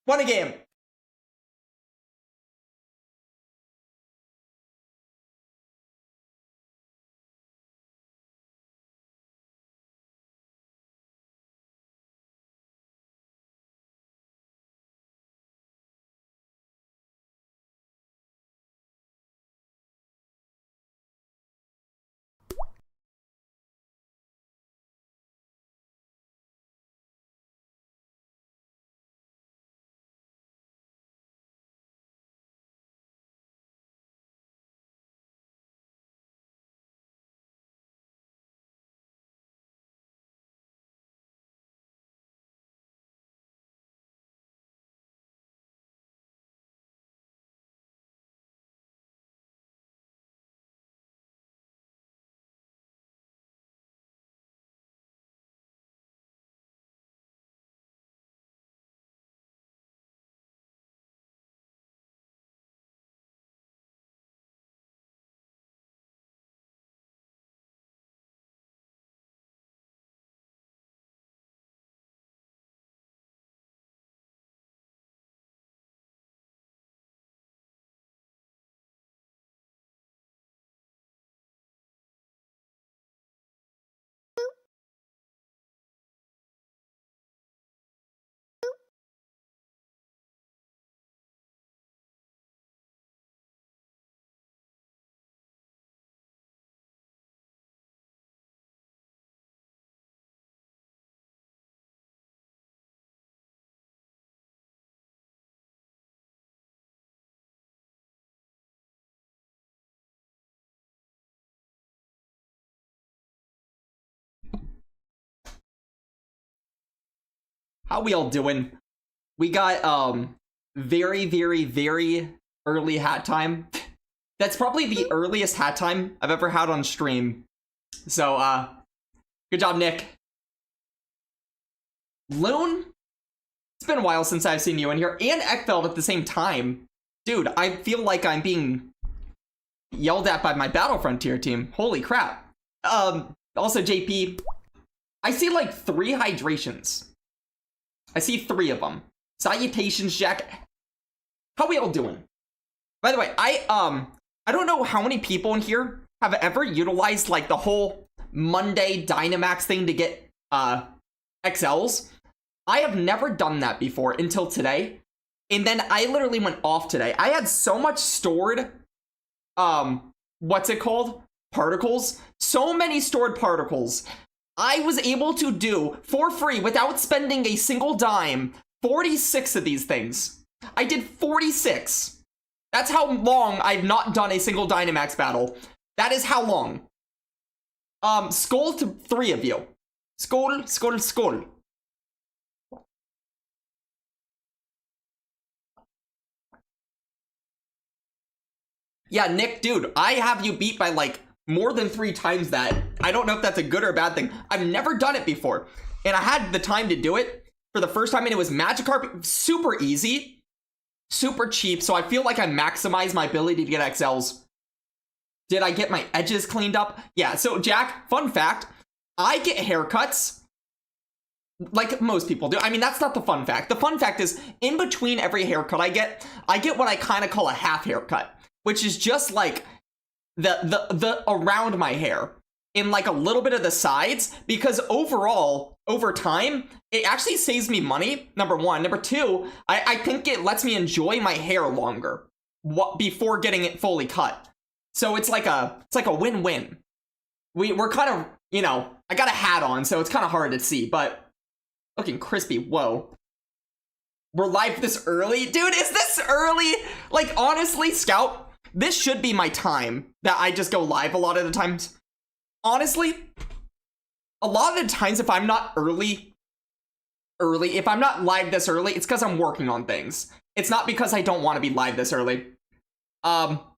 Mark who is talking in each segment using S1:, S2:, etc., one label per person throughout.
S1: Won a game. How we all doing? We got very, very, very early hat time. That's probably the earliest hat time I've ever had on stream. So good job, Nick. Loon? It's been a while since I've seen you in here. And Ekfeld at the same time. Dude, I feel like I'm being yelled at by my Battle Frontier team. Holy crap. Also JP, I see like 3 hydrations. I see 3 of them. Salutations, Jack. How we all doing? By the way, I don't know how many people in here have ever utilized like the whole Monday Dynamax thing to get XLs. I have never done that before until today. And then I literally went off today. I had so much stored what's it called? Particles. So many stored particles. I was able to do, for free, without spending a single dime, 46 of these things. I did 46. That's how long I've not done a single Dynamax battle. That is how long. Skull to 3 of you. Skull, skull, skull. Yeah, Nick, dude, I have you beat by like more than 3 times that. I don't know if that's a good or a bad thing. I've never done it before. And I had the time to do it for the first time, and it was Magikarp. Super easy. Super cheap. So I feel like I maximized my ability to get XLs. Did I get my edges cleaned up? Yeah, so Jack, fun fact. I get haircuts like most people do. I mean, that's not the fun fact. The fun fact is, in between every haircut I get what I kind of call a half haircut, which is just like the around my hair in like a little bit of the sides, because overall, over time, it actually saves me money, number 1. Number 2, I think it lets me enjoy my hair longer before getting it fully cut. So it's like a win-win. We're kind of, you know, I got a hat on, so it's kind of hard to see, but looking crispy. Whoa. We're live this early? Dude, is this early? Like, honestly, Scout, this should be my time that I just go live a lot of the times. Honestly, a lot of the times if I'm not if I'm not live this early, it's because I'm working on things. It's not because I don't want to be live this early. But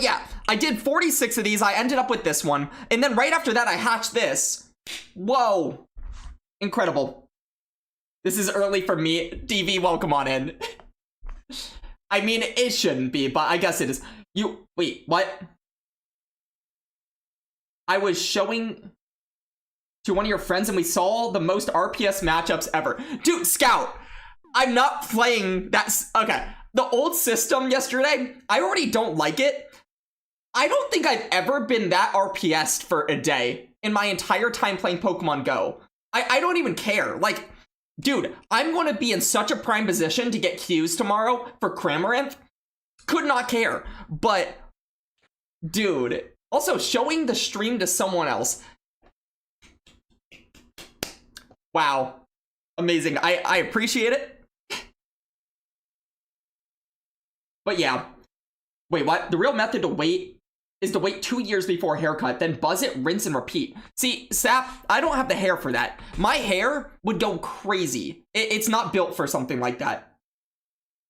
S1: yeah, I did 46 of these. I ended up with this one. And then right after that, I hatched this. Whoa. Incredible. This is early for me. DV, welcome on in. I mean, it shouldn't be, but I guess it is. Wait, what? I was showing to one of your friends and we saw the most RPS matchups ever. Dude, Scout, I'm not playing that. Okay, the old system yesterday, I already don't like it. I don't think I've ever been that RPS'd for a day in my entire time playing Pokemon Go. I don't even care. Like, dude, I'm going to be in such a prime position to get Qs tomorrow for Cramorant. Could not care. But, dude, also showing the stream to someone else. Wow. Amazing. I appreciate it. But yeah. Wait, what? The real method to wait is to wait 2 years before a haircut, then buzz it, rinse, and repeat. See, Sap, I don't have the hair for that. My hair would go crazy. It's not built for something like that.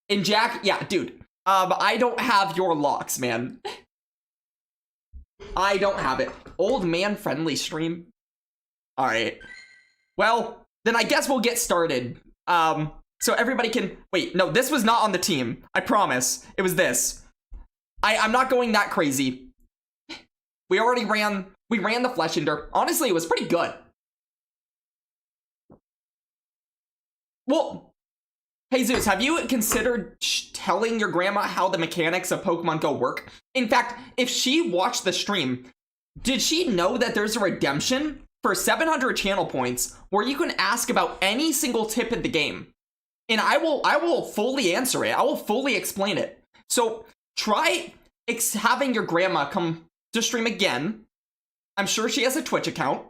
S1: And Jack, yeah, dude. I don't have your locks, man. I don't have it. Old man friendly stream. All right. Well, then I guess we'll get started. So everybody can wait. No, this was not on the team. I promise. It was this. I'm not going that crazy. We ran the Flesh Ender. Honestly, it was pretty good. Well, Jesus, have you considered telling your grandma how the mechanics of Pokemon Go work? In fact, if she watched the stream, did she know that there's a redemption for 700 channel points where you can ask about any single tip in the game? And I will fully answer it. I will fully explain it. So try having your grandma come to stream again. I'm sure she has a Twitch account.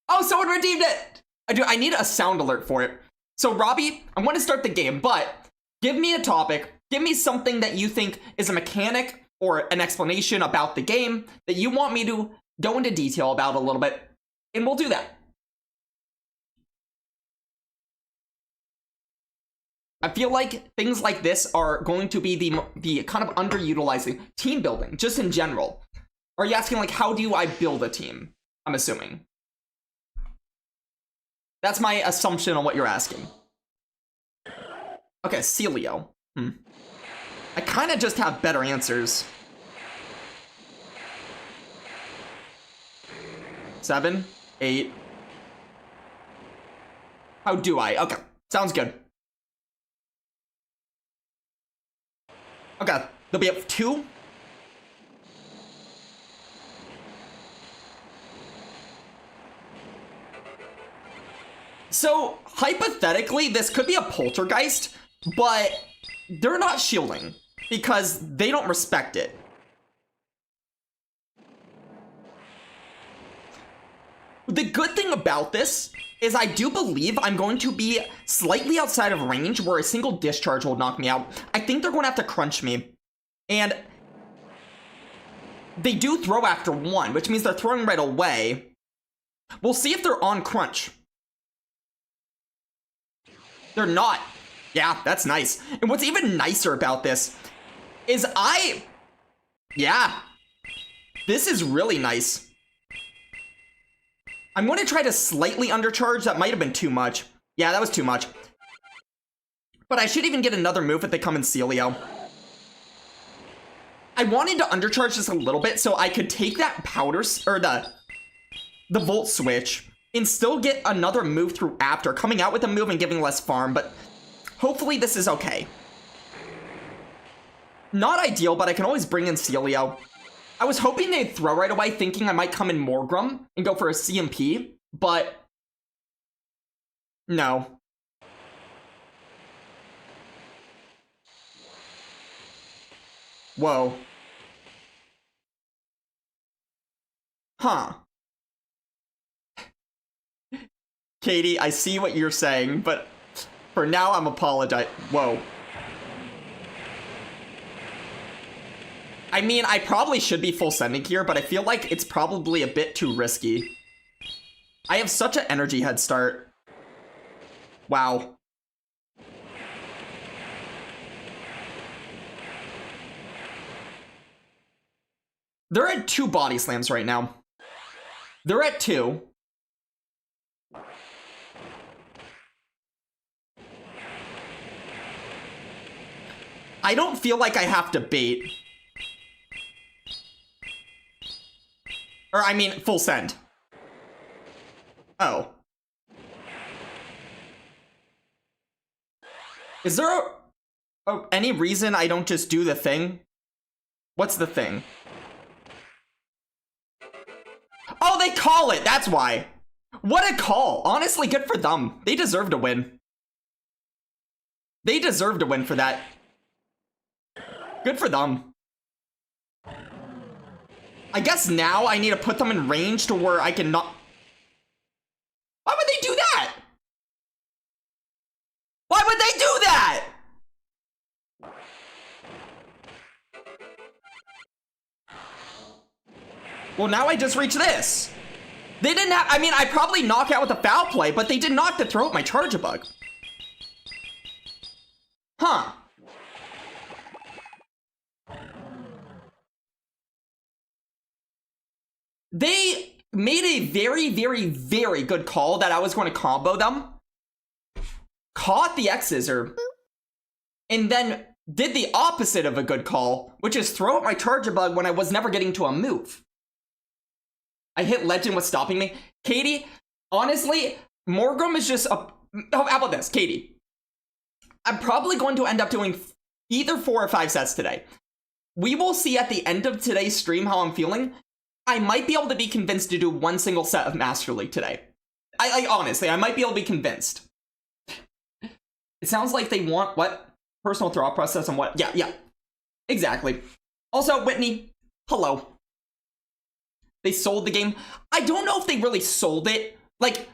S1: Oh, someone redeemed it! I need a sound alert for it. So, Robbie, I'm going to start the game, but give me a topic. Give me something that you think is a mechanic or an explanation about the game that you want me to go into detail about a little bit, and we'll do that. I feel like things like this are going to be the kind of underutilizing team building, just in general. Are you asking, like, how do I build a team? I'm assuming. That's my assumption on what you're asking. Okay, Celio. I kind of just have better answers. 7, 8. How do I? Okay, sounds good. Okay, they'll be up 2. So, hypothetically, this could be a Poltergeist, but they're not shielding because they don't respect it. The good thing about this is I do believe I'm going to be slightly outside of range where a single discharge will knock me out. I think they're going to have to crunch me. And they do throw after 1, which means they're throwing right away. We'll see if they're on crunch. They're not. Yeah, that's nice. And what's even nicer about this is yeah, this is really nice. I'm going to try to slightly undercharge. That might have been too much. Yeah, that was too much. But I should even get another move if they come in Celio. I wanted to undercharge just a little bit so I could take that powder, or the Volt Switch, and still get another move through after, coming out with a move and giving less farm, but hopefully this is okay. Not ideal, but I can always bring in Celio. I was hoping they'd throw right away, thinking I might come in Morgrem and go for a CMP, but no. Whoa. Huh. Katie, I see what you're saying, but for now I'm apologizing. Whoa. I mean, I probably should be full sending here, but I feel like it's probably a bit too risky. I have such an energy head start. Wow. They're at 2 body slams right now. They're at 2. I don't feel like I have to bait. Or, I mean, full send. Oh. Is there any reason I don't just do the thing? What's the thing? Oh, they call it. That's why. What a call. Honestly, good for them. They deserve to win. They deserve to win for that. Good for them. I guess now I need to put them in range to where I can not... Why would they do that? Why would they do that? Well, now I just reach this. They didn't have... I mean, I probably knock out with a foul play, but they did not to throw at my Charge-a-Bug. Huh. They made a very, very, very good call that I was going to combo them. Caught the X-Scissor. And then did the opposite of a good call, which is throw at my Charge-a-Bug when I was never getting to a move. I hit Legend with stopping me. Katie, honestly, Morgrem is just a... Oh, how about this, Katie? I'm probably going to end up doing either 4 or 5 sets today. We will see at the end of today's stream how I'm feeling. I might be able to be convinced to do 1 single set of Master League today. Honestly, I might be able to be convinced. It sounds like they want, what? Personal thought process and what? Yeah. Exactly. Also, Whitney, hello. They sold the game. I don't know if they really sold it. Like,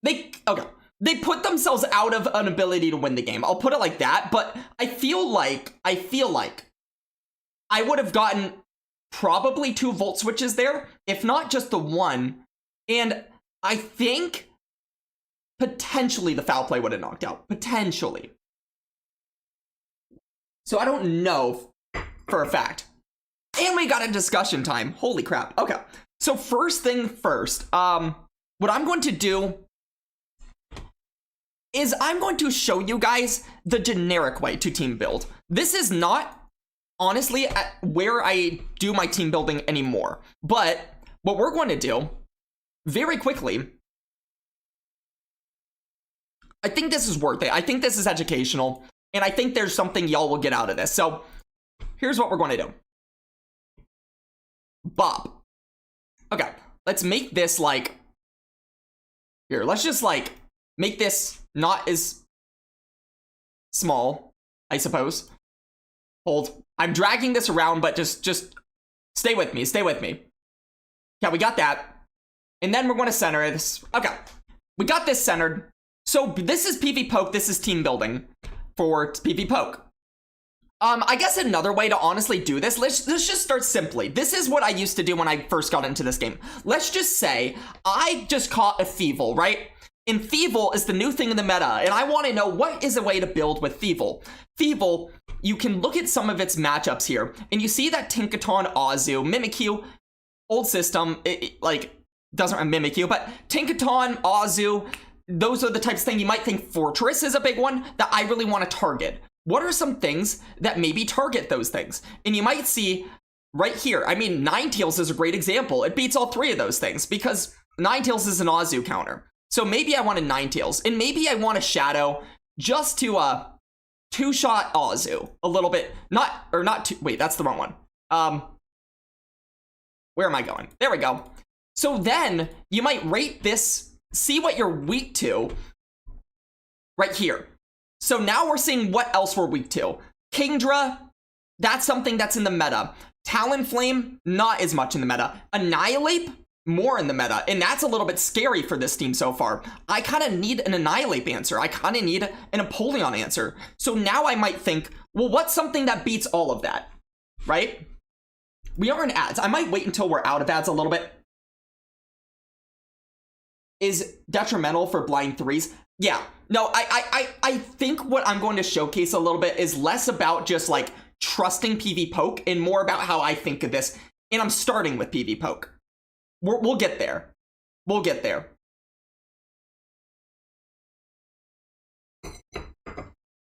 S1: okay. They put themselves out of an ability to win the game. I'll put it like that, but I feel like I would have gotten probably 2 volt switches there, if not just the 1. And I think potentially the foul play would have knocked out. Potentially. So I don't know for a fact. And we got a discussion time. Holy crap. Okay. So first thing first, what I'm going to do is I'm going to show you guys the generic way to team build. This is not, honestly, where I do my team building anymore. But what we're going to do, very quickly, I think this is worth it. I think this is educational. And I think there's something y'all will get out of this. So here's what we're going to do. Bob. Okay, let's make this like... Here, let's just like make this not as small, I suppose. Hold. I'm dragging this around, but just stay with me. Stay with me. Yeah, we got that. And then we're going to center this. Okay, we got this centered. So this is PV Poke. This is team building for PV Poke. I guess another way to honestly do this, let's just start simply. This is what I used to do when I first got into this game. Let's just say I just caught a Thievul, right? And Thievul is the new thing in the meta, and I want to know what is a way to build with Thievul. Thievul, you can look at some of its matchups here, and you see that Tinkaton, Azu, Mimikyu, old system, like, doesn't Mimikyu, but Tinkaton, Azu, those are the types of things you might think. Fortress is a big one that I really want to target. What are some things that maybe target those things? And you might see right here, I mean, Ninetales is a great example. It beats all 3 of those things because Ninetales is an Azu counter. So maybe I want a Ninetales, and maybe I want a Shadow just to 2-shot Azu a little bit. Wait, that's the wrong one. Where am I going? There we go. So then you might rate this, see what you're weak to right here. So now we're seeing what else we're weak to. Kingdra, that's something that's in the meta. Talonflame, not as much in the meta. Annihilate, more in the meta. And that's a little bit scary for this team so far. I kind of need an Annihilate answer. I kind of need an Apollyon answer. So now I might think, well, what's something that beats all of that? Right? We are in ads. I might wait until we're out of ads a little bit. Is detrimental for blind 3s. Yeah, no, I think what I'm going to showcase a little bit is less about just like trusting PV Poke and more about how I think of this. And I'm starting with PV Poke. We'll get there. We'll get there.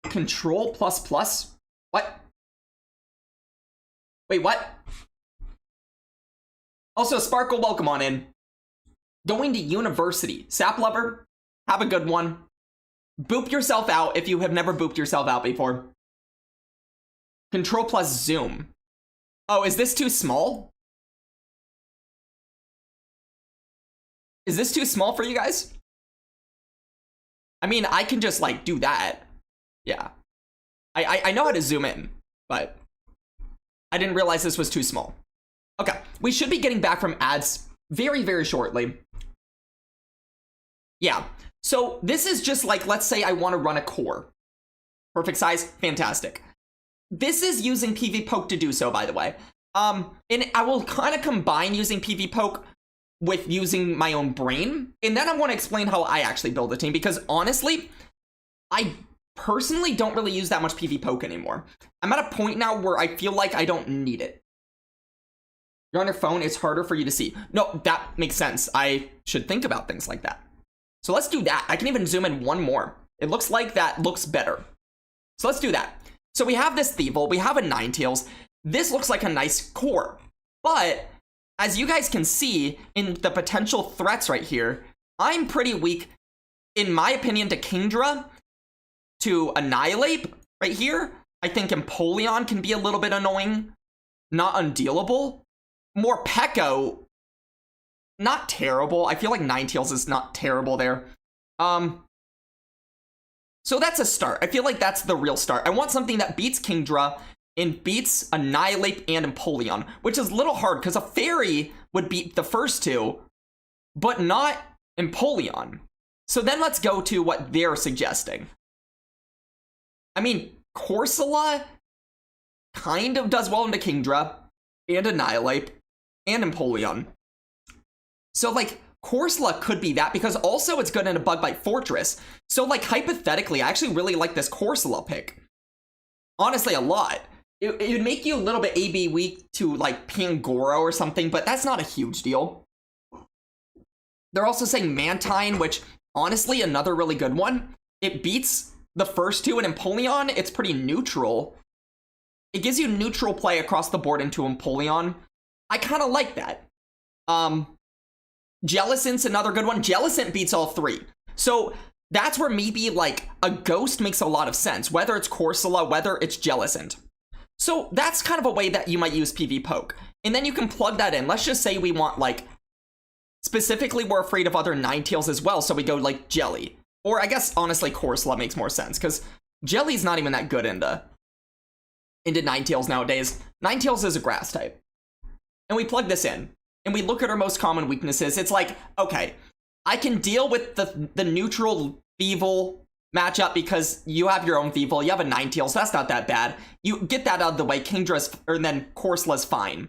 S1: Control ++? What? Wait, what? Also, Sparkle, welcome on in. Going to university. Sap Lover, have a good one. Boop yourself out if you have never booped yourself out before. Control plus zoom. Oh, is this too small? Is this too small for you guys? I mean, I can just like do that. Yeah. I know how to zoom in, but I didn't realize this was too small. Okay, we should be getting back from ads very, very shortly. Yeah, so this is just like, let's say I want to run a core. Perfect size, fantastic. This is using PV Poke to do so, by the way. And I will kind of combine using PV Poke with using my own brain. And then I want to explain how I actually build a team, because honestly, I personally don't really use that much PV Poke anymore. I'm at a point now where I feel like I don't need it. You're on your phone, it's harder for you to see. No, that makes sense. I should think about things like that. So let's do that. I can even zoom in one more. It looks like that looks better. So let's do that. So we have this Thievul, we have a Ninetales. This looks like a nice core. But as you guys can see in the potential threats right here, I'm pretty weak, in my opinion, to Kingdra, to Annihilate right here. I think Empoleon can be a little bit annoying, not undealable. Morpeko, not terrible. I feel like Ninetales is not terrible there. So that's a start. I feel like that's the real start. I want something that beats Kingdra and beats Annihilate and Empoleon, which is a little hard because a Fairy would beat the first two, but not Empoleon. So then let's go to what they're suggesting. I mean, Corsola kind of does well into Kingdra and Annihilate and Empoleon. So like Corsola could be that, because also it's good in a Bug Bite Fortress. So like hypothetically, I actually really like this Corsola pick. Honestly, a lot. It would make you a little bit AB weak to like Pangoro or something, but that's not a huge deal. They're also saying Mantine, which honestly, another really good one. It beats the first two, and Empoleon, it's pretty neutral. It gives you neutral play across the board into Empoleon. I kind of like that. Jellicent's another good one. Jellicent beats all three. So that's where maybe like a Ghost makes a lot of sense, whether it's Corsola, whether it's Jellicent. So that's kind of a way that you might use PV Poke. And then you can plug that in. Let's just say we want like, specifically we're afraid of other Ninetales as well, so we go like Jelly. Or I guess honestly Corsola makes more sense, because Jelly's not even that good into Ninetales nowadays. Ninetales is a grass type. And we plug this in, and we look at our most common weaknesses. It's like, okay, I can deal with the neutral Thievul matchup because you have your own Thievul, you have a Ninetales, so that's not that bad. You get that out of the way, Kingdra's, or then Corsola's fine.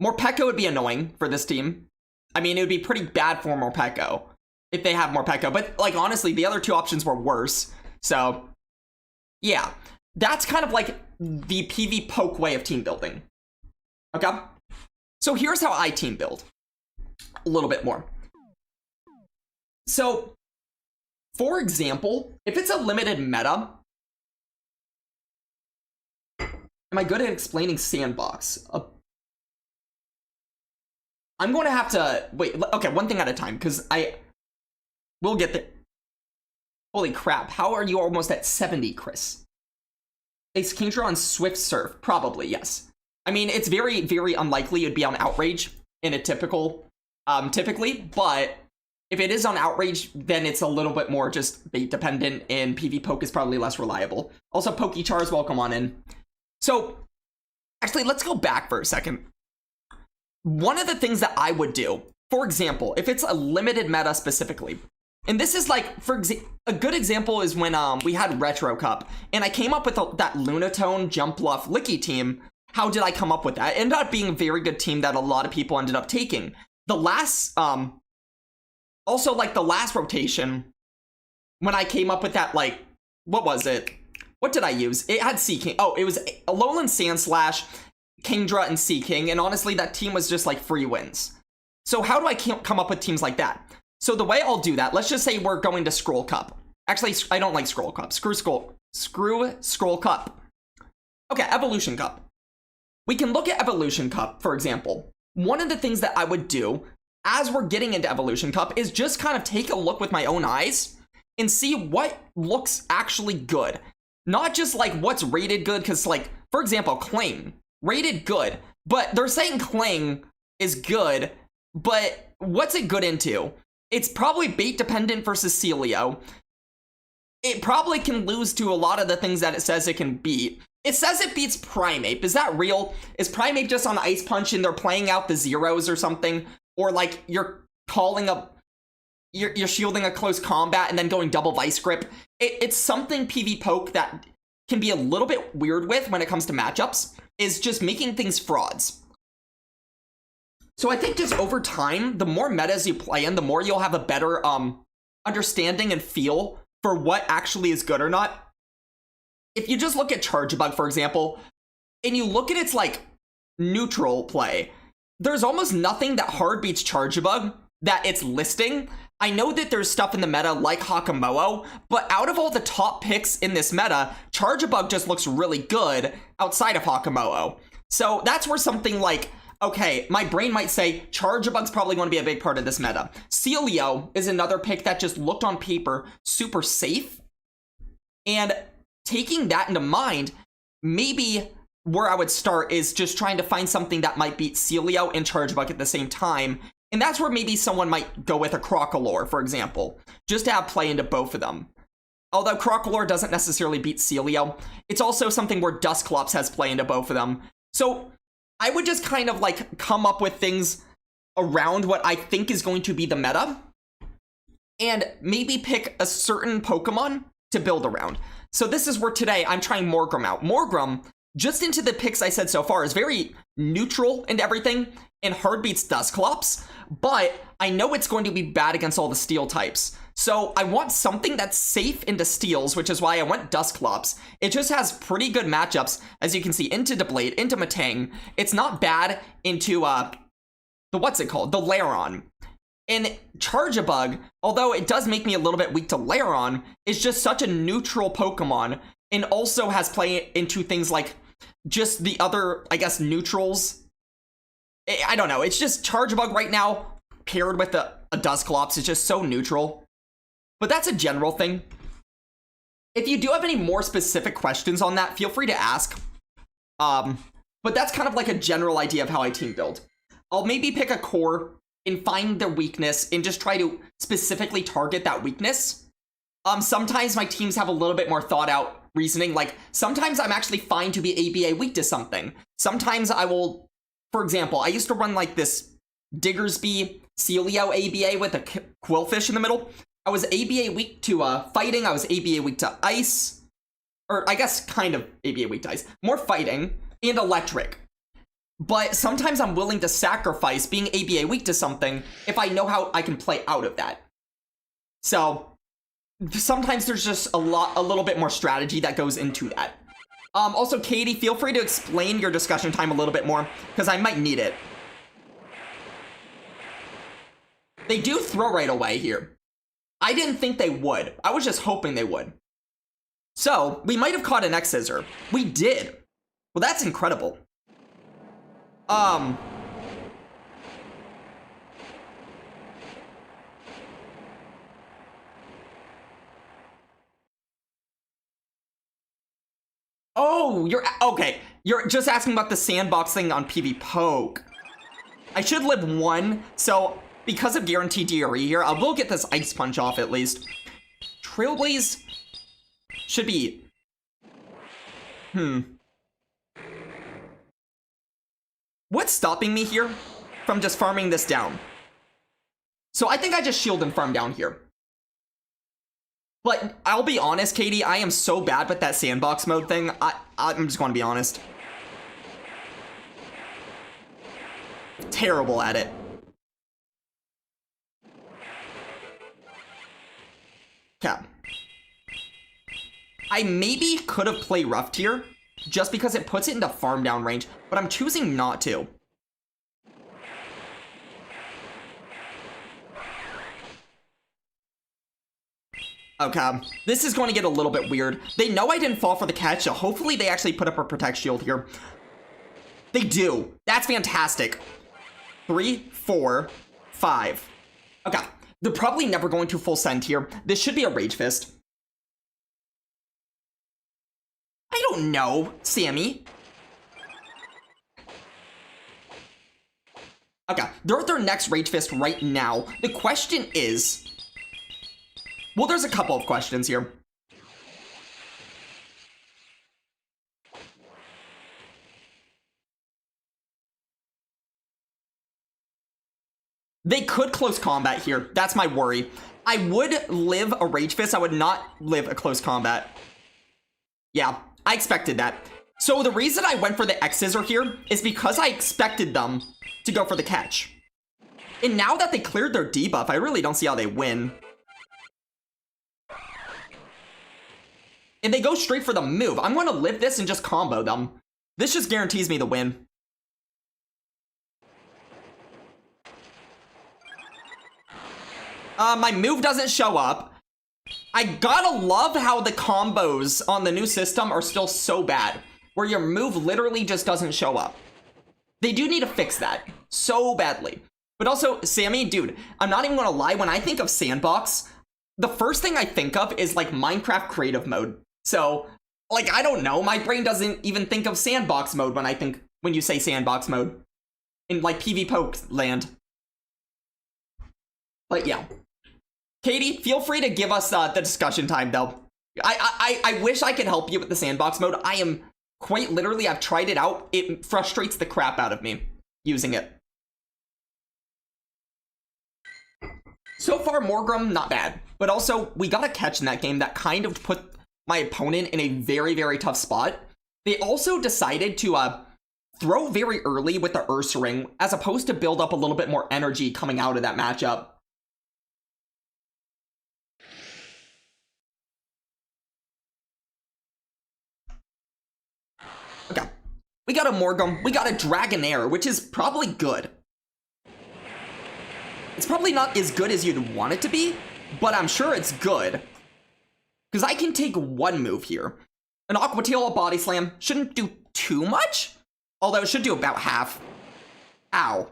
S1: Morpeko would be annoying for this team. I mean, it would be pretty bad for Morpeko if they have Morpeko, but like honestly, the other two options were worse. So yeah, that's kind of like the PV Poke way of team building. Okay, so here's how I team build a little bit more. So for example, if it's a limited meta, am I good at explaining Sandbox? I'm going to have to wait. Okay, one thing at a time, because we'll get there. Holy crap! How are you almost at 70, Chris? Is Kingdra on Swift Surf? Probably, yes. I mean, it's very, very unlikely it'd be on Outrage in a typically, but if it is on Outrage, then it's a little bit more just bait dependent, and PV Poke is probably less reliable. Also, Pokechars, welcome on in. So, actually, let's go back for a second. One of the things that I would do, for example, if it's a limited meta specifically, and this is like, a good example is when we had Retro Cup, and I came up with that Lunatone, Jump Bluff, Licky team. How did I come up with that? It ended up being a very good team that a lot of people ended up taking. The last, also like the last rotation, when I came up with that, like, what was it? What did I use? It had Sea King. Oh, it was Alolan Sandslash, Kingdra, and Sea King, and honestly, that team was just like free wins. So how do I come up with teams like that? So the way I'll do that, let's just say we're going to Scroll Cup. Actually, I don't like Scroll Cup. Screw Scroll Cup. Okay, Evolution Cup. We can look at Evolution Cup, for example. One of the things that I would do as we're getting into Evolution Cup is just kind of take a look with my own eyes and see what looks actually good. Not just like what's rated good, because like, for example, Cling, rated good, but they're saying Cling is good, but what's it good into? It's probably bait dependent versus Celio. It probably can lose to a lot of the things that it says it can beat. It says it beats Primeape. Is that real? Is Primeape just on Ice Punch and they're playing out the zeros or something? Or like you're calling up, you're shielding a close combat and then going double Vice Grip. It's something PV Poke that can be a little bit weird with when it comes to matchups, is just making things frauds. So I think just over time, the more metas you play in, the more you'll have a better understanding and feel for what actually is good or not. If you just look at Chargebug, for example, and you look at its like neutral play, there's almost nothing that hard beats Chargebug that it's listing. I know that there's stuff in the meta like Hakamoa, but out of all the top picks in this meta, Chargebug just looks really good outside of Hakamoa. So that's where something like, okay, my brain might say Chargebug's probably going to be a big part of this meta. Celio is another pick that just looked on paper super safe. And taking that into mind, maybe where I would start is just trying to find something that might beat Celio and Chargebug at the same time. And that's where maybe someone might go with a Crocolore, for example, just to have play into both of them. Although Crocolore doesn't necessarily beat Celio, it's also something where Dusclops has play into both of them. So I would just kind of like come up with things around what I think is going to be the meta and maybe pick a certain Pokemon to build around. So this is where today I'm trying Morgrem out. Morgrem, just into the picks I said so far, is very neutral and everything and hard beats Dusclops, but I know it's going to be bad against all the steel types. So I want something that's safe into steels, which is why I went Dusclops. It just has pretty good matchups, as you can see, into Deblade, into Matang. It's not bad into the Lairon. And Chargebug, although it does make me a little bit weak to Lairon, is just such a neutral Pokemon and also has play into things like just the other, I guess, neutrals. I don't know. It's just Chargebug right now paired with a Dusclops is just so neutral. But that's a general thing. If you do have any more specific questions on that, feel free to ask. But that's kind of like a general idea of how I team build. I'll maybe pick a core and find their weakness and just try to specifically target that weakness. Sometimes my teams have a little bit more thought out reasoning. Like sometimes I'm actually fine to be ABA weak to something. Sometimes I will, for example, I used to run like this Diggersby Celio ABA with a Quillfish in the middle. I was ABA weak to fighting. I was ABA weak to ice. Or I guess kind of ABA weak to ice. More fighting and electric. But sometimes I'm willing to sacrifice being ABA weak to something if I know how I can play out of that. So sometimes there's just a little bit more strategy that goes into that. Also, Katie, feel free to explain your discussion time a little bit more because I might need it. They do throw right away here. I didn't think they would. I was just hoping they would. So we might have caught an X-Scissor. We did. Well, that's incredible. Oh, you're okay. You're just asking about the sandbox thing on PV Poke. I should live one, so because of guaranteed DRE here, I will get this Ice Punch off at least. Trailblaze should be... What's stopping me here from just farming this down? So I think I just shield and farm down here. But I'll be honest, Katie, I am so bad with that sandbox mode thing. I'm just going to be honest. Terrible at it. Okay. I maybe could have played rough tier just because it puts it into farm down range, but I'm choosing not to. Okay, this is going to get a little bit weird. They know I didn't fall for the catch, so hopefully they actually put up a Protect Shield here. They do. That's fantastic. 3, 4, 5. Okay, They're probably never going to full send here. This should be a Rage Fist. I don't know, Sammy. Okay, they're at their next Rage Fist right now. The question is... Well, there's a couple of questions here. They could close combat here. That's my worry. I would live a Rage Fist. I would not live a close combat. Yeah, I expected that. So the reason I went for the X-Scissor here is because I expected them to go for the catch. And now that they cleared their debuff, I really don't see how they win. And they go straight for the move. I'm going to live this and just combo them. This just guarantees me the win. My move doesn't show up. I gotta love how the combos on the new system are still so bad, where your move literally just doesn't show up. They do need to fix that so badly. But also, Sammy, dude, I'm not even gonna lie, when I think of Sandbox, the first thing I think of is like Minecraft creative mode. So, like, I don't know, my brain doesn't even think of Sandbox mode when you say Sandbox mode. In like PV Poke land. But yeah. Katie, feel free to give us the discussion time, though. I wish I could help you with the Sandbox mode. I am quite literally, I've tried it out. It frustrates the crap out of me using it. So far, Morgrem, not bad. But also, we got a catch in that game that kind of put my opponent in a very, very tough spot. They also decided to throw very early with the Ursa Ring, as opposed to build up a little bit more energy coming out of that matchup. Okay, we got a Morgrem, we got a Dragonair, which is probably good. It's probably not as good as you'd want it to be, but I'm sure it's good. Because I can take one move here. An Aqua Tail, a Body Slam, shouldn't do too much, although it should do about half. Ow.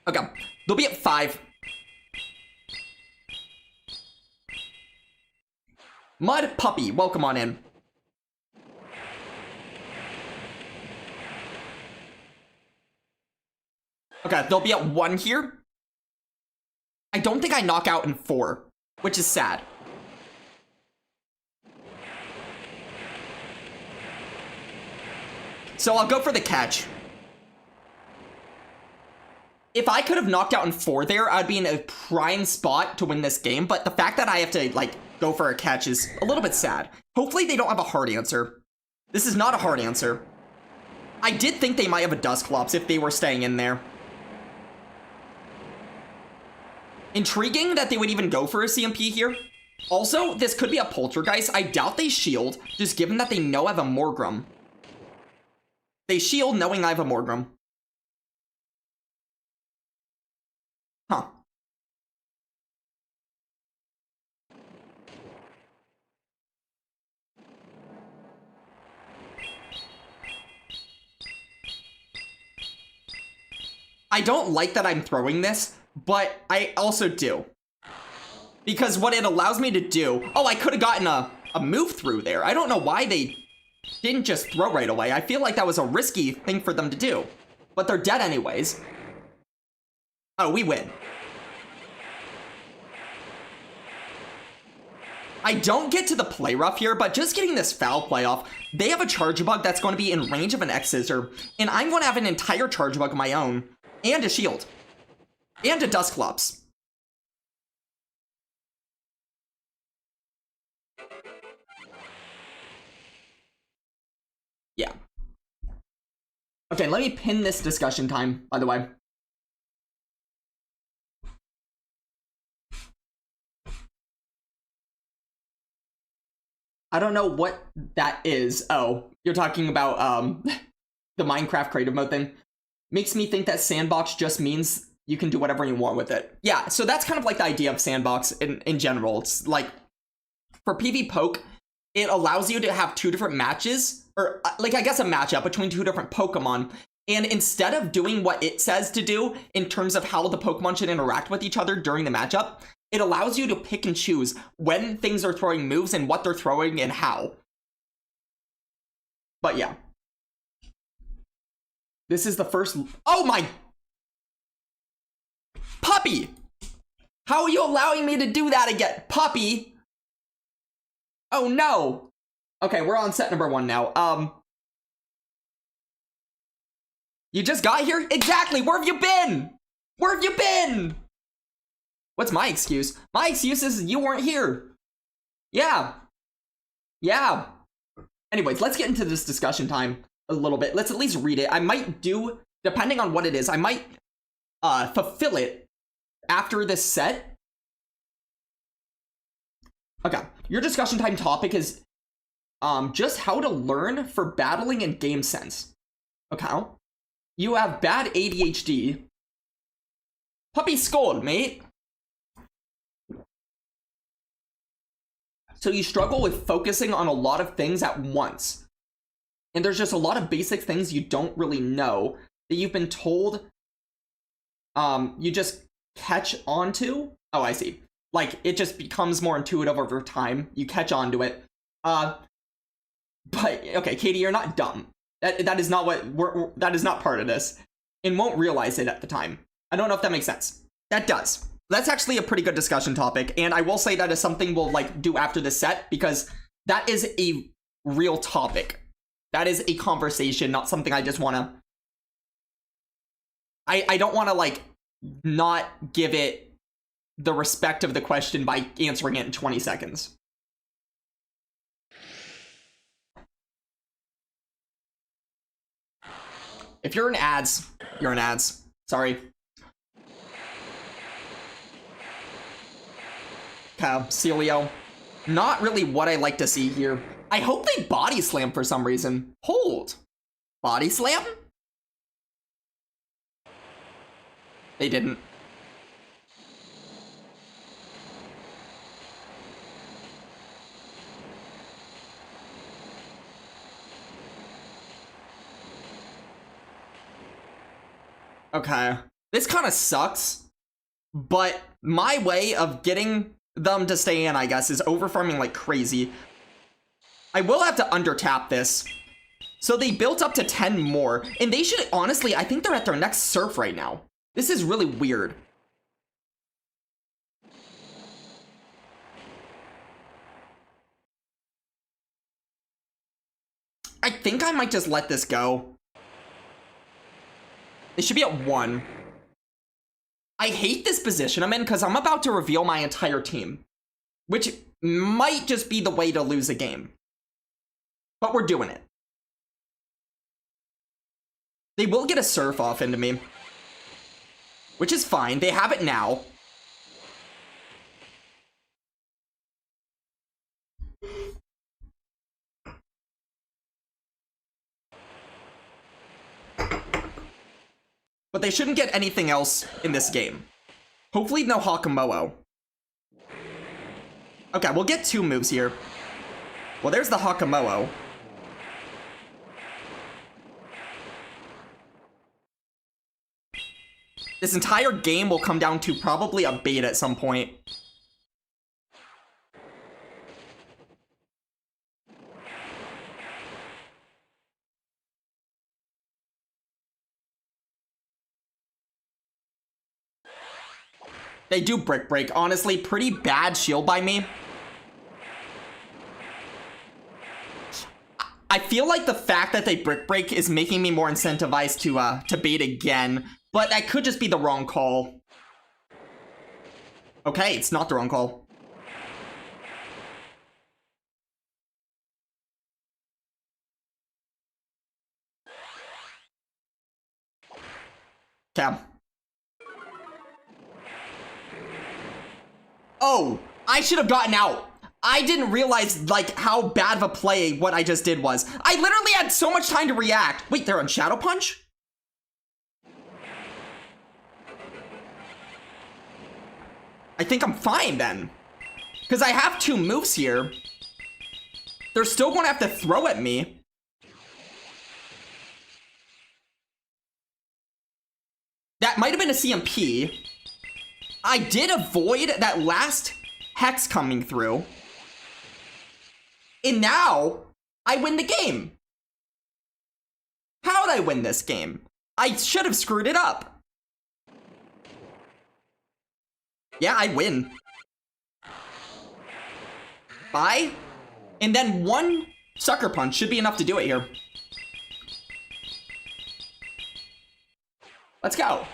S1: Okay, they'll be at 5. Mud Puppy, welcome on in. Okay, they'll be at 1 here. I don't think I knock out in 4, which is sad. So I'll go for the catch. If I could have knocked out in 4 there, I'd be in a prime spot to win this game, but the fact that I have to, like, go for a catch is a little bit sad. Hopefully they don't have a hard answer. This is not a hard answer. I did think they might have a Dusclops if they were staying in there. Intriguing that they would even go for a CMP here. Also, this could be a Poltergeist. I doubt they shield, just given that they know I have a Morgrem. They shield knowing I have a Morgrem. Huh. I don't like that I'm throwing this, but I also do. Because what it allows me to do... Oh, I could have gotten a move through there. I don't know why they didn't just throw right away. I feel like that was a risky thing for them to do. But they're dead anyways. Oh, we win. I don't get to the play rough here, but just getting this foul play off, they have a Charge Bug that's going to be in range of an X-Scissor, and I'm going to have an entire Charge Bug of my own, and a shield, and a Dusclops. Yeah. Okay, let me pin this discussion time, by the way. I don't know what that is. Oh, you're talking about the Minecraft creative mode thing. Makes me think that Sandbox just means you can do whatever you want with it. Yeah, so that's kind of like the idea of Sandbox in general. It's like, for PV Poke, it allows you to have 2 different matches, or like I guess a matchup between 2 different Pokemon, And instead of doing what it says to do in terms of how the Pokemon should interact with each other during the matchup, it allows you to pick and choose when things are throwing moves and what they're throwing and how. But yeah. This is the first... Oh my... Puppy! How are you allowing me to do that again? Puppy! Oh no! Okay, we're on set number 1 now. You just got here? Exactly! Where have you been? Where have you been? What's my excuse? My excuse is you weren't here. Yeah. Yeah. Anyways, let's get into this discussion time a little bit. Let's at least read it. I might do, depending on what it is, I might fulfill it after this set. Okay. Your discussion time topic is just how to learn for battling and game sense. Okay. You have bad ADHD. Puppy scold, mate. So you struggle with focusing on a lot of things at once. And there's just a lot of basic things you don't really know that you've been told you just catch on to. Oh, I see. Like, it just becomes more intuitive over time. You catch on to it. But, okay, Katie, you're not dumb. That is not what that is not part of this. And won't realize it at the time. I don't know if that makes sense. That does. That's actually a pretty good discussion topic, and I will say that is something we'll like do after this set, because that is a real topic. That is a conversation, not something I just want to... I don't want to like not give it the respect of the question by answering it in 20 seconds. If you're in ads, you're in ads. Sorry. Okay, Celio. Not really what I like to see here. I hope they body slam for some reason. Hold. Body slam? They didn't. Okay. This kind of sucks, but my way of getting them to stay in, I guess, is overfarming like crazy. I will have to undertap this. So they built up to 10 more, and they should, honestly, I think they're at their next surf right now. This is really weird. I think I might just let this go. They should be at 1. I hate this position I'm in because I'm about to reveal my entire team, which might just be the way to lose a game. But we're doing it. They will get a surf off into me, which is fine. They have it now. But they shouldn't get anything else in this game. Hopefully no Hakamoa. Okay, we'll get 2 moves here. Well, there's the Hakamoa. This entire game will come down to probably a bait at some point. They do Brick Break. Honestly, pretty bad shield by me. I feel like the fact that they Brick Break is making me more incentivized to bait again, but that could just be the wrong call. Okay, it's not the wrong call. Okay. Oh, I should have gotten out. I didn't realize, like, how bad of a play what I just did was. I literally had so much time to react. Wait, they're on Shadow Punch? I think I'm fine, then. Because I have 2 moves here. They're still going to have to throw at me. in a CMP. I did avoid that last hex coming through. And now, I win the game. How'd I win this game? I should have screwed it up. Yeah, I win. Bye. And then one sucker punch should be enough to do it here. Let's go.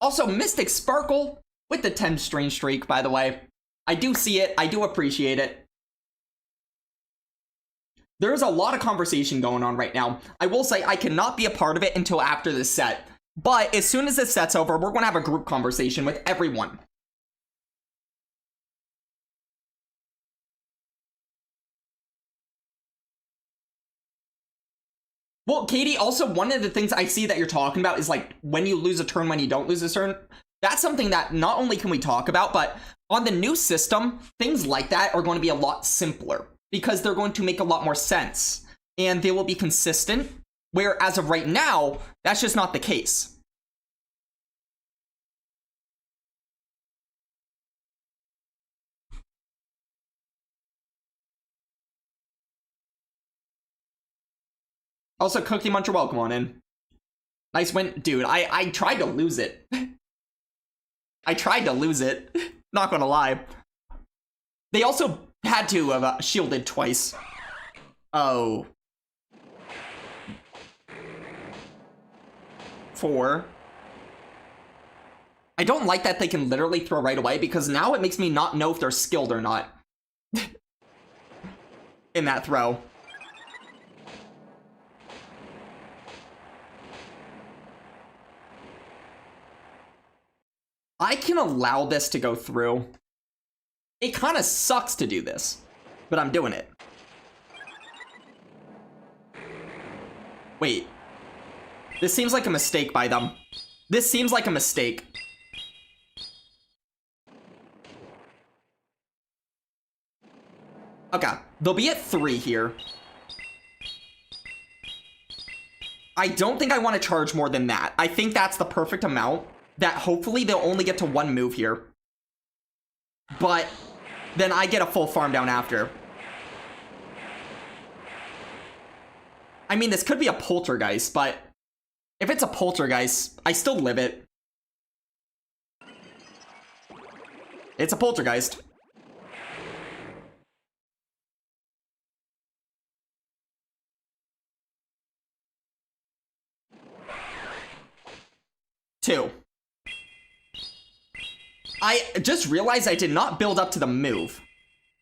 S1: Also, Mystic Sparkle with the 10 strange streak, by the way. I do see it. I do appreciate it. There's a lot of conversation going on right now. I will say I cannot be a part of it until after this set. But as soon as this set's over, we're going to have a group conversation with everyone. Well, Katie, also one of the things I see that you're talking about is like when you lose a turn, when you don't lose a turn. That's something that not only can we talk about, but on the new system, things like that are going to be a lot simpler because they're going to make a lot more sense and they will be consistent. Where as of right now, that's just not the case. Also, Cookie Muncher, welcome on in. Nice win. Dude, I tried to lose it. I tried to lose it. Not gonna lie. They also had to have shielded twice. Oh. 4. I don't like that they can literally throw right away because now it makes me not know if they're skilled or not. In that throw. I can allow this to go through. It kind of sucks to do this, but I'm doing it. Wait. This seems like a mistake by them. This seems like a mistake. Okay, they'll be at 3 here. I don't think I want to charge more than that. I think that's the perfect amount. That hopefully they'll only get to 1 move here. But then I get a full farm down after. I mean, this could be a poltergeist, but if it's a poltergeist, I still live it. It's a poltergeist. Two. I just realized I did not build up to the move.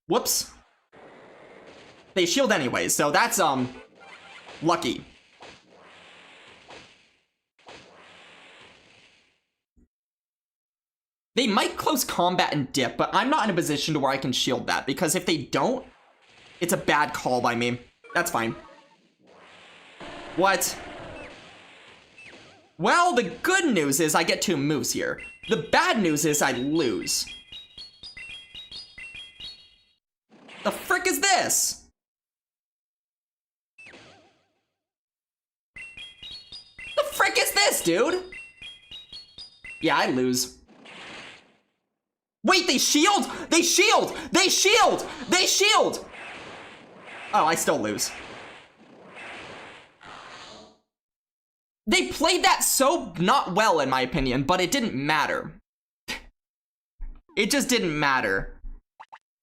S1: Whoops. They shield anyway, so that's, lucky. They might close combat and dip, but I'm not in a position to where I can shield that, because if they don't, it's a bad call by me. That's fine. What? Well, the good news is I get 2 moves here. The bad news is I lose. The frick is this? The frick is this, dude? Yeah, I lose. Wait, they shield! They shield! They shield! They shield! Oh, I still lose. They played that so not well, in my opinion, but it didn't matter. It just didn't matter.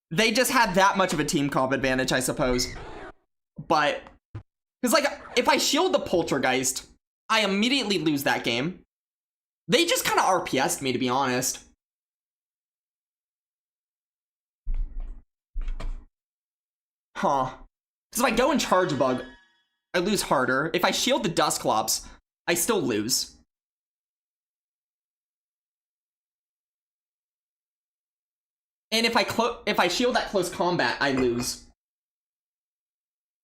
S1: They just had that much of a team comp advantage, I suppose. But, because, like, if I shield the poltergeist, I immediately lose that game. They just kind of RPS'd me, to be honest. Huh. Because if I go and charge bug, I lose harder. If I shield the Dusclops, I still lose. And if I shield that close combat, I lose.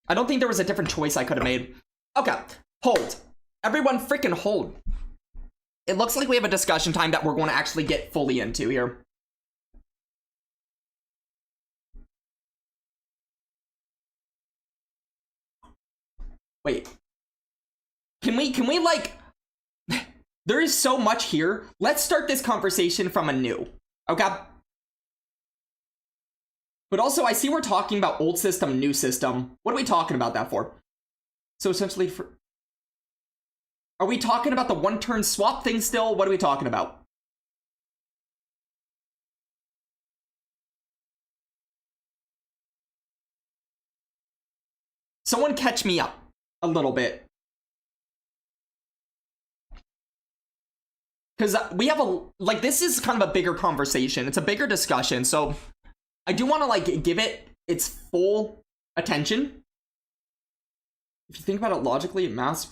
S1: I don't think there was a different choice I could have made. Okay, hold. Everyone freaking hold. it looks like we have a discussion time that we're going to actually get fully into here. Wait. Can we like... There is so much here. Let's start this conversation from anew. Okay? But also, I see we're talking about old system, new system. What are we talking about that for? So essentially, are we talking about the one-turn swap thing still? What are we talking about? Someone catch me up a little bit. Because we have like, this is kind of a bigger conversation. It's a bigger discussion. So I do want to, like, give it its full attention. If you think about it logically, mass...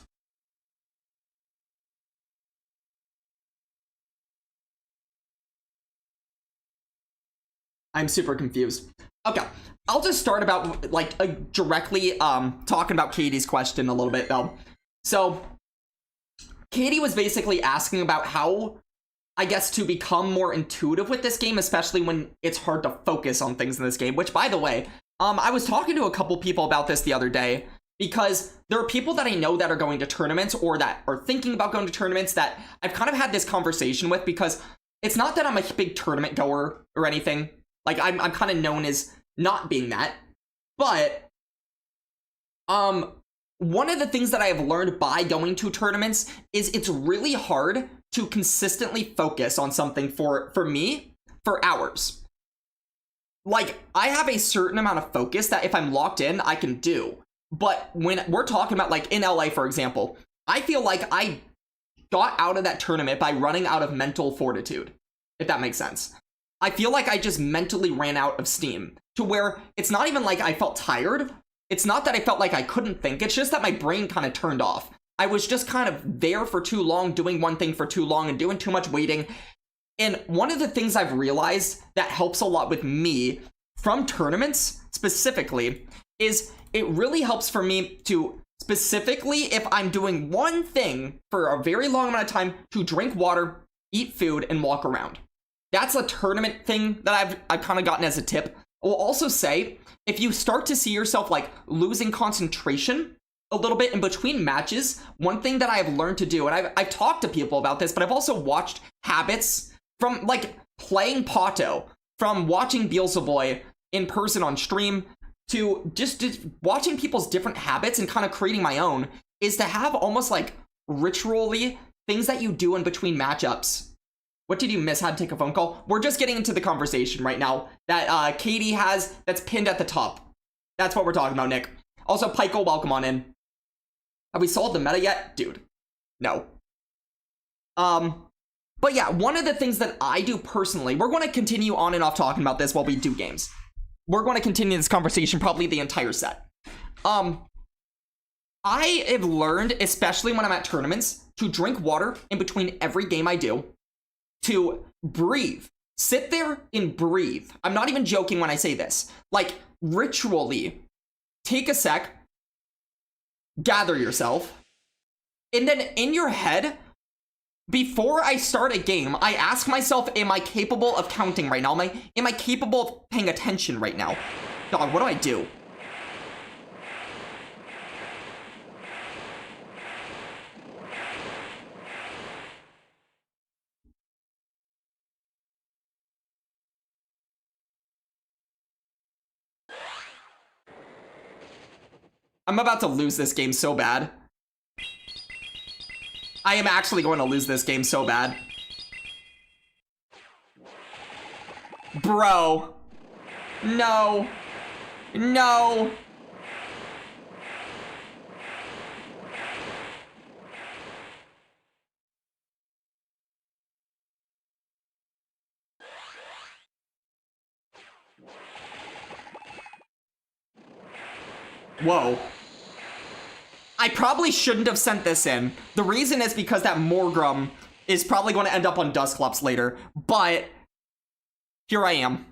S1: I'm super confused. Okay, I'll just start about, like, directly talking about Katie's question a little bit, though. So Katie was basically asking about how, I guess, to become more intuitive with this game, especially when it's hard to focus on things in this game, which, by the way, I was talking to a couple people about this the other day, because there are people that I know that are going to tournaments or that are thinking about going to tournaments that I've kind of had this conversation with, because it's not that I'm a big tournament goer or anything. Like, I'm kind of known as not being that, but one of the things that I have learned by going to tournaments is it's really hard to consistently focus on something for me for hours. Like, I have a certain amount of focus that if I'm locked in, I can do. But when we're talking about, like, in LA, for example, I feel like I got out of that tournament by running out of mental fortitude, if that makes sense. I feel like I just mentally ran out of steam to where it's not even like I felt tired. It's not that I felt like I couldn't think. It's just that my brain kind of turned off. I was just kind of there for too long, doing one thing for too long and doing too much waiting. And one of the things I've realized that helps a lot with me from tournaments specifically is it really helps for me to specifically, if I'm doing one thing for a very long amount of time, to drink water, eat food, and walk around. That's a tournament thing that I've kind of gotten as a tip. I will also say, if you start to see yourself like losing concentration a little bit in between matches, one thing that I've learned to do, and I've talked to people about this, but I've also watched habits from like playing Pato, from watching Beelzeboy in person on stream, to just watching people's different habits and kind of creating my own, is to have almost like ritually things that you do in between matchups. What did you miss? Had to take a phone call? We're just getting into the conversation right now that Katie has that's pinned at the top. That's what we're talking about, Nick. Also, Pyko, welcome on in. Have we solved the meta yet? Dude, no. But yeah, one of the things that I do personally, we're going to continue on and off talking about this while we do games. We're going to continue this conversation probably the entire set. I have learned, especially when I'm at tournaments, to drink water in between every game I do. To breathe. Sit there and breathe. I'm not even joking when I say this. Like, ritually, take a sec, gather yourself, and then in your head, before I start a game, I ask myself, am I capable of counting right now? Am I capable of paying attention right now? Dog, what do I do? I'm about to lose this game so bad. I am actually going to lose this game so bad. Bro. No. No. Whoa. I probably shouldn't have sent this in. The reason is because that Morgrem is probably going to end up on Dusclops later, but here I am.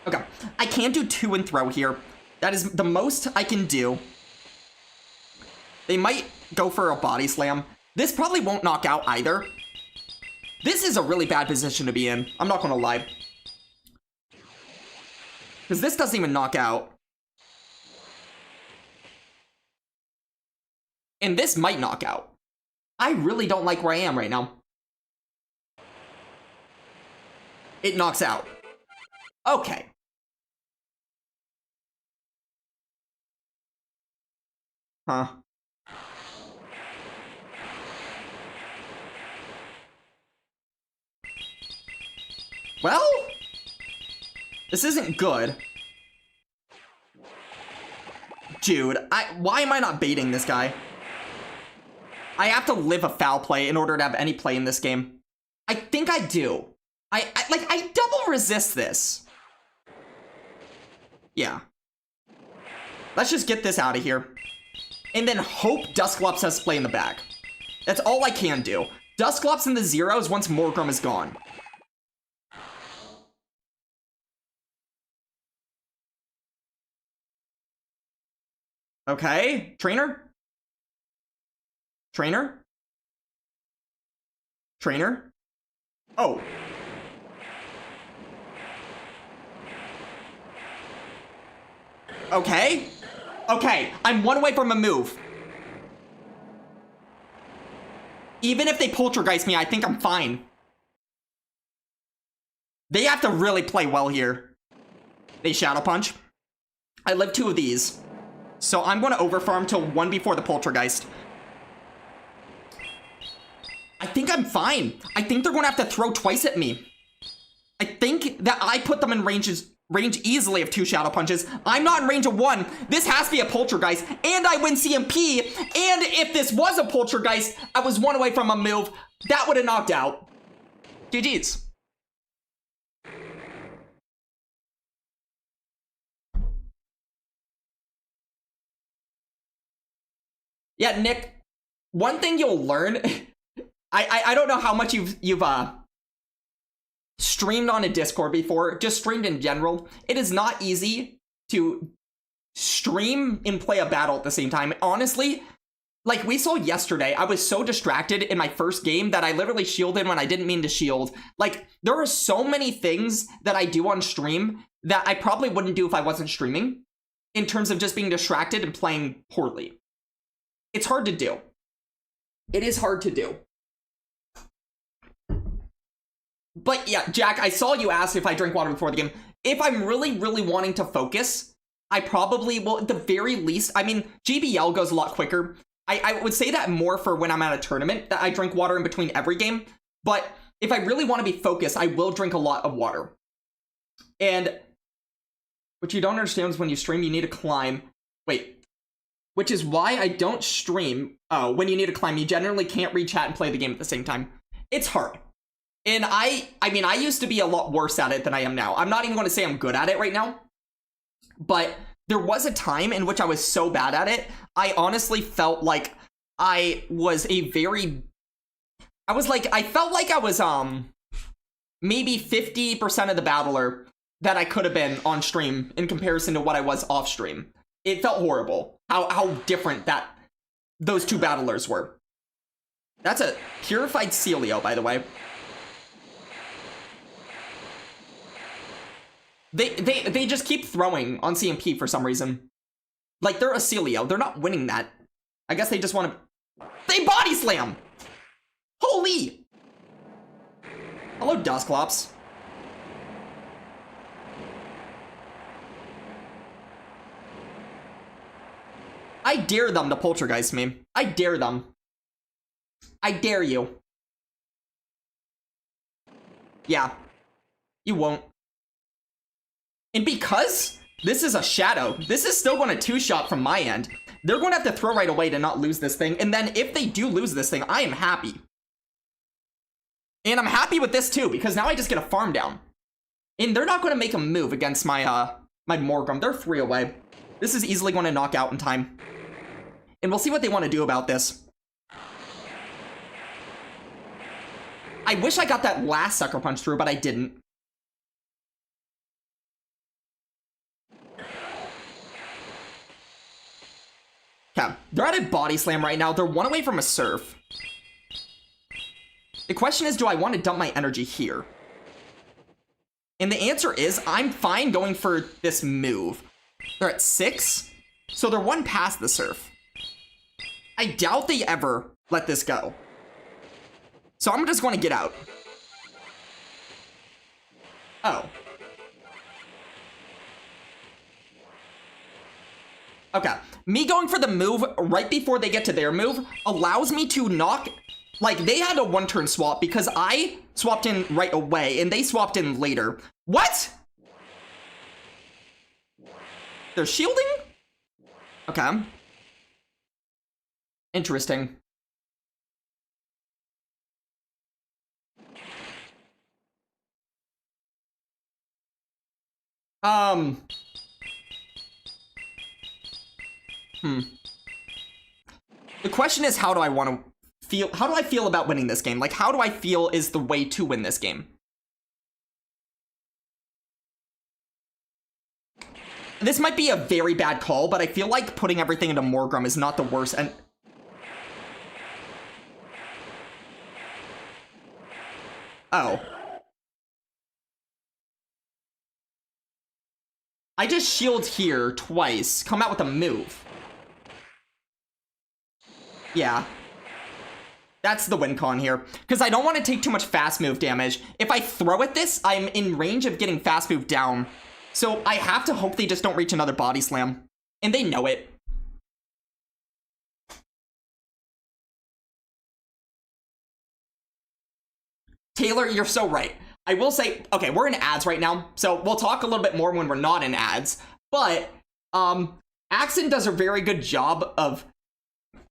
S1: Okay, I can't do 2 and throw here. That is the most I can do. They might go for a body slam. This probably won't knock out either. This is a really bad position to be in. I'm not gonna lie. Because this doesn't even knock out. And this might knock out. I really don't like where I am right now. It knocks out. Okay. Huh. Well, this isn't good. Dude, why am I not baiting this guy? I have to live a foul play in order to have any play in this game. I think I do. I double resist this. Yeah. Let's just get this out of here. And then hope Dusclops has play in the back. That's all I can do. Dusclops in the zeros once Morgrem is gone. Okay, trainer? Trainer? Trainer? Oh. Okay. Okay, I'm one away from a move. Even if they poltergeist me, I think I'm fine. They have to really play well here. They Shadow Punch. I live 2 of these. So I'm going to overfarm till 1 before the poltergeist. I think I'm fine. I think they're going to have to throw twice at me. I think that I put them in range easily of 2 Shadow Punches. I'm not in range of 1. This has to be a poltergeist. And I win CMP. And if this was a poltergeist, I was 1 away from a move. That would have knocked out. GG's. Yeah, Nick, one thing you'll learn, I don't know how much you've streamed on a Discord before, just streamed in general. It is not easy to stream and play a battle at the same time. Honestly, like we saw yesterday, I was so distracted in my first game that I literally shielded when I didn't mean to shield. Like, there are so many things that I do on stream that I probably wouldn't do if I wasn't streaming, in terms of just being distracted and playing poorly. It's hard to do. It is hard to do. But yeah, Jack, I saw you ask if I drink water before the game. If I'm really, really wanting to focus, I probably will, at the very least, I mean, GBL goes a lot quicker. I would say that more for when I'm at a tournament, that I drink water in between every game. But if I really want to be focused, I will drink a lot of water. And what you don't understand is when you stream, you need to climb. Wait. Which is why I don't stream when you need to climb. You generally can't read chat and play the game at the same time. It's hard. And I mean, I used to be a lot worse at it than I am now. I'm not even going to say I'm good at it right now. But there was a time in which I was so bad at it, I honestly felt like I was I felt like I was maybe 50% of the battler that I could have been on stream in comparison to what I was off stream. It felt horrible how different those 2 battlers were. That's a purified Celio, by the way. They just keep throwing on CMP for some reason. Like, they're a Celio. They're not winning that. I guess they just want to... They body slam! Holy! Hello, Dusclops. I dare them to poltergeist me. I dare them. I dare you. Yeah. You won't. And because this is a shadow, this is still going to 2-shot from my end. They're going to have to throw right away to not lose this thing. And then if they do lose this thing, I am happy. And I'm happy with this too, because now I just get a farm down. And they're not going to make a move against my my Morgrem. They're 3 away. This is easily going to knock out in time. And we'll see what they want to do about this. I wish I got that last Sucker Punch through, but I didn't. Okay, they're at a Body Slam right now. They're 1 away from a Surf. The question is, do I want to dump my energy here? And the answer is, I'm fine going for this move. They're at 6, so they're 1 past the surf. I doubt they ever let this go. So I'm just going to get out. Oh. Okay. Me going for the move right before they get to their move allows me to knock... Like, they had a 1-turn swap because I swapped in right away, and they swapped in later. What? They're shielding? Okay. Interesting. The question is, how do I want to feel? How do I feel about winning this game? Like, how do I feel is the way to win this game? This might be a very bad call, but I feel like putting everything into Morgrem is not the worst. And oh. I just shield here twice, come out with a move. Yeah. That's the win con here. Because I don't want to take too much fast move damage. If I throw at this, I'm in range of getting fast move down. So I have to hope they just don't reach another body slam. And they know it. Taylor, you're so right. I will say, okay, we're in ads right now, so we'll talk a little bit more when we're not in ads. But Axon does a very good job of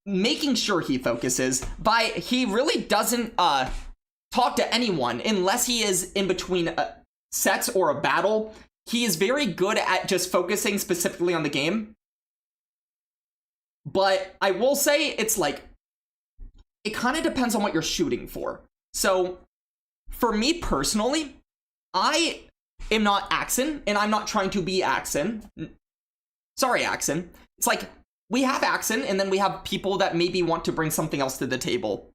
S1: making sure he focuses by he really doesn't talk to anyone unless he is in between sets or a battle. He is very good at just focusing specifically on the game. But I will say it's like, it kind of depends on what you're shooting for. So for me personally, I am not Axon, and I'm not trying to be Axon. Sorry, Axon. It's like, we have Axon, and then we have people that maybe want to bring something else to the table.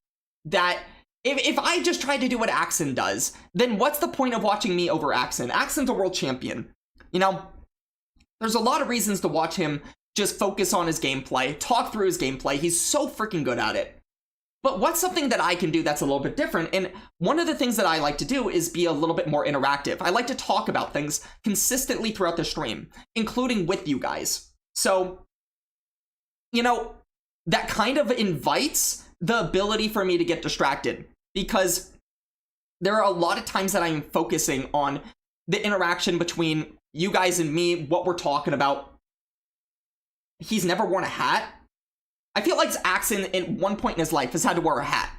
S1: That, if I just try to do what Axon does, then what's the point of watching me over Axon? Axon's a world champion. You know, there's a lot of reasons to watch him just focus on his gameplay, talk through his gameplay. He's so freaking good at it. But what's something that I can do that's a little bit different? And one of the things that I like to do is be a little bit more interactive. I like to talk about things consistently throughout the stream, including with you guys. So, you know, that kind of invites the ability for me to get distracted, because there are a lot of times that I'm focusing on the interaction between you guys and me, what we're talking about. He's never worn a hat. I feel like Axon at one point in his life has had to wear a hat.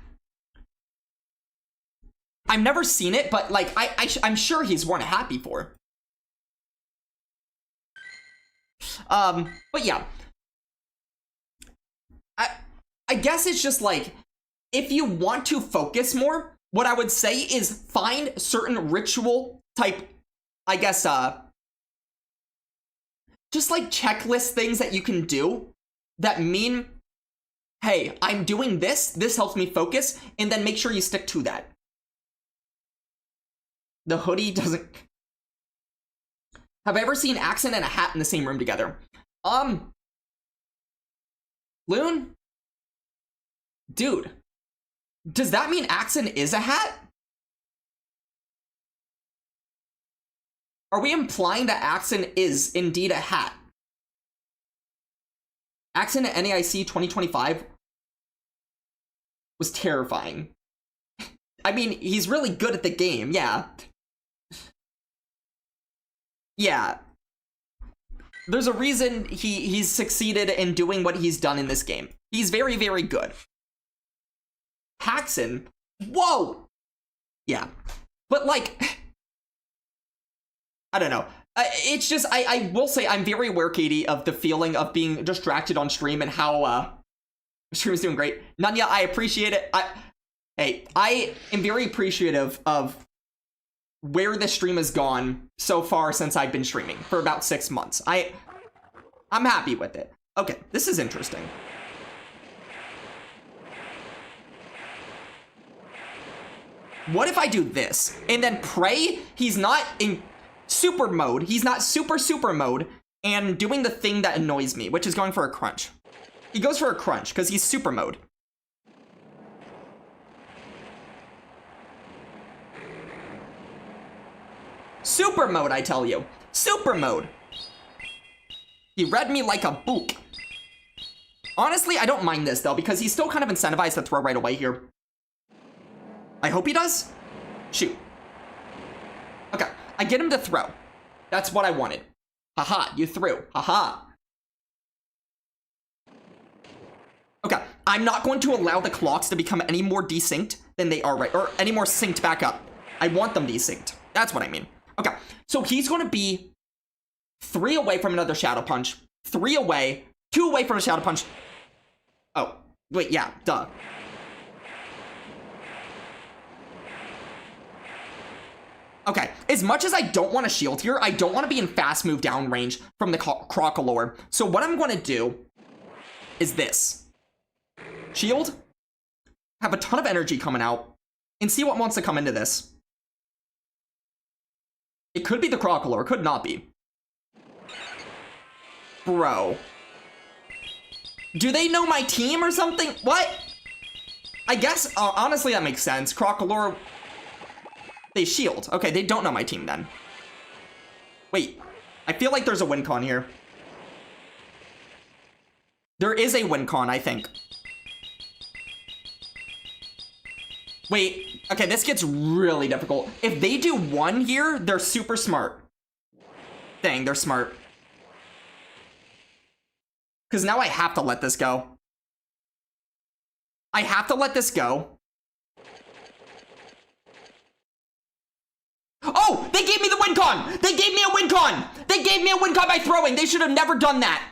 S1: I've never seen it, but like I'm sure he's worn a hat before. But yeah. I guess it's just like, if you want to focus more, what I would say is find certain ritual type, I guess, just like checklist things that you can do that mean, hey, I'm doing this helps me focus, and then make sure you stick to that. The hoodie doesn't... Have I ever seen Axon and a hat in the same room together? Loon? Dude, does that mean Axon is a hat? Are we implying that Axon is indeed a hat? Axon at NAIC 2025 was terrifying. I mean, he's really good at the game, yeah. Yeah. There's a reason he's succeeded in doing what he's done in this game. He's very, very good. Paxson? Whoa! Yeah. But, like, I don't know. It's just, I will say I'm very aware, Katie, of the feeling of being distracted on stream and how, stream is doing great. Nanya, I appreciate it. Hey, I am very appreciative of where the stream has gone so far since I've been streaming for about 6 months. I'm happy with it. Okay, this is interesting. what if I do this? And then pray he's not in super mode. He's not super mode and doing the thing that annoys me, which is going for a crunch. He goes for a crunch because he's super mode. Super mode, I tell you. Super mode. He read me like a book. Honestly, I don't mind this, though, because he's still kind of incentivized to throw right away here. I hope he does. Shoot. Okay, I get him to throw. That's what I wanted. Haha, you threw. Haha. Okay, I'm not going to allow the clocks to become any more desynced than they are right, or any more synced back up. I want them desynced. That's what I mean. Okay, so he's going to be 3 away from another Shadow Punch, 3 away, 2 away from a Shadow Punch. Oh, wait, yeah, duh. Okay, as much as I don't want to shield here, I don't want to be in fast move down range from the Crocolore. So what I'm going to do is this. Shield, have a ton of energy coming out, and see what wants to come into this. It could be the Crocolore, could not be. Bro. Do they know my team or something? What? I guess, honestly, that makes sense. Crocolore, they shield. Okay, they don't know my team then. Wait, I feel like there's a win con here. There is a win con, I think. Wait, okay, this gets really difficult. If they do 1 here, they're super smart. Dang, they're smart. Because now I have to let this go. I have to let this go. Oh, they gave me the win con! They gave me a win con! They gave me a win con by throwing! They should have never done that!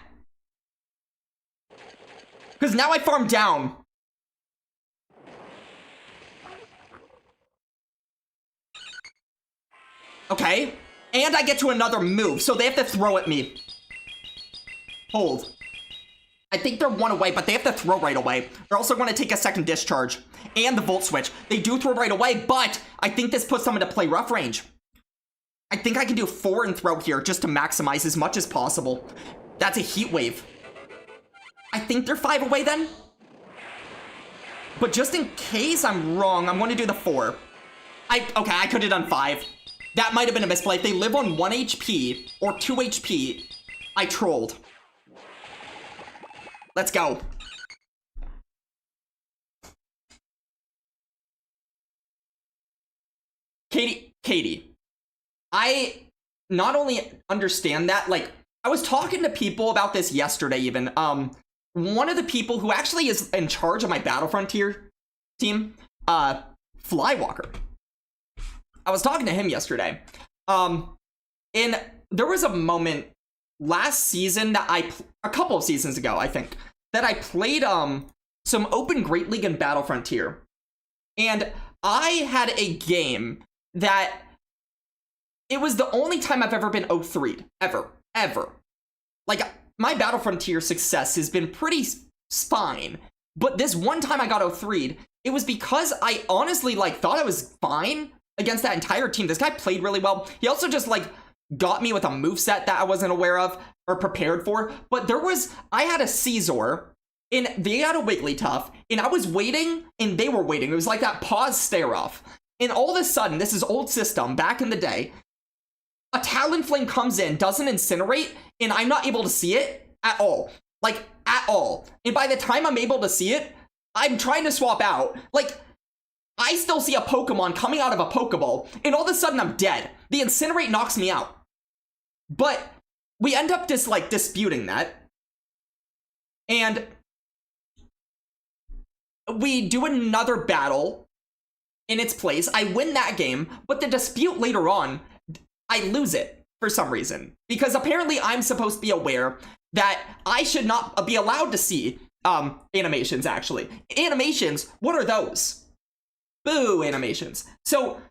S1: Because now I farm down. Okay, and I get to another move, so they have to throw at me. Hold. I think they're 1 away, but they have to throw right away. They're also going to take a second discharge. And the Volt Switch. They do throw right away, but I think this puts them into play rough range. I think I can do 4 and throw here just to maximize as much as possible. That's a Heat Wave. I think they're 5 away then. But just in case I'm wrong, I'm going to do the 4. Okay, I could have done 5. That might have been a misplay. If they live on 1 HP or 2 HP, I trolled. Let's go. Katie, I not only understand that, like, I was talking to people about this yesterday even. One of the people who actually is in charge of my Battle Frontier team, Flywalker. I was talking to him yesterday. And there was a moment last season that a couple of seasons ago, I think, that I played some Open Great League and Battle Frontier. And I had a game that it was the only time I've ever been 0-3'd. Ever. Like, my Battle Frontier success has been pretty fine. But this one time I got 0-3'd, it was because I honestly, like, thought I was fine against that entire team. This guy played really well. He also just, like, got me with a moveset that I wasn't aware of or prepared for. But I had a Caesar, and they had a Wigglytuff, and I was waiting, and they were waiting. It was like that pause stare off. And all of a sudden, this is old system, back in the day, a Talonflame comes in, doesn't incinerate, and I'm not able to see it at all. Like, at all. And by the time I'm able to see it, I'm trying to swap out. Like, I still see a Pokemon coming out of a Pokeball, and all of a sudden I'm dead. The Incinerate knocks me out. But we end up just, like, disputing that. And we do another battle in its place. I win that game, but the dispute later on, I lose it for some reason. Because apparently I'm supposed to be aware that I should not be allowed to see animations, actually. Animations, what are those? Boo, animations. So,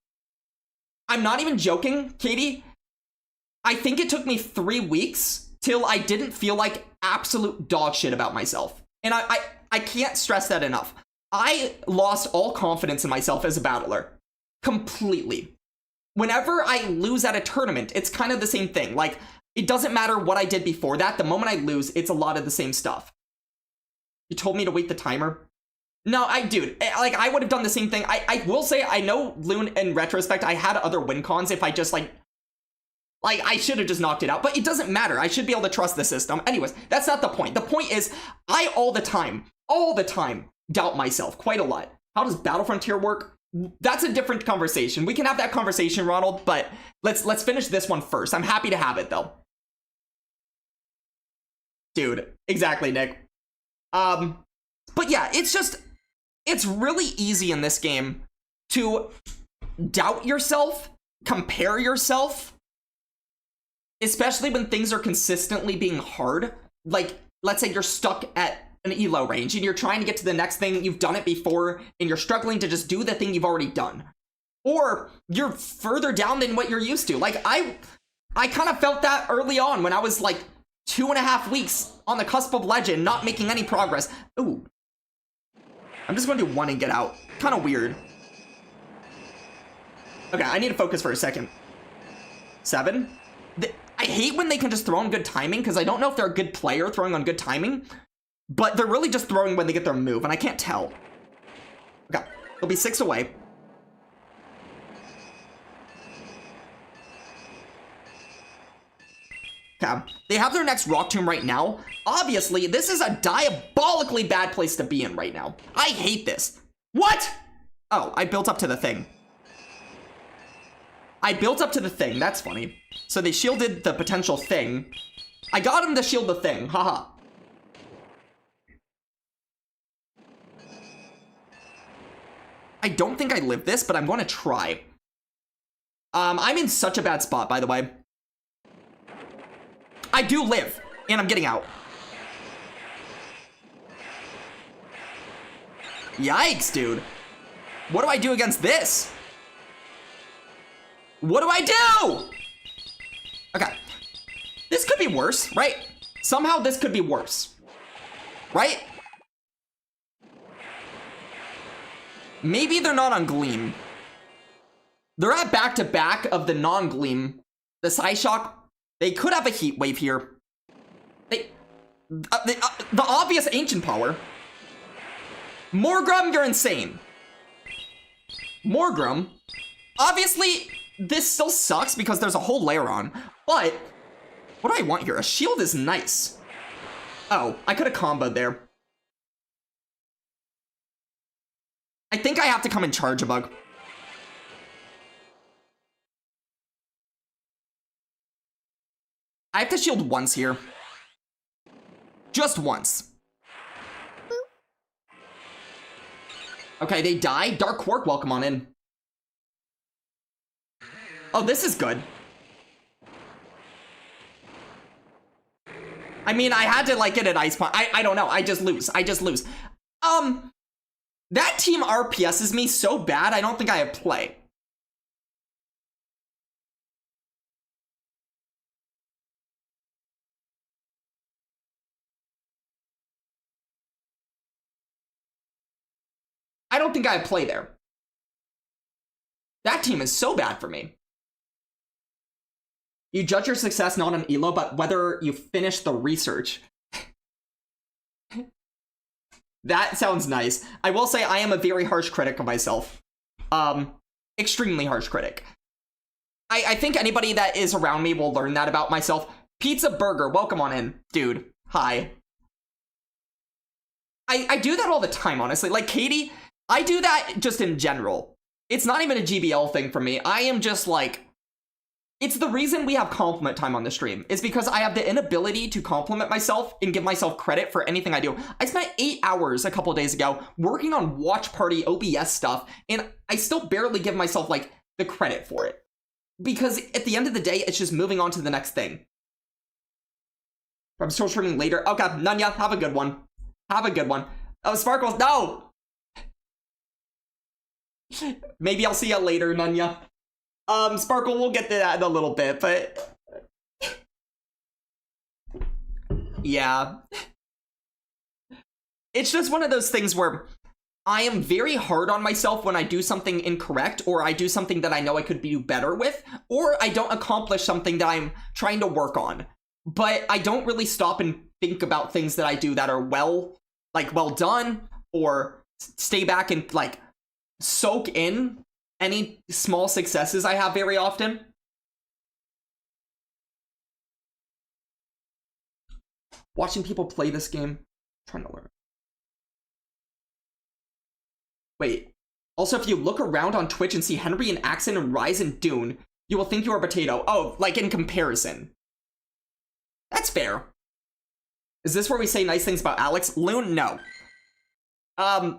S1: I'm not even joking, Katie. I think it took me 3 weeks till I didn't feel like absolute dog shit about myself. And I can't stress that enough. I lost all confidence in myself as a battler. completely. Whenever I lose at a tournament, it's kind of the same thing. Like, it doesn't matter what I did before that. The moment I lose, it's a lot of the same stuff. You told me to wait the timer. No, dude, like, I would have done the same thing. I will say, I know, Loon, in retrospect, I had other win cons if I just, like, I should have just knocked it out. But it doesn't matter. I should be able to trust the system. Anyways, that's not the point. The point is, I all the time, doubt myself quite a lot. How does Battle Frontier work? That's a different conversation. We can have that conversation, Ronald, but let's finish this one first. I'm happy to have it, though. Dude, exactly, Nick. But yeah, it's really easy in this game to doubt yourself, compare yourself, especially when things are consistently being hard. Like, let's say you're stuck at an elo range and you're trying to get to the next thing, you've done it before, and you're struggling to just do the thing you've already done. Or you're further down than what you're used to. Like, I kind of felt that early on when I was like 2.5 weeks on the cusp of legend, not making any progress. Ooh. I'm just going to do one and get out. Kind of weird. Okay, I need to focus for a second. 7. I hate when they can just throw on good timing, because I don't know if they're a good player throwing on good timing, but they're really just throwing when they get their move, and I can't tell. Okay, they'll be 6 away. Okay, they have their next Rock Tomb right now. Obviously, this is a diabolically bad place to be in right now. I hate this. What? Oh, I built up to the thing. I built up to the thing. That's funny. So they shielded the potential thing. I got him to shield the thing. Haha. I don't think I live this, but I'm going to try. I'm in such a bad spot, by the way. I do live, and I'm getting out. Yikes, dude. What do I do against this? What do I do? Okay. This could be worse, right? Somehow this could be worse. Right? Maybe they're not on Gleam. They're at back-to-back of the non-Gleam. The Psyshock, they could have a Heat Wave here. The obvious Ancient Power. Morgrem, you're insane. Morgrem. Obviously, this still sucks because there's a whole layer on. But, what do I want here? A shield is nice. Oh, I could have comboed there. I think I have to come and charge a bug. I have to shield once here. Just once. Okay, they die. Dark Quark, welcome on in. Oh, this is good. I mean, I had to, like, get an ice punch. I don't know. I just lose. That team RPSs me so bad, I don't think I have play. I don't think I have play there. That team is so bad for me. You judge your success not on elo, but whether you finish the research. That sounds nice. I will say I am a very harsh critic of myself. Extremely harsh critic. I think anybody that is around me will learn that about myself. Pizza Burger, welcome on in. Dude, hi. I do that all the time, honestly. Like, Katie, I do that just in general. It's not even a GBL thing for me. I am just like... It's the reason we have compliment time on the stream, is because I have the inability to compliment myself and give myself credit for anything I do. I spent 8 hours a couple of days ago working on watch party OBS stuff, and I still barely give myself, like, the credit for it. Because at the end of the day, it's just moving on to the next thing. I'm still streaming later. Okay, Nunya, have a good one. Have a good one. Oh, Sparkles, no! Maybe I'll see you later, Nunya. Sparkle, we'll get to that in a little bit, but... Yeah. It's just one of those things where I am very hard on myself when I do something incorrect, or I do something that I know I could do better with, or I don't accomplish something that I'm trying to work on. But I don't really stop and think about things that I do that are well done, or stay back and like soak in any small successes I have very often. Watching people play this game, trying to learn. Wait. Also, if you look around on Twitch and see Henry and Axon and Rise and Dune, you will think you are a potato. Oh, like in comparison. That's fair. Is this where we say nice things about Alex? Loon, no.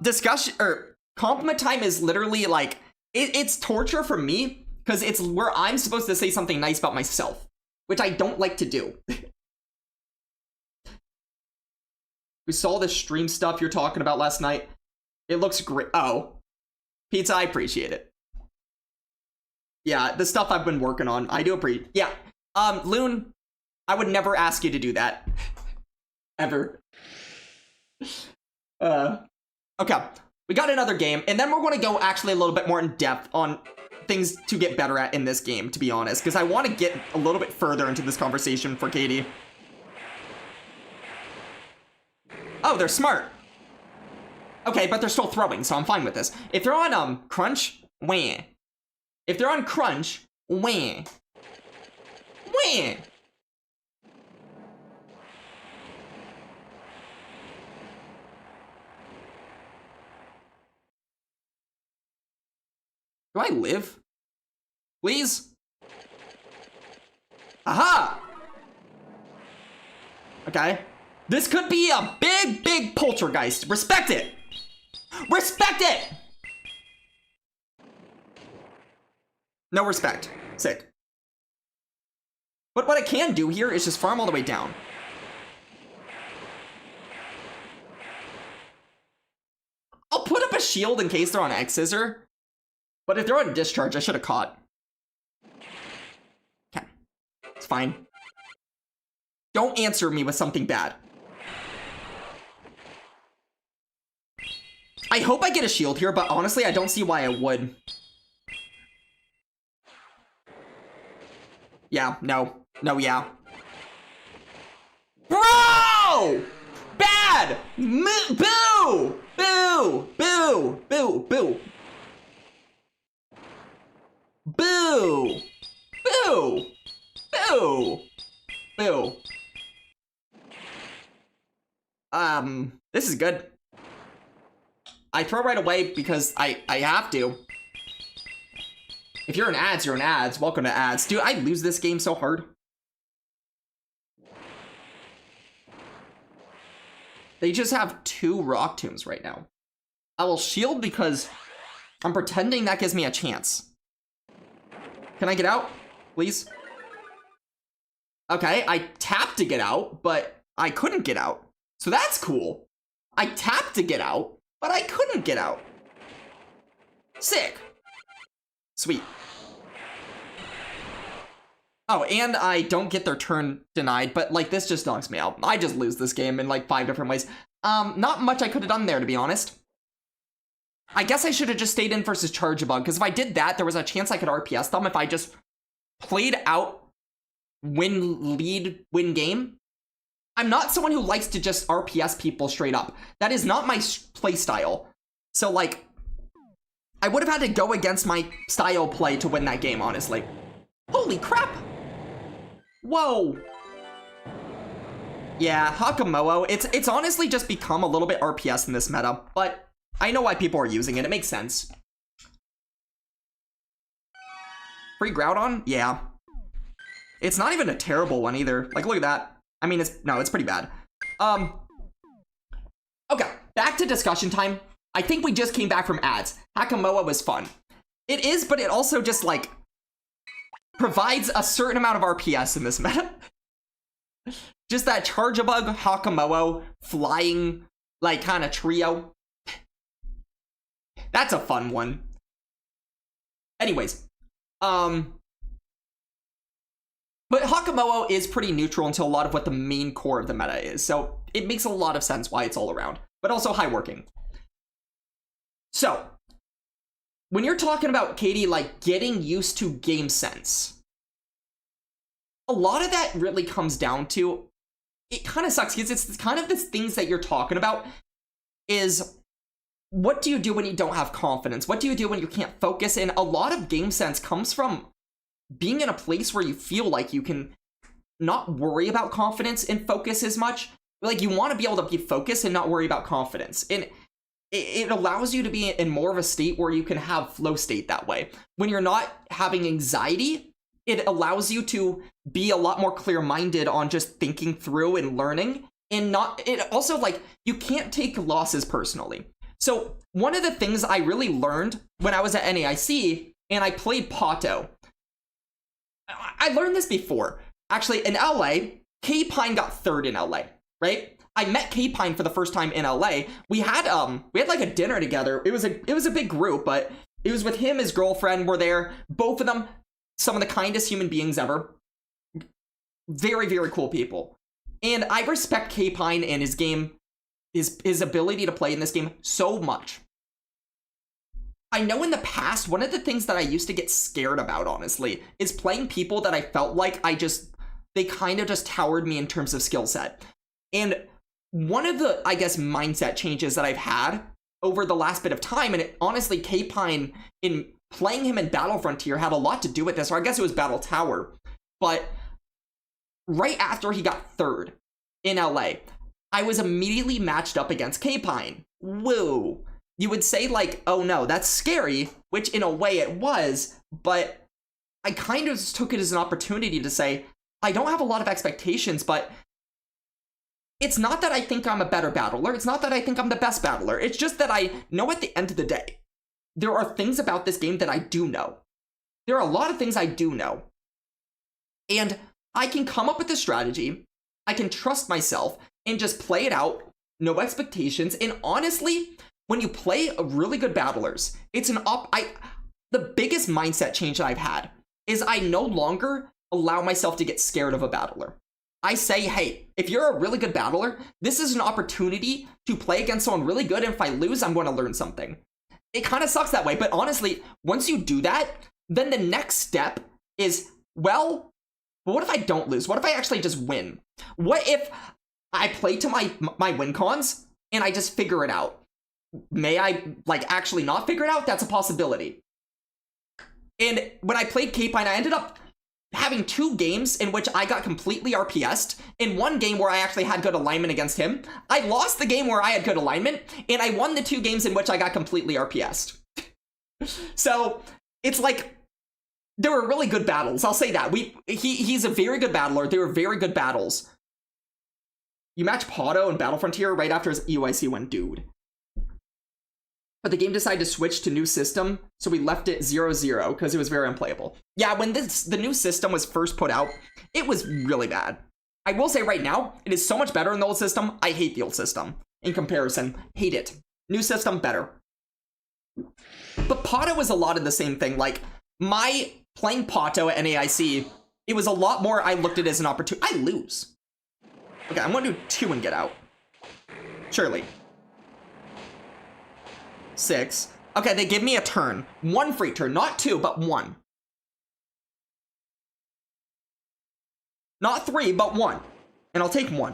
S1: Discussion, or compliment time is literally like, it's torture for me, because it's where I'm supposed to say something nice about myself, which I don't like to do. We saw the stream stuff you're talking about last night. It looks great. Oh, Pizza, I appreciate it. Yeah, the stuff I've been working on, I do appreciate. Yeah, Loon, I would never ask you to do that. Ever. Okay, we got another game, and then we're going to go actually a little bit more in depth on things to get better at in this game, to be honest, because I want to get a little bit further into this conversation for Katie. Oh, they're smart. Okay, but they're still throwing, so I'm fine with this. If they're on, Crunch, wah. If they're on Crunch, wah. Wah. Do I live? Please? Aha! Okay. This could be a big, big poltergeist. Respect it! Respect it! No respect. Sick. But what I can do here is just farm all the way down. I'll put up a shield in case they're on X-Scissor. But if they're on Discharge, I should have caught. Okay. It's fine. Don't answer me with something bad. I hope I get a shield here, but honestly, I don't see why I would. Yeah, no. No, yeah. Bro! Bad! Boo! Boo! Boo! Boo! Boo! Boo! Boo! Boo! Boo! This is good. I throw right away because I have to. If you're in ads, you're in ads. Welcome to ads. Dude, I lose this game so hard. They just have 2 rock tombs right now. I will shield because I'm pretending that gives me a chance. Can I get out, please? Okay, I tapped to get out, but I couldn't get out. So that's cool. I tapped to get out, but I couldn't get out. Sick. Sweet. Oh, and I don't get their turn denied, but like this just knocks me out. I just lose this game in like 5 different ways. Not much I could have done there, to be honest. I guess I should have just stayed in versus Charge-A-Bug, because if I did that, there was a chance I could RPS them if I just played out win game. I'm not someone who likes to just RPS people straight up. That is not my play style. So like, I would have had to go against my style play to win that game, honestly. Holy crap! Whoa! Yeah, Hakamoa, it's honestly just become a little bit RPS in this meta, but I know why people are using it. It makes sense. Free Groudon? Yeah. It's not even a terrible one either. Like, look at that. I mean, it's pretty bad. Okay, back to discussion time. I think we just came back from ads. Hakamoa was fun. It is, but it also just, like, provides a certain amount of RPS in this meta. Just that Charge-A-Bug, Hakamoa, flying, like, kind of trio. That's a fun one. Anyways, but Hakamoa is pretty neutral until a lot of what the main core of the meta is, so it makes a lot of sense why it's all around, but also high working. So, when you're talking about Katie, like, getting used to game sense, a lot of that really comes down to, it kind of sucks, because it's kind of the things that you're talking about is, what do you do when you don't have confidence? What do you do when you can't focus? And a lot of game sense comes from being in a place where you feel like you can not worry about confidence and focus as much. Like, you want to be able to be focused and not worry about confidence. And it allows you to be in more of a state where you can have flow state that way. When you're not having anxiety, it allows you to be a lot more clear-minded on just thinking through and learning. And not, it also, like, you can't take losses personally. So one of the things I really learned when I was at NAIC and I played Pato, I learned this before. Actually, in LA, K-Pine got third in LA, right? I met K-Pine for the first time in LA. We had like a dinner together. It was a big group, but it was with him, his girlfriend were there. Both of them, some of the kindest human beings ever. Very, very cool people. And I respect K-Pine and his game, his ability to play in this game so much. I know in the past, one of the things that I used to get scared about, honestly, is playing people that I felt like they kind of just towered me in terms of skill set. And one of the, I guess, mindset changes that I've had over the last bit of time, and honestly, K-Pine, in playing him in Battle Frontier, had a lot to do with this, or I guess it was Battle Tower. But right after he got third in LA, I was immediately matched up against K-Pine. Woo! You would say, like, oh no, that's scary, which in a way it was, but I kind of just took it as an opportunity to say, I don't have a lot of expectations, but it's not that I think I'm a better battler, it's not that I think I'm the best battler, it's just that I know at the end of the day, there are things about this game that I do know. There are a lot of things I do know. And I can come up with a strategy, I can trust myself, and just play it out, no expectations, and honestly, when you play really good battlers, it's the biggest mindset change that I've had is I no longer allow myself to get scared of a battler. I say, hey, if you're a really good battler, this is an opportunity to play against someone really good, and if I lose, I'm going to learn something. It kind of sucks that way, but honestly, once you do that, then the next step is, well, what if I don't lose? What if I actually just win? What if I play to my win cons, and I just figure it out? May I, like, actually not figure it out? That's a possibility. And when I played K-Pine, I ended up having 2 games in which I got completely RPS'd. In one game where I actually had good alignment against him, I lost the game where I had good alignment, and I won the 2 games in which I got completely RPS'd. So, it's like, there were really good battles, I'll say that. He's a very good battler, they were very good battles. You match Pato in Battle Frontier right after his EUIC went, dude. But the game decided to switch to new system, so we left it 0-0 because it was very unplayable. Yeah, when the new system was first put out, it was really bad. I will say right now, it is so much better than the old system. I hate the old system. In comparison, hate it. New system, better. But Pato was a lot of the same thing. Like, my playing Pato at NAIC, it was a lot more, I looked at it as an opportunity. I lose. Okay, I'm going to do 2 and get out. Surely. 6. Okay, they give me a turn. 1 free turn, not 2, but 1. Not 3, but 1. And I'll take 1.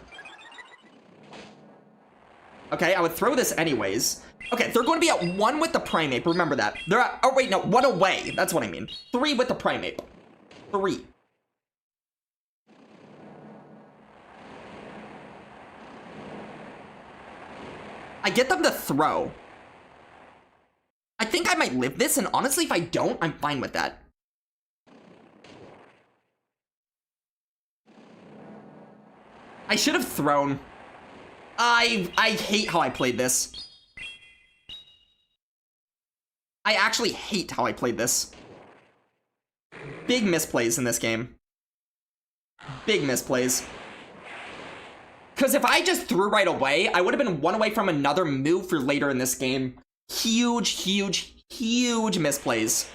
S1: Okay, I would throw this anyways. Okay, they're going to be at 1 with the Primeape, remember that. They're at, oh wait, no, 1 away. That's what I mean. 3 with the Primeape. 3. I get them to throw. I think I might live this, and honestly, if I don't, I'm fine with that. I should have thrown. I hate how I played this. I actually hate how I played this. Big misplays in this game. Big misplays. Because if I just threw right away, I would have been 1 away from another move for later in this game. Huge, huge, huge misplays.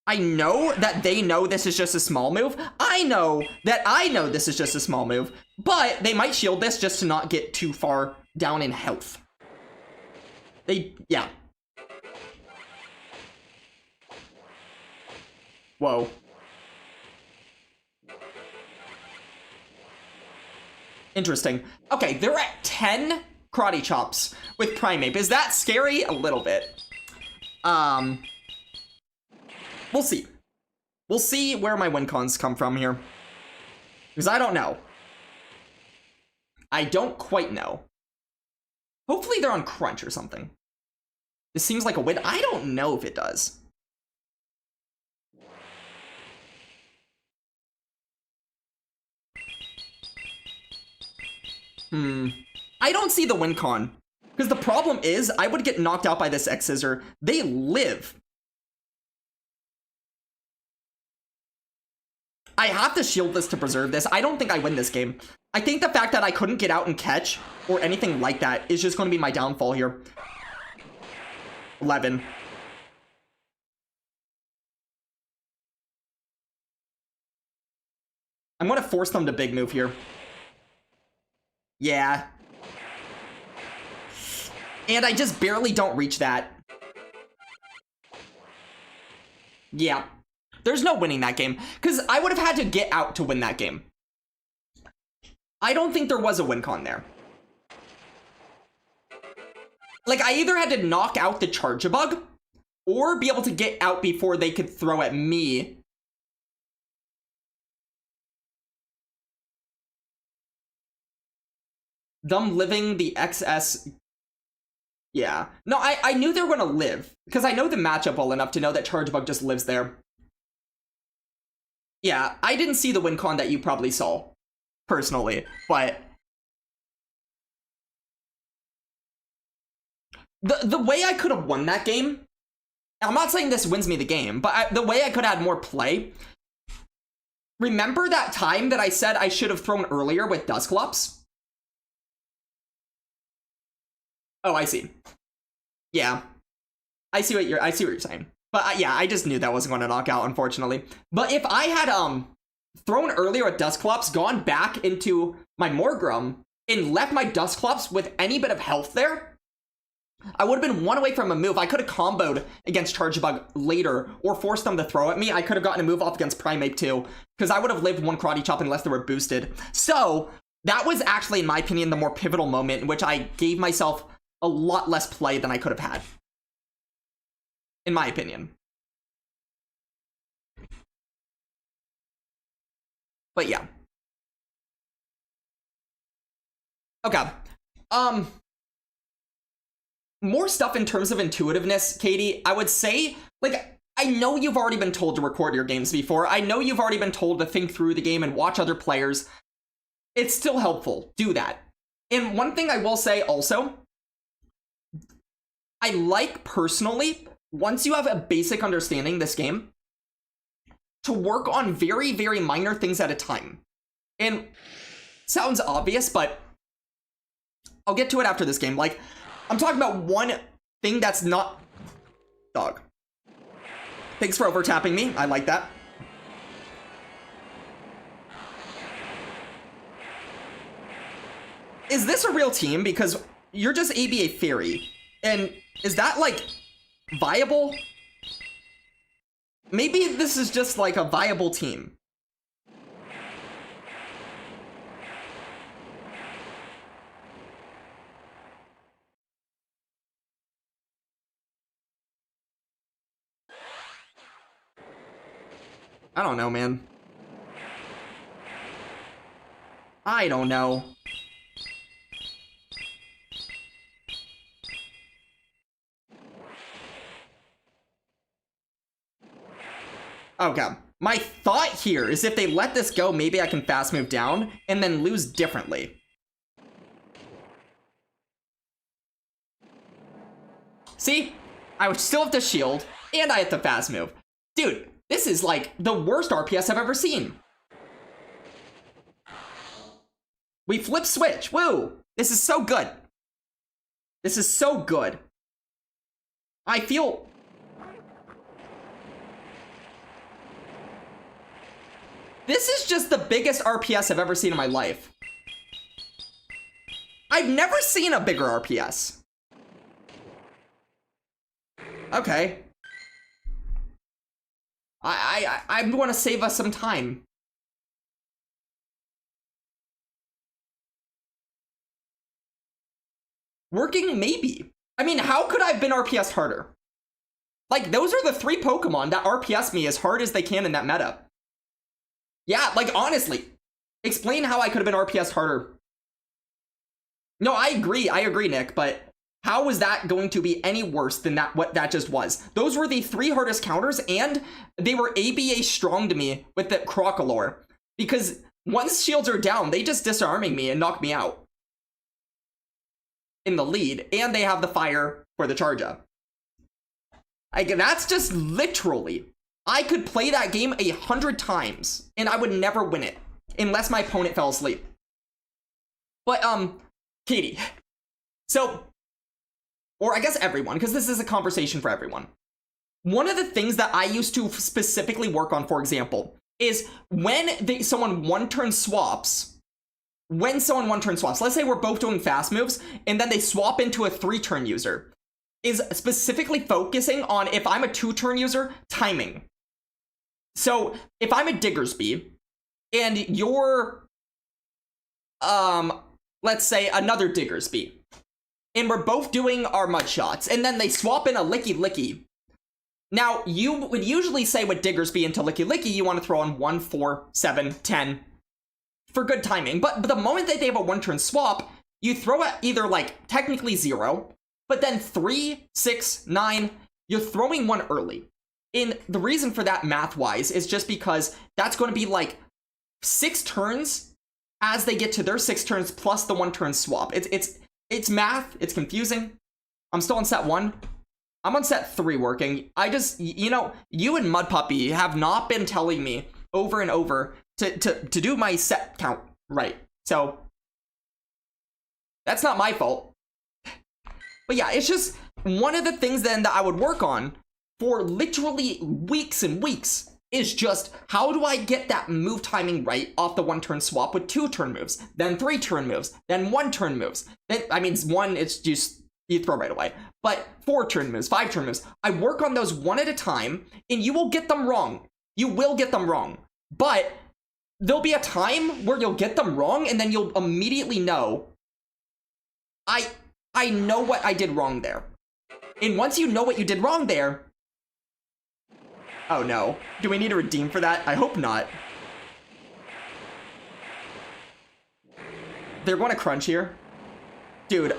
S1: I know that they know this is just a small move. I know that I know this is just a small move. But they might shield this just to not get too far down in health. Yeah. Whoa. Interesting. Okay, they're at 10 karate chops with Primeape. Is that scary? A little bit. We'll see. We'll see where my win cons come from here. Because I don't know. I don't quite know. Hopefully they're on crunch or something. This seems like a win. I don't know if it does. I don't see the win con. Because the problem is, I would get knocked out by this X-Scissor. They live. I have to shield this to preserve this. I don't think I win this game. I think the fact that I couldn't get out and catch or anything like that is just going to be my downfall here. 11. I'm going to force them to big move here. Yeah. And I just barely don't reach that. Yeah. There's no winning that game. Because I would have had to get out to win that game. I don't think there was a win con there. Like, I either had to knock out the Charge-a-Bug or be able to get out before they could throw at me. Them living the XS. Yeah. No, I knew they were going to live. Because I know the matchup well enough to know that Charge-a-Bug just lives there. Yeah, I didn't see the win con that you probably saw. Personally. But the way I could have won that game, I'm not saying this wins me the game, but the way I could have had more play. Remember that time that I said I should have thrown earlier with Dusclops? Oh, I see. Yeah. I see what you're saying. But yeah, I just knew that wasn't going to knock out, unfortunately. But if I had thrown earlier with Dusclops, gone back into my Morgrem, and left my Dusclops with any bit of health there, I would have been one away from a move. I could have comboed against Charge-a-Bug later, or forced them to throw at me. I could have gotten a move off against Primeape too, because I would have lived one Karate Chop unless they were boosted. So, that was actually, in my opinion, the more pivotal moment in which I gave myself a lot less play than I could have had. In my opinion. But yeah. Okay. More stuff in terms of intuitiveness, Katie. I would say, like, I know you've already been told to record your games before. I know you've already been told to think through the game and watch other players. It's still helpful. Do that. And one thing I will say also, I like personally, once you have a basic understanding of this game, to work on very, very minor things at a time. And sounds obvious, but I'll get to it after this game. Like, I'm talking about one thing that's not... Dog. Thanks for over-tapping me. I like that. Is this a real team? Because you're just ABA Fairy. And is that, like, viable? Maybe this is just, like, a viable team. I don't know, man. I don't know. Okay. My thought here is if they let this go, maybe I can fast move down and then lose differently. See? I would still have to shield, and I have to fast move. Dude, this is like the worst RPS I've ever seen. We flip switch. Woo! This is so good. This is so good. I feel... This is just the biggest RPS I've ever seen in my life. I've never seen a bigger RPS. Okay. I want to save us some time. Working? Maybe. I mean, how could I have been RPS harder? Like, those are the 3 Pokemon that RPS me as hard as they can in that meta. Yeah, like, honestly. Explain how I could have been RPS harder. No, I agree, Nick, but how was that going to be any worse than what that just was? Those were the 3 hardest counters, and they were ABA strong to me with the Crocolore. Because once shields are down, they just disarming me and knock me out. In the lead, and they have the fire for the charge up. That's just literally, I could play that game 100 times, and I would never win it, unless my opponent fell asleep. But, Katie, so, or I guess everyone, because this is a conversation for everyone. One of the things that I used to specifically work on, for example, is when someone one-turn swaps, let's say we're both doing fast moves, and then they swap into a 3-turn user, is specifically focusing on, if I'm a 2-turn user, timing. So, if I'm a Diggersby, and you're, let's say another Diggersby, and we're both doing our mud shots, and then they swap in a Licky Licky. Now, you would usually say with Diggersby into Licky Licky, you want to throw on 1, 4, 7, 10 for good timing. But the moment that they have a 1-turn swap, you throw at either, like, technically 0, but then 3, 6, 9, you're throwing 1 early. And the reason for that math-wise is just because that's going to be, like, 6 turns as they get to their 6 turns plus the 1-turn swap. It's math. It's confusing. I'm still on set 1. I'm on set 3 working. I just, you and Mud Puppy have not been telling me over and over to do my set count right. So, that's not my fault. But yeah, it's just one of the things then that I would work on for literally weeks and weeks is just, how do I get that move timing right off the 1-turn swap with 2-turn moves, then 3-turn moves, then 1-turn moves. Then, I mean, 1, it's just, you throw right away. But 4-turn moves, 5-turn moves, I work on those one at a time, and you will get them wrong. You will get them wrong. But there'll be a time where you'll get them wrong, and then you'll immediately know, I know what I did wrong there. And once you know what you did wrong there, oh no. Do we need to redeem for that? I hope not. They're going to crunch here. Dude,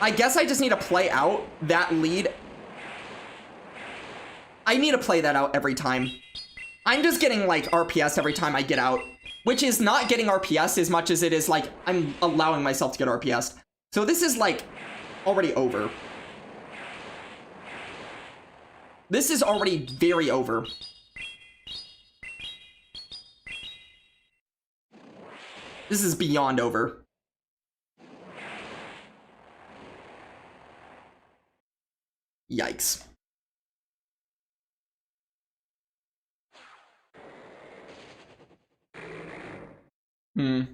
S1: I guess I just need to play out that lead. I need to play that out every time. I'm just getting, like, RPS every time I get out, which is not getting RPS as much as it is, like, I'm allowing myself to get RPS. So this is, like, already over. This is already very over. This is beyond over. Yikes. Okay,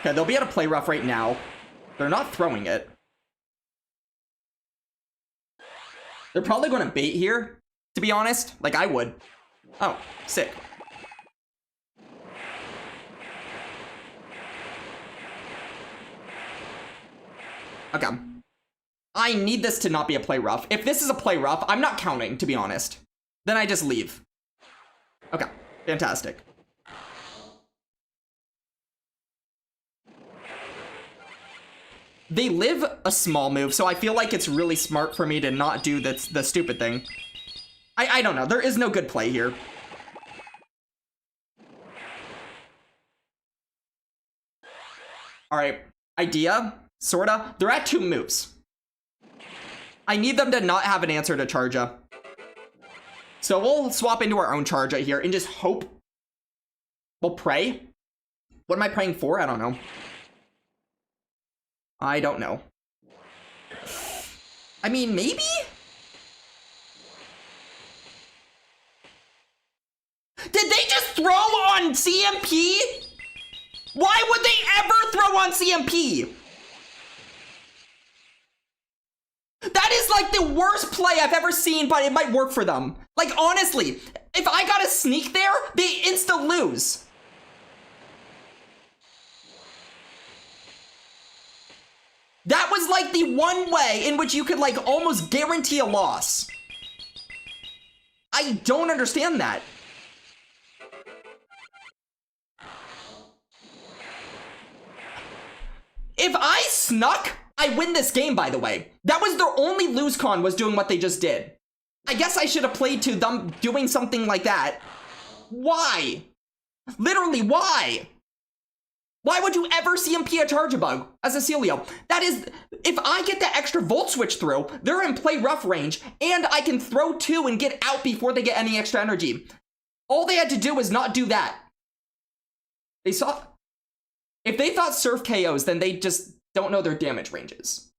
S1: they'll be able to play rough right now. They're not throwing it. They're probably going to bait here, to be honest. Like, I would. Oh, sick. Okay. I need this to not be a play rough. If this is a play rough, I'm not counting, to be honest. Then I just leave. Okay, fantastic. They live a small move, so I feel like it's really smart for me to not do the stupid thing. I don't know. There is no good play here. Alright. Idea? Sorta. They're at 2 moves. I need them to not have an answer to Charja. So we'll swap into our own Charja here and just hope. We'll pray. What am I praying for? I don't know. I don't know. I mean, maybe? Did they just throw on CMP? Why would they ever throw on CMP? That is like the worst play I've ever seen, but it might work for them. Like, honestly, if I got a sneak there, they insta lose. That was like the one way in which you could like almost guarantee a loss. I don't understand that. If I snuck, I win this game, by the way. That was their only lose con, was doing what they just did. I guess I should have played to them doing something like that. Why? Literally, why? Why would you ever CMP a Charjabug as a Celio? That is, if I get the extra Volt Switch through, they're in play rough range, and I can throw 2 and get out before they get any extra energy. All they had to do was not do that. They saw... If they thought Surf KOs, then they just don't know their damage ranges.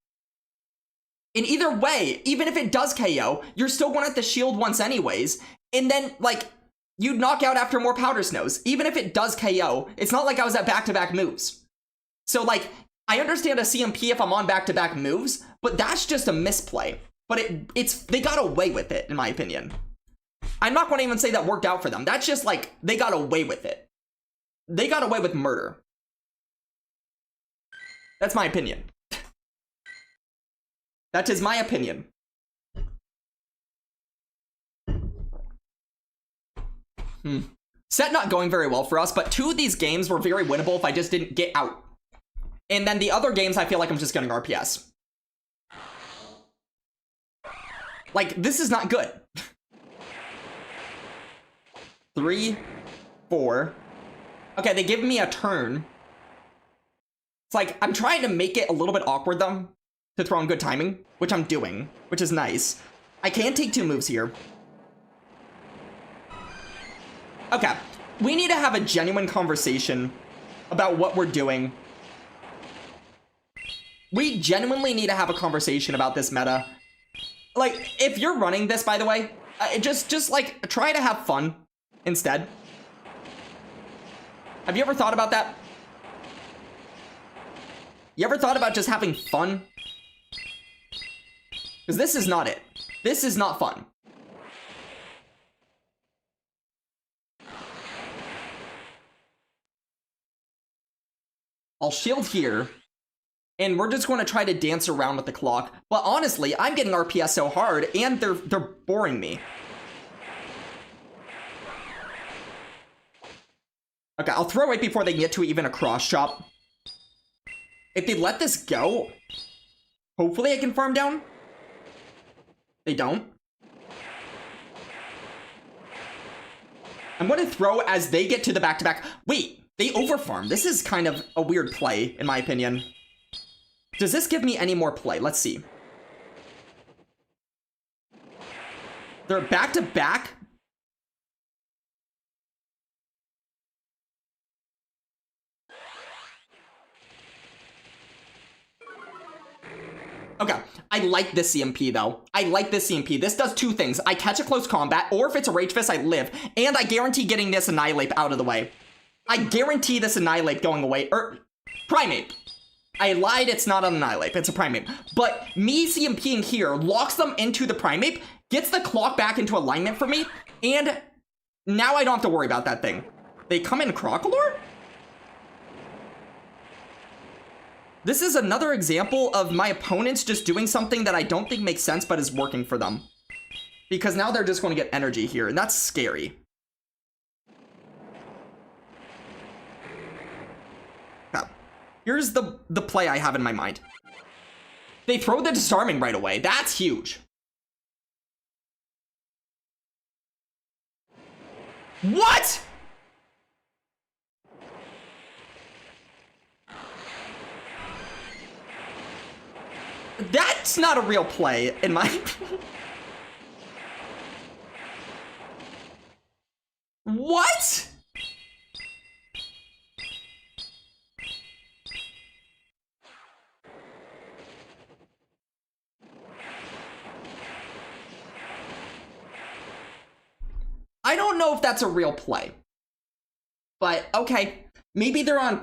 S1: In either way, even if it does KO, you're still going to have to shield once anyways, and then, like, you'd knock out after more Powder Snows. Even if it does KO, it's not like I was at back-to-back moves. So, like, I understand a CMP if I'm on back-to-back moves, but that's just a misplay. But they got away with it, in my opinion. I'm not going to even say that worked out for them. That's just, like, they got away with it. They got away with murder. That's my opinion. That is my opinion. Set not going very well for us, but 2 of these games were very winnable if I just didn't get out. And then the other games, I feel like I'm just getting RPS. Like, this is not good. 3, 4. Okay, they give me a turn. It's like, I'm trying to make it a little bit awkward, though, to throw in good timing, which I'm doing, which is nice. I can take 2 moves here. Okay, we need to have a genuine conversation about what we're doing. We genuinely need to have a conversation about this meta. Like, if you're running this, by the way, just like, try to have fun instead. Have you ever thought about that? You ever thought about just having fun? Because this is not it. This is not fun. I'll shield here, and we're just going to try to dance around with the clock. But honestly, I'm getting RPS so hard, and they're boring me. Okay, I'll throw right before they can get to even a cross chop. If they let this go, hopefully I can farm down. They don't. I'm going to throw as they get to the back-to-back. Wait, they overfarm. This is kind of a weird play, in my opinion. Does this give me any more play? Let's see. They're back-to-back. Okay, I like this CMP though. I like this CMP. This does 2 things. I catch a close combat, or if it's a Rage Fist, I live. And I guarantee getting this Annihilate out of the way. I guarantee this Annihilate going away. Primate. I lied, it's not an Annihilate, it's a Primate. But me CMPing here locks them into the Primate, gets the clock back into alignment for me, and now I don't have to worry about that thing. They come in Crocolore? This is another example of my opponents just doing something that I don't think makes sense, but is working for them. Because now they're just going to get energy here, and that's scary. Okay. Here's the play I have in my mind. They throw the Disarming right away. That's huge. What? That's not a real play, in my opinion. What? I don't know if that's a real play. But, okay. Maybe they're on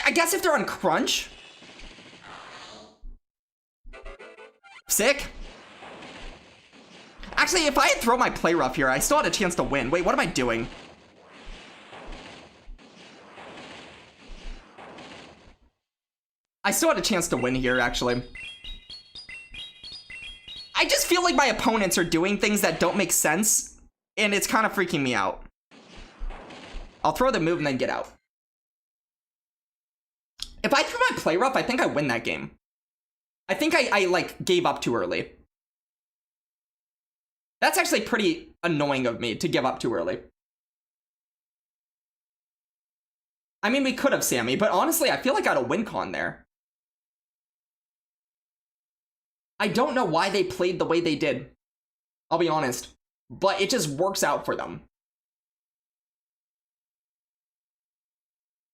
S1: I guess if they're on crunch. Sick. Actually, if I had thrown my play rough here, I still had a chance to win. Wait, what am I doing? I still had a chance to win here, actually. I just feel like my opponents are doing things that don't make sense, and it's kind of freaking me out. I'll throw the move and then get out. If I threw my play rough, I think I win that game. I think I like, gave up too early. That's actually pretty annoying of me to give up too early. I mean, we could have Sammy, but honestly, I feel like I had a win con there. I don't know why they played the way they did. I'll be honest. But it just works out for them.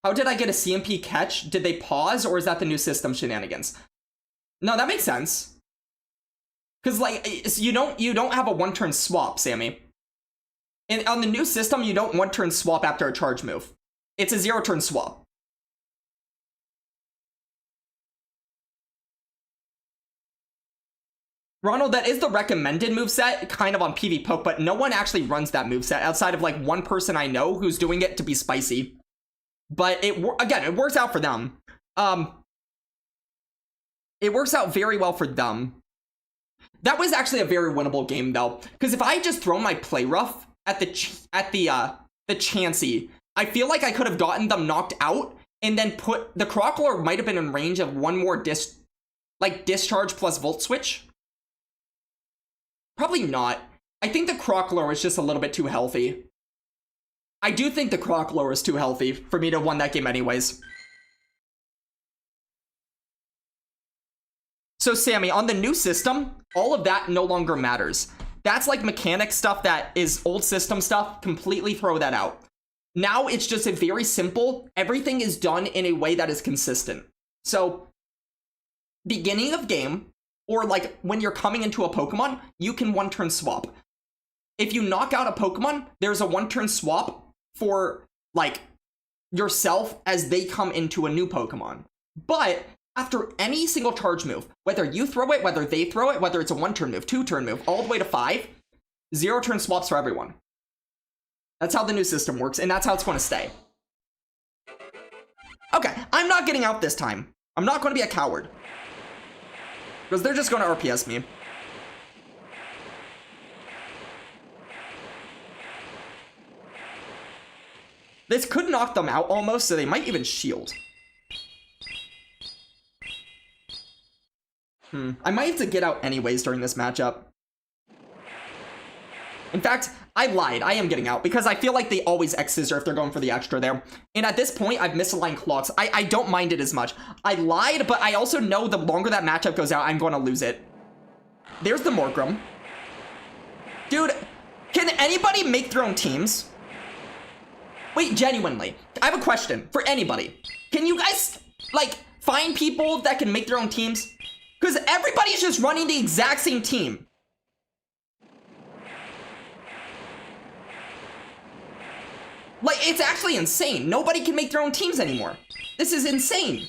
S1: How did I get a CMP catch? Did they pause, or is that the new system shenanigans? No, that makes sense. Because, like, you don't have a one-turn swap, Sammy. And on the new system, you don't one-turn swap after a charge move. It's a zero-turn swap. Ronald, that is the recommended moveset, kind of on PV Poke, but no one actually runs that moveset outside of, like, one person I know who's doing it to be spicy. But, again, it works out for them. It works out very well for them. That was actually a very winnable game, though, because if I had just thrown my play rough at the Chansey, I feel like I could have gotten them knocked out, and then put the Crocklore might have been in range of one more discharge plus Volt Switch. Probably not. I think the Crocklore is just a little bit too healthy. I do think the Crocklore is too healthy for me to have won that game anyways. So, Sammy, on the new system, all of that no longer matters. That's like mechanic stuff that is old system stuff. Completely throw that out. Now it's just a very simple, everything is done in a way that is consistent. So, beginning of game, or like when you're coming into a Pokemon, you can one-turn swap. If you knock out a Pokemon, there's a one-turn swap for, like, yourself as they come into a new Pokemon. But after any single charge move, whether you throw it, whether they throw it, whether it's a one-turn move, two-turn move, all the way to 5, zero-turn swaps for everyone. That's how the new system works, and that's how it's going to stay. Okay, I'm not getting out this time. I'm not going to be a coward. Because they're just going to RPS me. This could knock them out almost, so they might even shield. I might have to get out anyways during this matchup. In fact, I lied. I am getting out because I feel like they always X-Scissor if they're going for the extra there. And at this point, I've misaligned clocks. I don't mind it as much. I lied, but I also know the longer that matchup goes out, I'm going to lose it. There's the Morgrem. Dude, can anybody make their own teams? Wait, genuinely. I have a question for anybody. Can you guys, like, find people that can make their own teams? Because everybody's just running the exact same team. Like, it's actually insane. Nobody can make their own teams anymore. This is insane.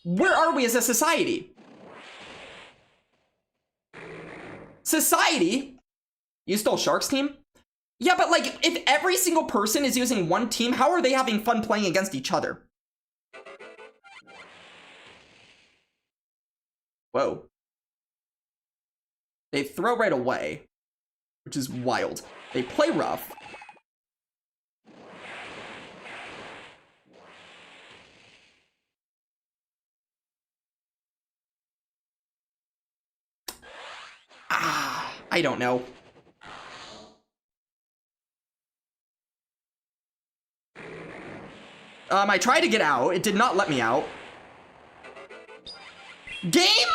S1: Where are we as a society? Society? You stole Shark's team? Yeah, but like, if every single person is using one team, how are they having fun playing against each other? Whoa. They throw right away, which is wild. They play rough. I don't know. I tried to get out. It did not let me out. Game?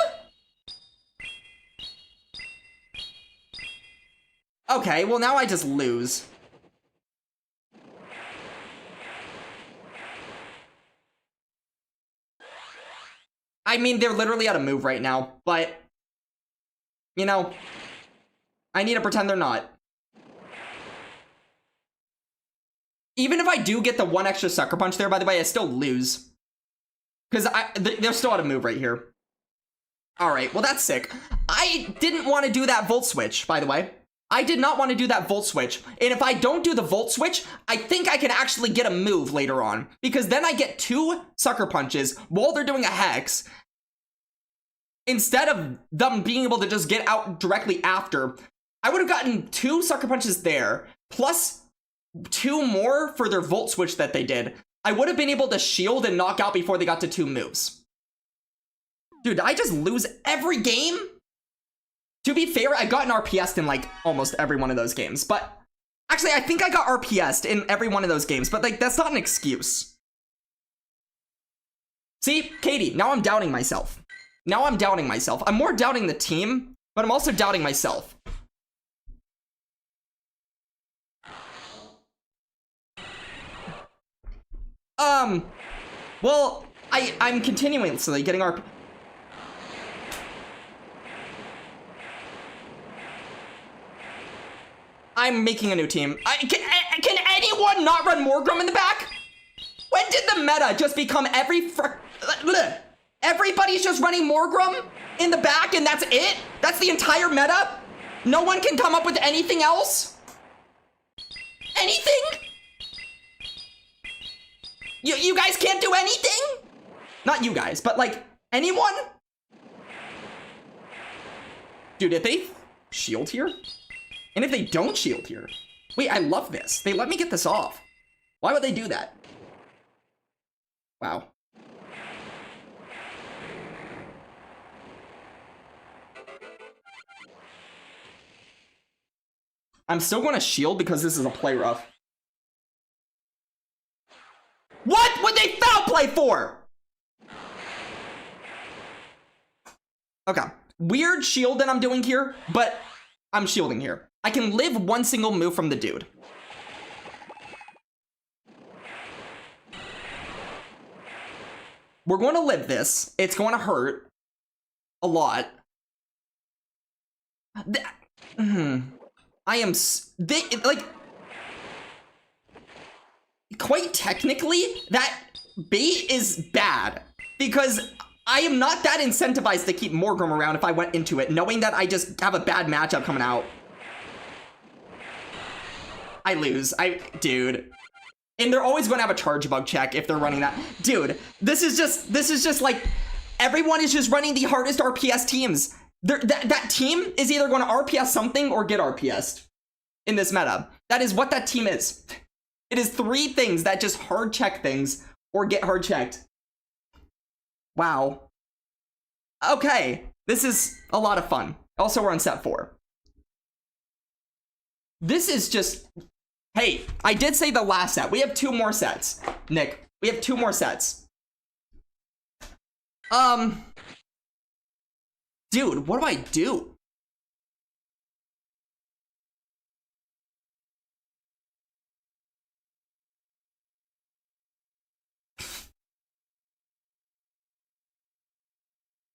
S1: Okay, well now I just lose. I mean, they're literally out of move right now, but, you know, I need to pretend they're not. Even if I do get the one extra sucker punch there, by the way, I still lose. Because they're still out of move right here. Alright, well that's sick. I didn't want to do that Volt Switch, by the way. I did not want to do that Volt Switch. And if I don't do the Volt Switch, I think I can actually get a move later on. Because then I get 2 sucker punches while they're doing a Hex. Instead of them being able to just get out directly after. I would have gotten 2 sucker punches there. Plus 2 more for their Volt Switch that they did. I would have been able to shield and knock out before they got to 2 moves. Dude, I just lose every game? To be fair, I got an RPS'd in like almost every one of those games, but actually I think I got RPS'd in every one of those games, but like that's not an excuse. See, Katie, now I'm doubting myself. Now I'm doubting myself. I'm more doubting the team, but I'm also doubting myself. Well, I'm continuously getting I'm making a new team. Can anyone not run Morgrem in the back? When did the meta just become everybody's just running Morgrem in the back and that's it? That's the entire meta? No one can come up with anything else? Anything? You guys can't do anything? Not you guys, but like anyone? Dude, if they shield here? And if they don't shield here? Wait, I love this. They let me get this off. Why would they do that? Wow. I'm still going to shield because this is a play rough. What would they foul play for? Okay. Weird shield that I'm doing here, but I'm shielding here. I can live one single move from the dude. We're going to live this. It's going to hurt a lot. I am like quite technically that bait is bad because I am not that incentivized to keep Morgrem around if I went into it knowing that I just have a bad matchup coming out. I lose. Dude. And they're always going to have a charge bug check if they're running that. Dude, this is just like everyone is just running the hardest RPS teams. That team is either going to RPS something or get RPS'd in this meta. That is what that team is. It is 3 things that just hard check things or get hard checked. Wow. Okay. This is a lot of fun. Also, we're on set 4. This is just... Hey, I did say the last set. We have 2 more sets. Nick, we have 2 more sets. Dude, what do I do?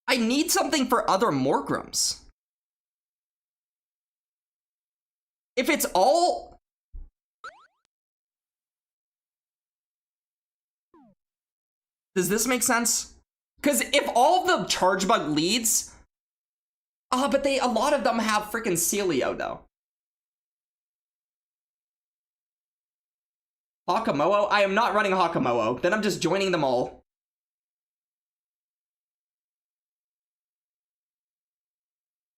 S1: I need something for other Morgrems. If it's all... Does this make sense? Because if all the charge bug leads... but a lot of them have freaking Celio, though. Hakamoa? I am not running Hakamoa. Then I'm just joining them all.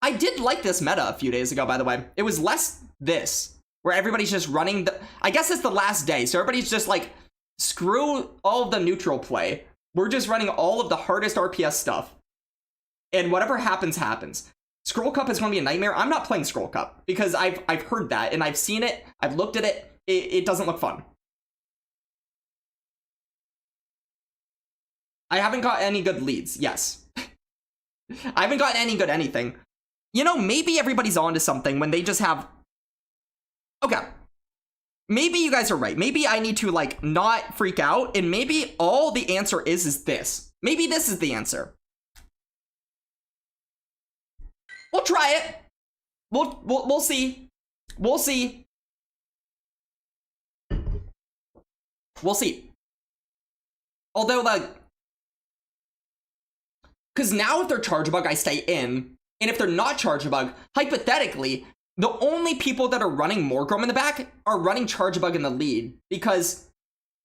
S1: I did like this meta a few days ago, by the way. It was less this, where everybody's just running the... I guess it's the last day, so everybody's just like, screw all of the neutral play. We're just running all of the hardest RPS stuff. And whatever happens, happens. Scroll Cup is going to be a nightmare. I'm not playing Scroll Cup, because I've heard that, and I've seen it, I've looked at it, it doesn't look fun. I haven't got any good leads, yes. I haven't gotten any good anything. You know, maybe everybody's onto something when they just have... Okay. Maybe you guys are right. Maybe I need to, like, not freak out, and maybe all the answer is this. Maybe this is the answer. We'll try it. We'll see. We'll see. We'll see. Although, like, because now if they're Charge Bug, I stay in. And if they're not Charge Bug, hypothetically, the only people that are running Morgrem in the back are running Charge Bug in the lead. Because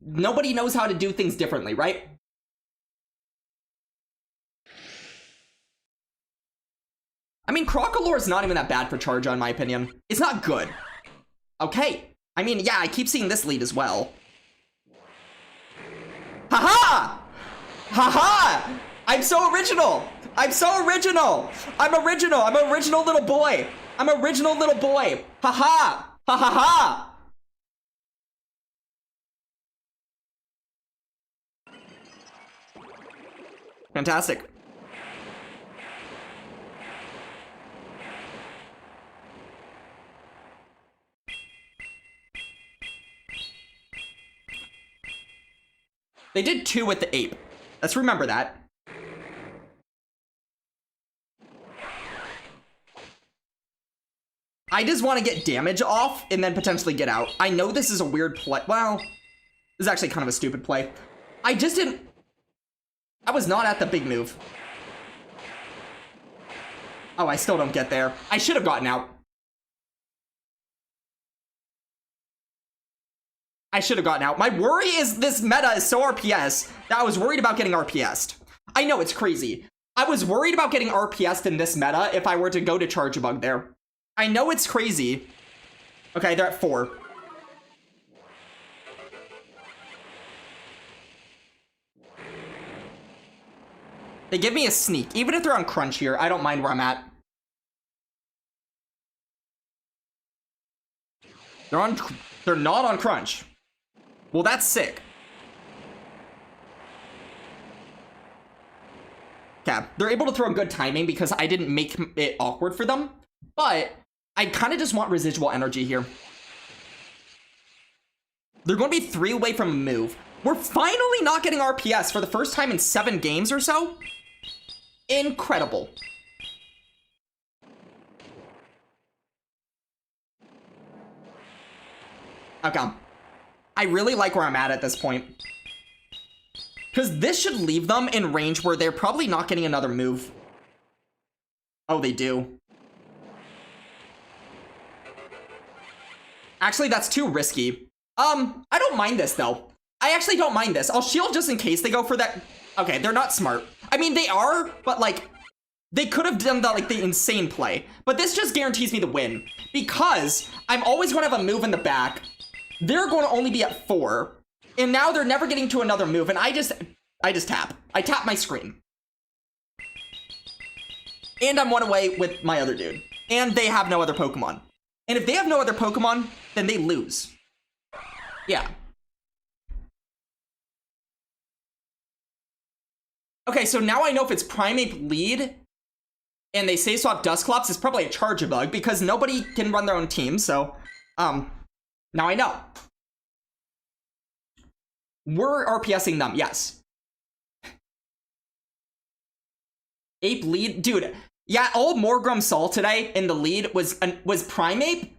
S1: nobody knows how to do things differently, right? I mean, Crocolore is not even that bad for Charge, in my opinion. It's not good. Okay. I mean, yeah, I keep seeing this lead as well. Haha! Haha! I'm so original! I'm so original! I'm original! I'm an original little boy! I'm an original little boy! Haha! Ha ha ha! Fantastic. They did 2 with the ape. Let's remember that. I just want to get damage off and then potentially get out. I know this is a weird play. Well, this is actually kind of a stupid play. I just didn't... I was not at the big move. Oh, I still don't get there. I should have gotten out. I should have gotten out. My worry is this meta is so RPS that I was worried about getting RPS'd. I know, it's crazy. I was worried about getting RPS'd in this meta if I were to go to Charge Bug there. I know it's crazy. Okay, they're at 4. They give me a sneak. Even if they're on crunch here, I don't mind where I'm at. They're not on crunch. Well, that's sick. Yeah, they're able to throw good timing because I didn't make it awkward for them. But I kind of just want residual energy here. They're going to be 3 away from a move. We're finally not getting RPS for the first time in 7 games or so. Incredible. Okay. I really like where I'm at this point. Because this should leave them in range where they're probably not getting another move. Oh, they do. Actually, that's too risky. I don't mind this, though. I actually don't mind this. I'll shield just in case they go for that. Okay, they're not smart. I mean, they are, but, like, they could have done the insane play. But this just guarantees me the win. Because I'm always going to have a move in the back. They're going to only be at 4. And now they're never getting to another move. And I just tap. I tap my screen. And I'm 1 away with my other dude. And they have no other Pokemon. And if they have no other Pokemon, then they lose. Yeah. Okay, so now I know if it's Primeape lead and they say swap Dusclops, it's probably a Charge Bug because nobody can run their own team, so now I know. We're RPSing them, yes. Ape lead, dude. Yeah, all Morgrem saw today in the lead was Primeape,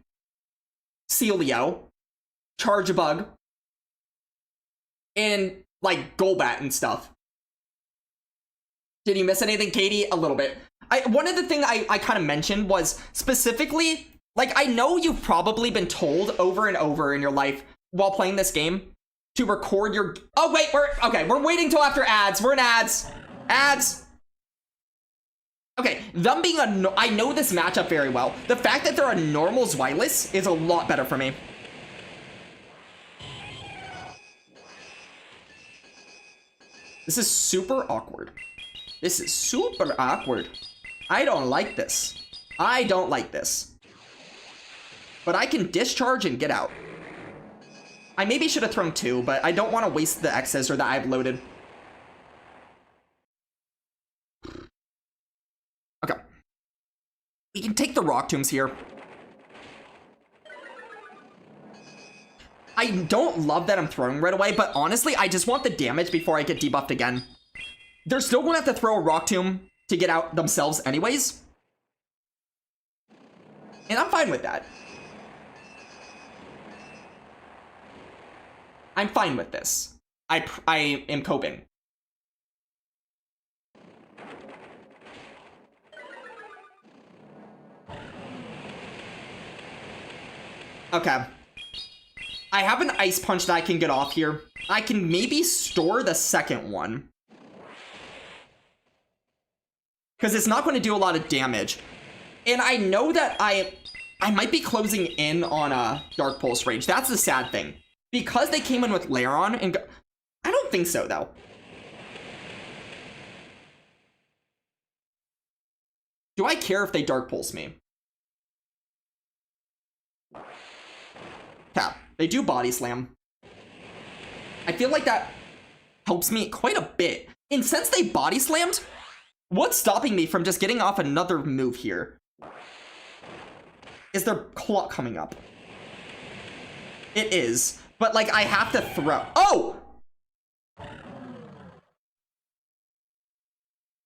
S1: Celio, Charge Bug, and like Golbat and stuff. Did you miss anything, Katie? A little bit. One of the things I kind of mentioned was specifically, like, I know you've probably been told over and over in your life while playing this game to record your... Oh, wait, we're waiting till after ads. We're in ads. Ads. Okay, them being I know this matchup very well. The fact that they're a normal Zweilous is a lot better for me. This is super awkward. This is super awkward. I don't like this. I don't like this. But I can discharge and get out. I maybe should have thrown 2, but I don't want to waste the X-Scissor that I've loaded. Okay. We can take the Rock Tombs here. I don't love that I'm throwing right away, but honestly, I just want the damage before I get debuffed again. They're still going to have to throw a Rock Tomb to get out themselves anyways. And I'm fine with that. I'm fine with this. I am coping. Okay. I have an ice punch that I can get off here. I can maybe store the second one, because it's not going to do a lot of damage. And I know that I might be closing in on a Dark Pulse range. That's the sad thing. Because they came in with Lairon and... I don't think so, though. Do I care if they Dark Pulse me? Yeah, they do Body Slam. I feel like that helps me quite a bit. And since they Body Slammed, what's stopping me from just getting off another move here? Is their claw coming up? It is. But, like, I have to throw. Oh!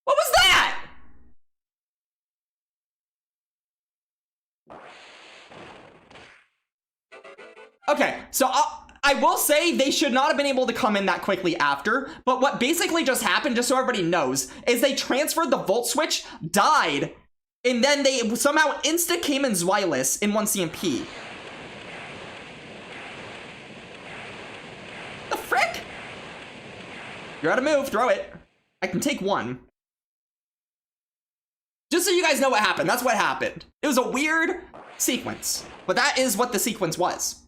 S1: What was that? Okay, so I will say they should not have been able to come in that quickly after, but what basically just happened, just so everybody knows, is they transferred the Volt Switch, died, and then they somehow insta came in Zweilous in 1 CMP. The frick? You're out of move, throw it. I can take one. Just so you guys know what happened, that's what happened. It was a weird sequence, but that is what the sequence was.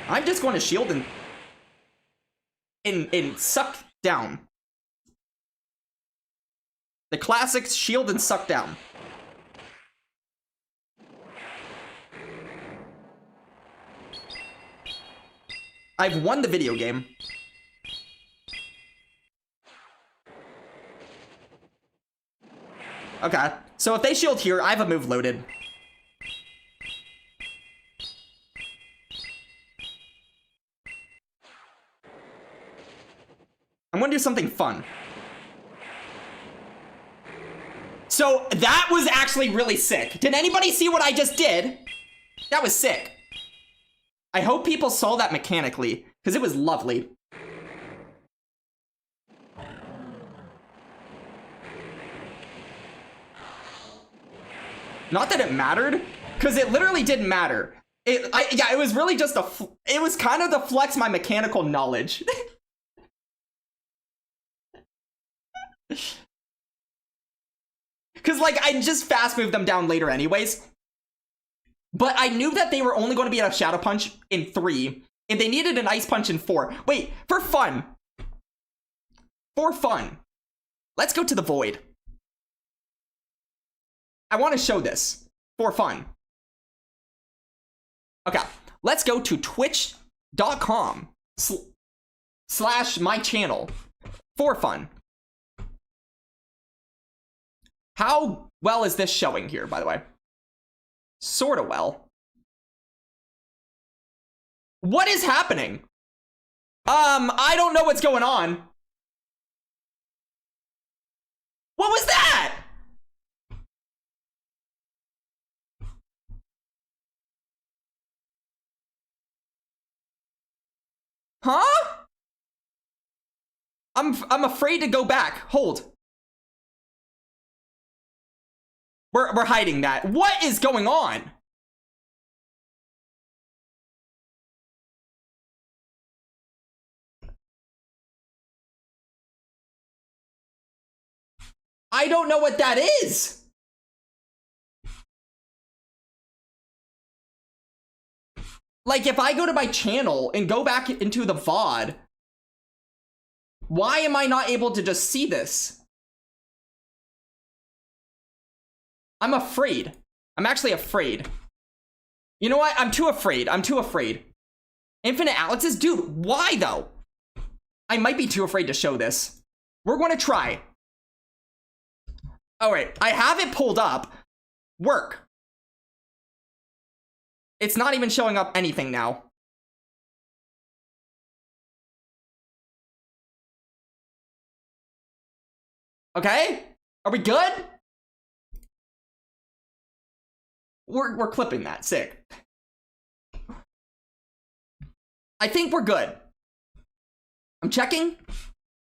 S1: I'm just going to shield and suck down. The classic shield and suck down. I've won the video game. Okay, so if they shield here, I have a move loaded. I'm gonna do something fun. So that was actually really sick. Did anybody see what I just did? That was sick. I hope people saw that mechanically, because it was lovely. Not that it mattered, because it literally didn't matter. Yeah, it was really just it was kind of to flex my mechanical knowledge. Because, like, I just fast moved them down later anyways. But I knew that they were only going to be at a Shadow Punch in 3, and they needed an Ice Punch in 4. Wait, for fun. For fun. Let's go to the Void. I want to show this. For fun. Okay, let's go to twitch.com/my-channel. For fun. How well is this showing here, by the way? Sorta well. What is happening? I don't know what's going on. What was that? Huh? I'm afraid to go back. Hold. We're hiding that. What is going on? I don't know what that is. Like, if I go to my channel and go back into the VOD, why am I not able to just see this? I'm afraid. I'm actually afraid. You know what? I'm too afraid. I'm too afraid. Infinite Alex's? Dude, why though? I might be too afraid to show this. We're going to try. All right, I have it pulled up. Work. It's not even showing up anything now. Okay? Are we good? We're clipping that. Sick. I think we're good. I'm checking.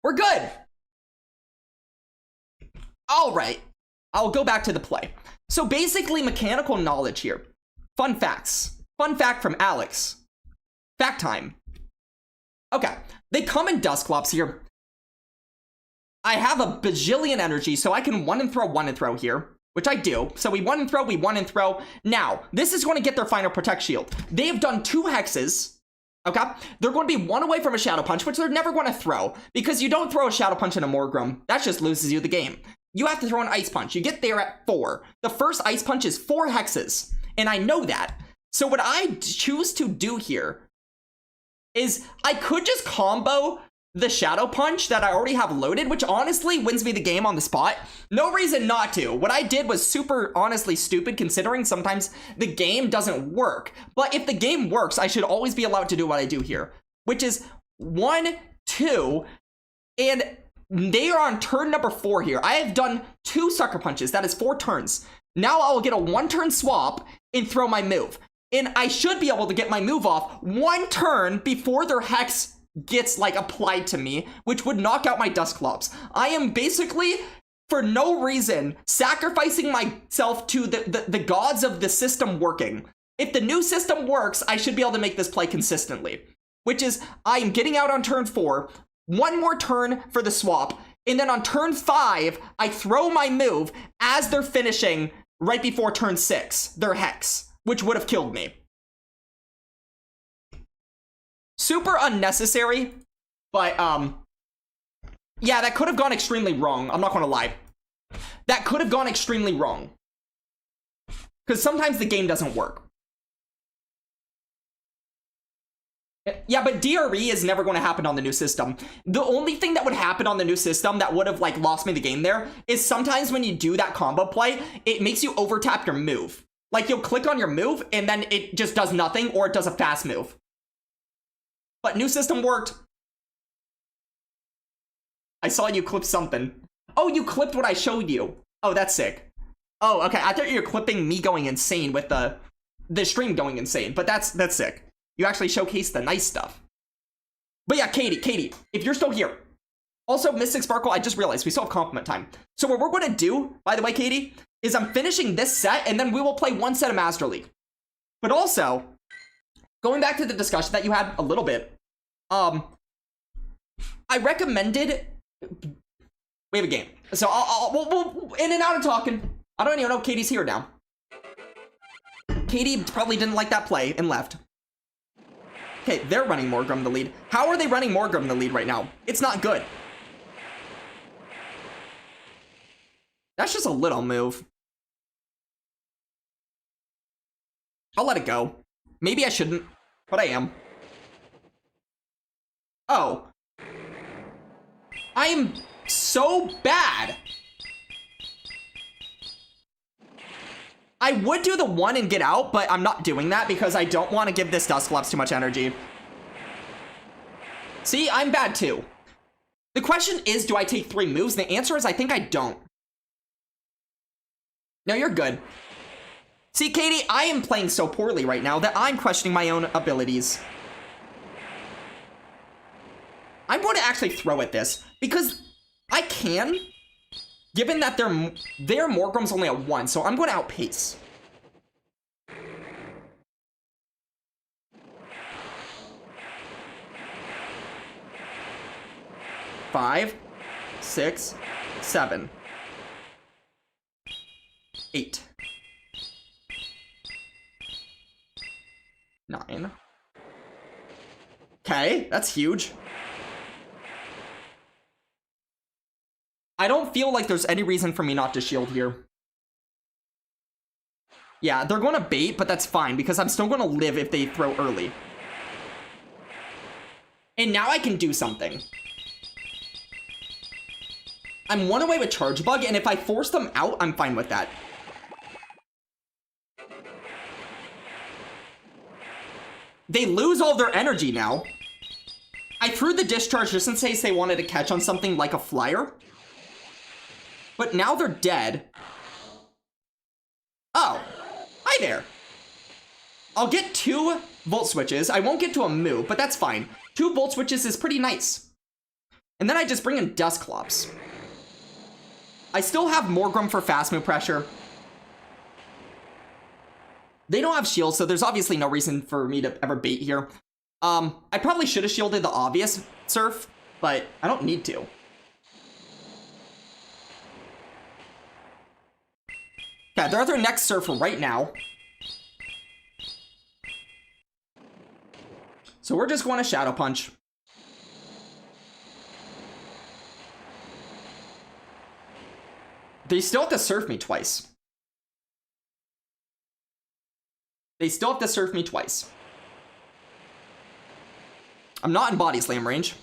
S1: We're good. All right. I'll go back to the play. So basically, mechanical knowledge here. Fun facts. Fun fact from Alex. Fact time. Okay. They come in Dusclops here. I have a bajillion energy, so I can one and throw here, which I do. So we one and throw. Now, this is going to get their final Protect Shield. They have done 2 hexes. Okay? They're going to be 1 away from a Shadow Punch, which they're never going to throw, because you don't throw a Shadow Punch in a Morgrem. That just loses you the game. You have to throw an Ice Punch. You get there at 4. The first Ice Punch is 4 hexes, and I know that. So what I choose to do here is I could just combo the Shadow Punch that I already have loaded, which honestly wins me the game on the spot. No reason not to. What I did was super honestly stupid, considering sometimes the game doesn't work. But if the game works, I should always be allowed to do what I do here, which is 1, 2, and they are on turn number 4 here. I have done 2 Sucker Punches. That is 4 turns. Now I will get a 1-turn swap and throw my move. And I should be able to get my move off 1 turn before their Hex gets, like, applied to me, which would knock out my Dusclops. I am basically, for no reason, sacrificing myself to the gods of the system working. If the new system works, I should be able to make this play consistently. Which is, I am getting out on turn 4, 1 more turn for the swap, and then on turn 5, I throw my move as they're finishing right before turn 6, their Hex, which would have killed me. Super unnecessary, but, yeah, that could have gone extremely wrong. I'm not gonna lie. That could have gone extremely wrong. Because sometimes the game doesn't work. Yeah, but DRE is never going to happen on the new system. The only thing that would happen on the new system that would have, like, lost me the game there is sometimes when you do that combo play, it makes you over-tap your move. Like, you'll click on your move, and then it just does nothing, or it does a fast move. But new system worked. I saw you clip something. Oh, you clipped what I showed you. Oh, that's sick. Oh, okay. I thought you were clipping me going insane with the stream going insane, but that's sick. You actually showcased the nice stuff. But yeah, Katie, if you're still here. Also, Mystic Sparkle, I just realized we still have compliment time. So what we're going to do, by the way, Katie, is I'm finishing this set, and then we will play 1 set of Master League. But also, going back to the discussion that you had a little bit, I recommended we have a game. So we'll in and out of talking. I don't even know if Katie's here now. Katie probably didn't like that play and left. Okay, they're running Morgrem the lead. How are they running Morgrem the lead right now? It's not good. That's just a little move. I'll let it go. Maybe I shouldn't, but I am. Oh. I am so bad. I would do the 1 and get out, but I'm not doing that because I don't want to give this Dusclops too much energy. See, I'm bad too. The question is, do I take 3 moves? The answer is I think I don't. No, you're good. See, Katie, I am playing so poorly right now that I'm questioning my own abilities. I'm going to actually throw at this because I can, given that their Morgrem's only at 1, so I'm going to outpace. Five, 6, 7, 8, 9. Okay, that's huge. I don't feel like there's any reason for me not to shield here. Yeah, they're going to bait, but that's fine because I'm still going to live if they throw early. And now I can do something. I'm 1 away with Charge Bug, and if I force them out, I'm fine with that. They lose all their energy now. I threw the Discharge just in case they wanted to catch on something like a Flyer. But now they're dead. Oh. Hi there. I'll get 2 volt switches. I won't get to a move, but that's fine. 2 volt switches is pretty nice. And then I just bring in Dusclops. I still have Morgrem for fast move pressure. They don't have shields, so there's obviously no reason for me to ever bait here. I probably should have shielded the obvious Surf, but I don't need to. Okay, they're at their next Surf right now. So we're just going to Shadow Punch. They still have to Surf me twice. They still have to Surf me twice. I'm not in Body Slam range.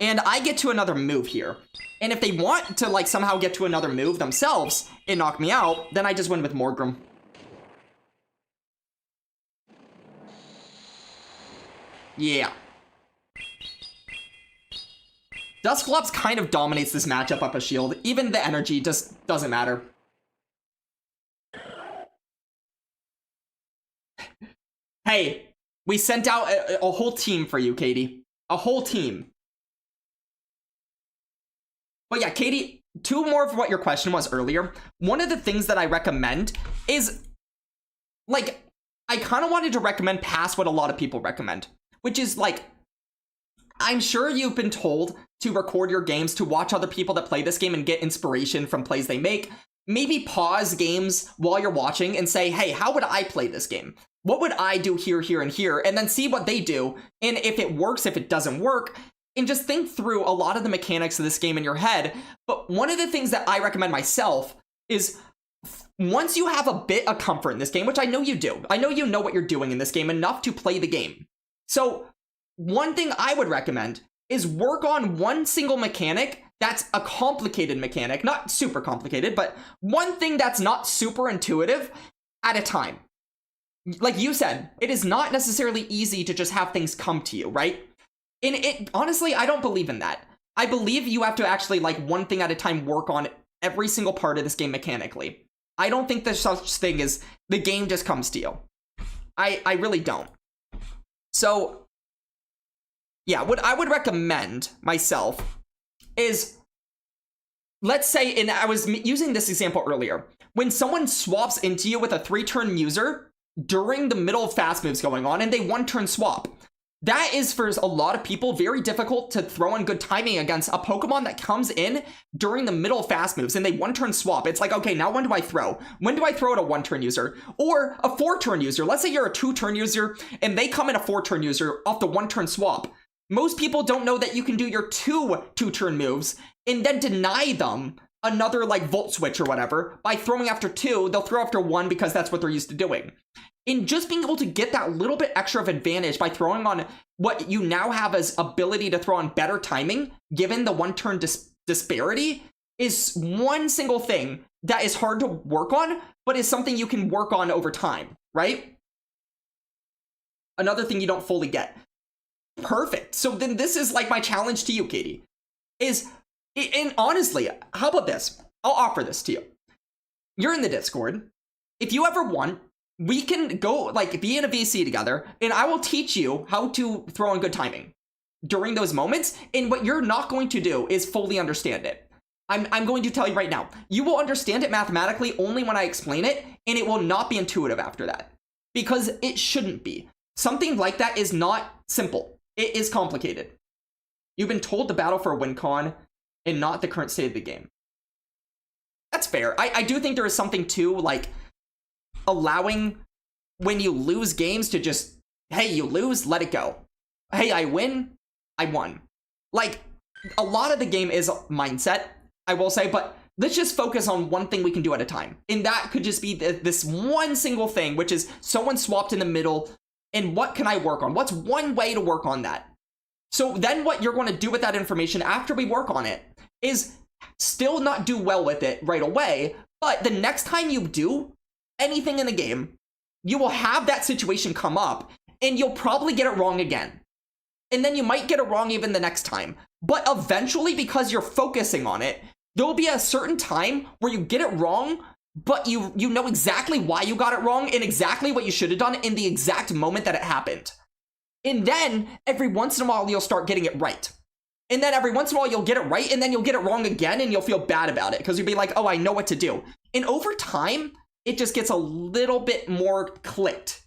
S1: And I get to another move here. And if they want to, like, somehow get to another move themselves and knock me out, then I just win with Morgrem. Yeah. Dusclops kind of dominates this matchup up a shield. Even the energy just doesn't matter. Hey, we sent out a whole team for you, Katie. A whole team. But yeah, Katie, 2 more of what your question was earlier. One of the things that I recommend is, like, I kind of wanted to recommend past what a lot of people recommend, which is, like, I'm sure you've been told to record your games, to watch other people that play this game and get inspiration from plays they make. Maybe pause games while you're watching and say, hey, how would I play this game? What would I do here, here, and here? And then see what they do. And if it works, if it doesn't work, and just think through a lot of the mechanics of this game in your head. But one of the things that I recommend myself is, once you have a bit of comfort in this game, which I know you do. I know you know what you're doing in this game enough to play the game. So one thing I would recommend is work on one single mechanic that's a complicated mechanic, not super complicated, but one thing that's not super intuitive at a time. Like you said, it is not necessarily easy to just have things come to you, right? And it, honestly, I don't believe in that. I believe you have to actually, like, one thing at a time, work on every single part of this game mechanically. I don't think there's such thing as the game just comes to you. I really don't. So, yeah, what I would recommend myself is, let's say, and I was using this example earlier, when someone swaps into you with a 3-turn user during the middle of fast moves going on, and they 1-turn swap. That is, for a lot of people, very difficult to throw in good timing against a Pokemon that comes in during the middle of fast moves and they 1-turn swap. It's like, okay, now when do I throw? When do I throw at a 1-turn user? Or a 4-turn user. Let's say you're a 2-turn user and they come in a 4-turn user off the 1-turn swap. Most people don't know that you can do your 2-turn moves and then deny them another, like, Volt Switch or whatever by throwing after 2. They'll throw after 1 because that's what they're used to doing. In just being able to get that little bit extra of advantage by throwing on what you now have as ability to throw on better timing, given the 1-turn disparity, is one single thing that is hard to work on, but is something you can work on over time, right? Another thing you don't fully get. Perfect. So then this is, like, my challenge to you, Katie, is, and honestly, how about this? I'll offer this to you. You're in the Discord. If you ever want, we can go, like, be in a VC together, and I will teach you how to throw on good timing during those moments. And what you're not going to do is fully understand it. I'm going to tell you right now, you will understand it mathematically only when I explain it, and it will not be intuitive after that. Because it shouldn't be. Something like that is not simple. It is complicated. You've been told to battle for a win con and not the current state of the game. That's fair. I do think there is something to, like, allowing when you lose games to just, hey, you lose, let it go. Hey, I win, I won. Like, a lot of the game is mindset, I will say, but let's just focus on one thing we can do at a time. And that could just be this one single thing, which is someone swapped in the middle, and what can I work on? What's one way to work on that? So then what you're going to do with that information after we work on it is still not do well with it right away, but the next time you do anything in the game, you will have that situation come up, and you'll probably get it wrong again. And then you might get it wrong even the next time. But eventually, because you're focusing on it, there'll be a certain time where you get it wrong but you know exactly why you got it wrong and exactly what you should have done in the exact moment that it happened. And then every once in a while you'll start getting it right. And then every once in a while you'll get it right, and then you'll get it wrong again, and you'll feel bad about it because you'll be like, oh, I know what to do. And over time, it just gets a little bit more clicked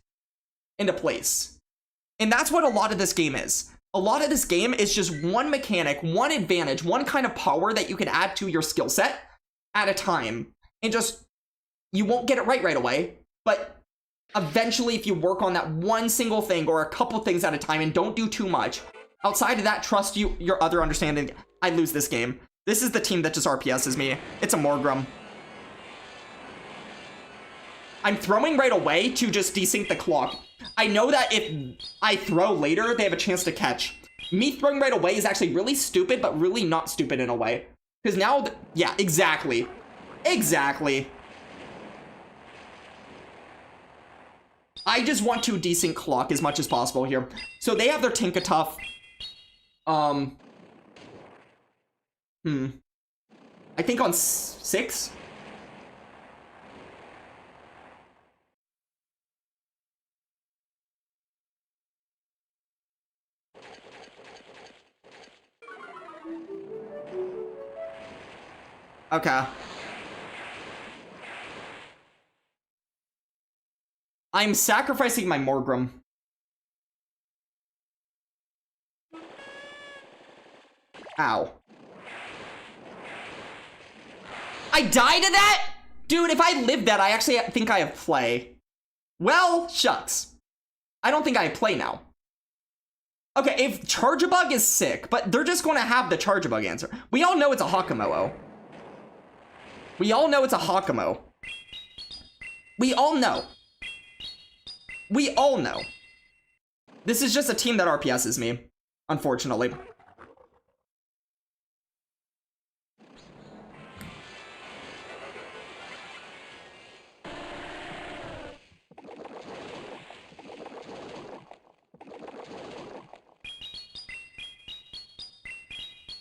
S1: into place. And that's what a lot of this game is. A lot of this game is just one mechanic, one advantage, one kind of power that you can add to your skill set at a time. And just, you won't get it right away, but eventually if you work on that one single thing or a couple things at a time and don't do too much, outside of that, trust your other understanding, I lose this game. This is the team that just RPSs me. It's a Morgrem. I'm throwing right away to just desync the clock. I know that if I throw later, they have a chance to catch. Me throwing right away is actually really stupid, but really not stupid in a way. Because now, yeah, exactly. Exactly. I just want to desync clock as much as possible here. So they have their Tinkatuff. I think on 6? Okay. I'm sacrificing my Morgrem. Ow. I died to that? Dude, if I lived that, I actually think I have play. Well, shucks. I don't think I have play now. Okay, if Charge-a-Bug is sick, but they're just going to have the Charge-a-Bug answer. We all know it's a Hakamo-o. We all know it's a Hakamo. We all know. We all know. This is just a team that RPSs me, unfortunately.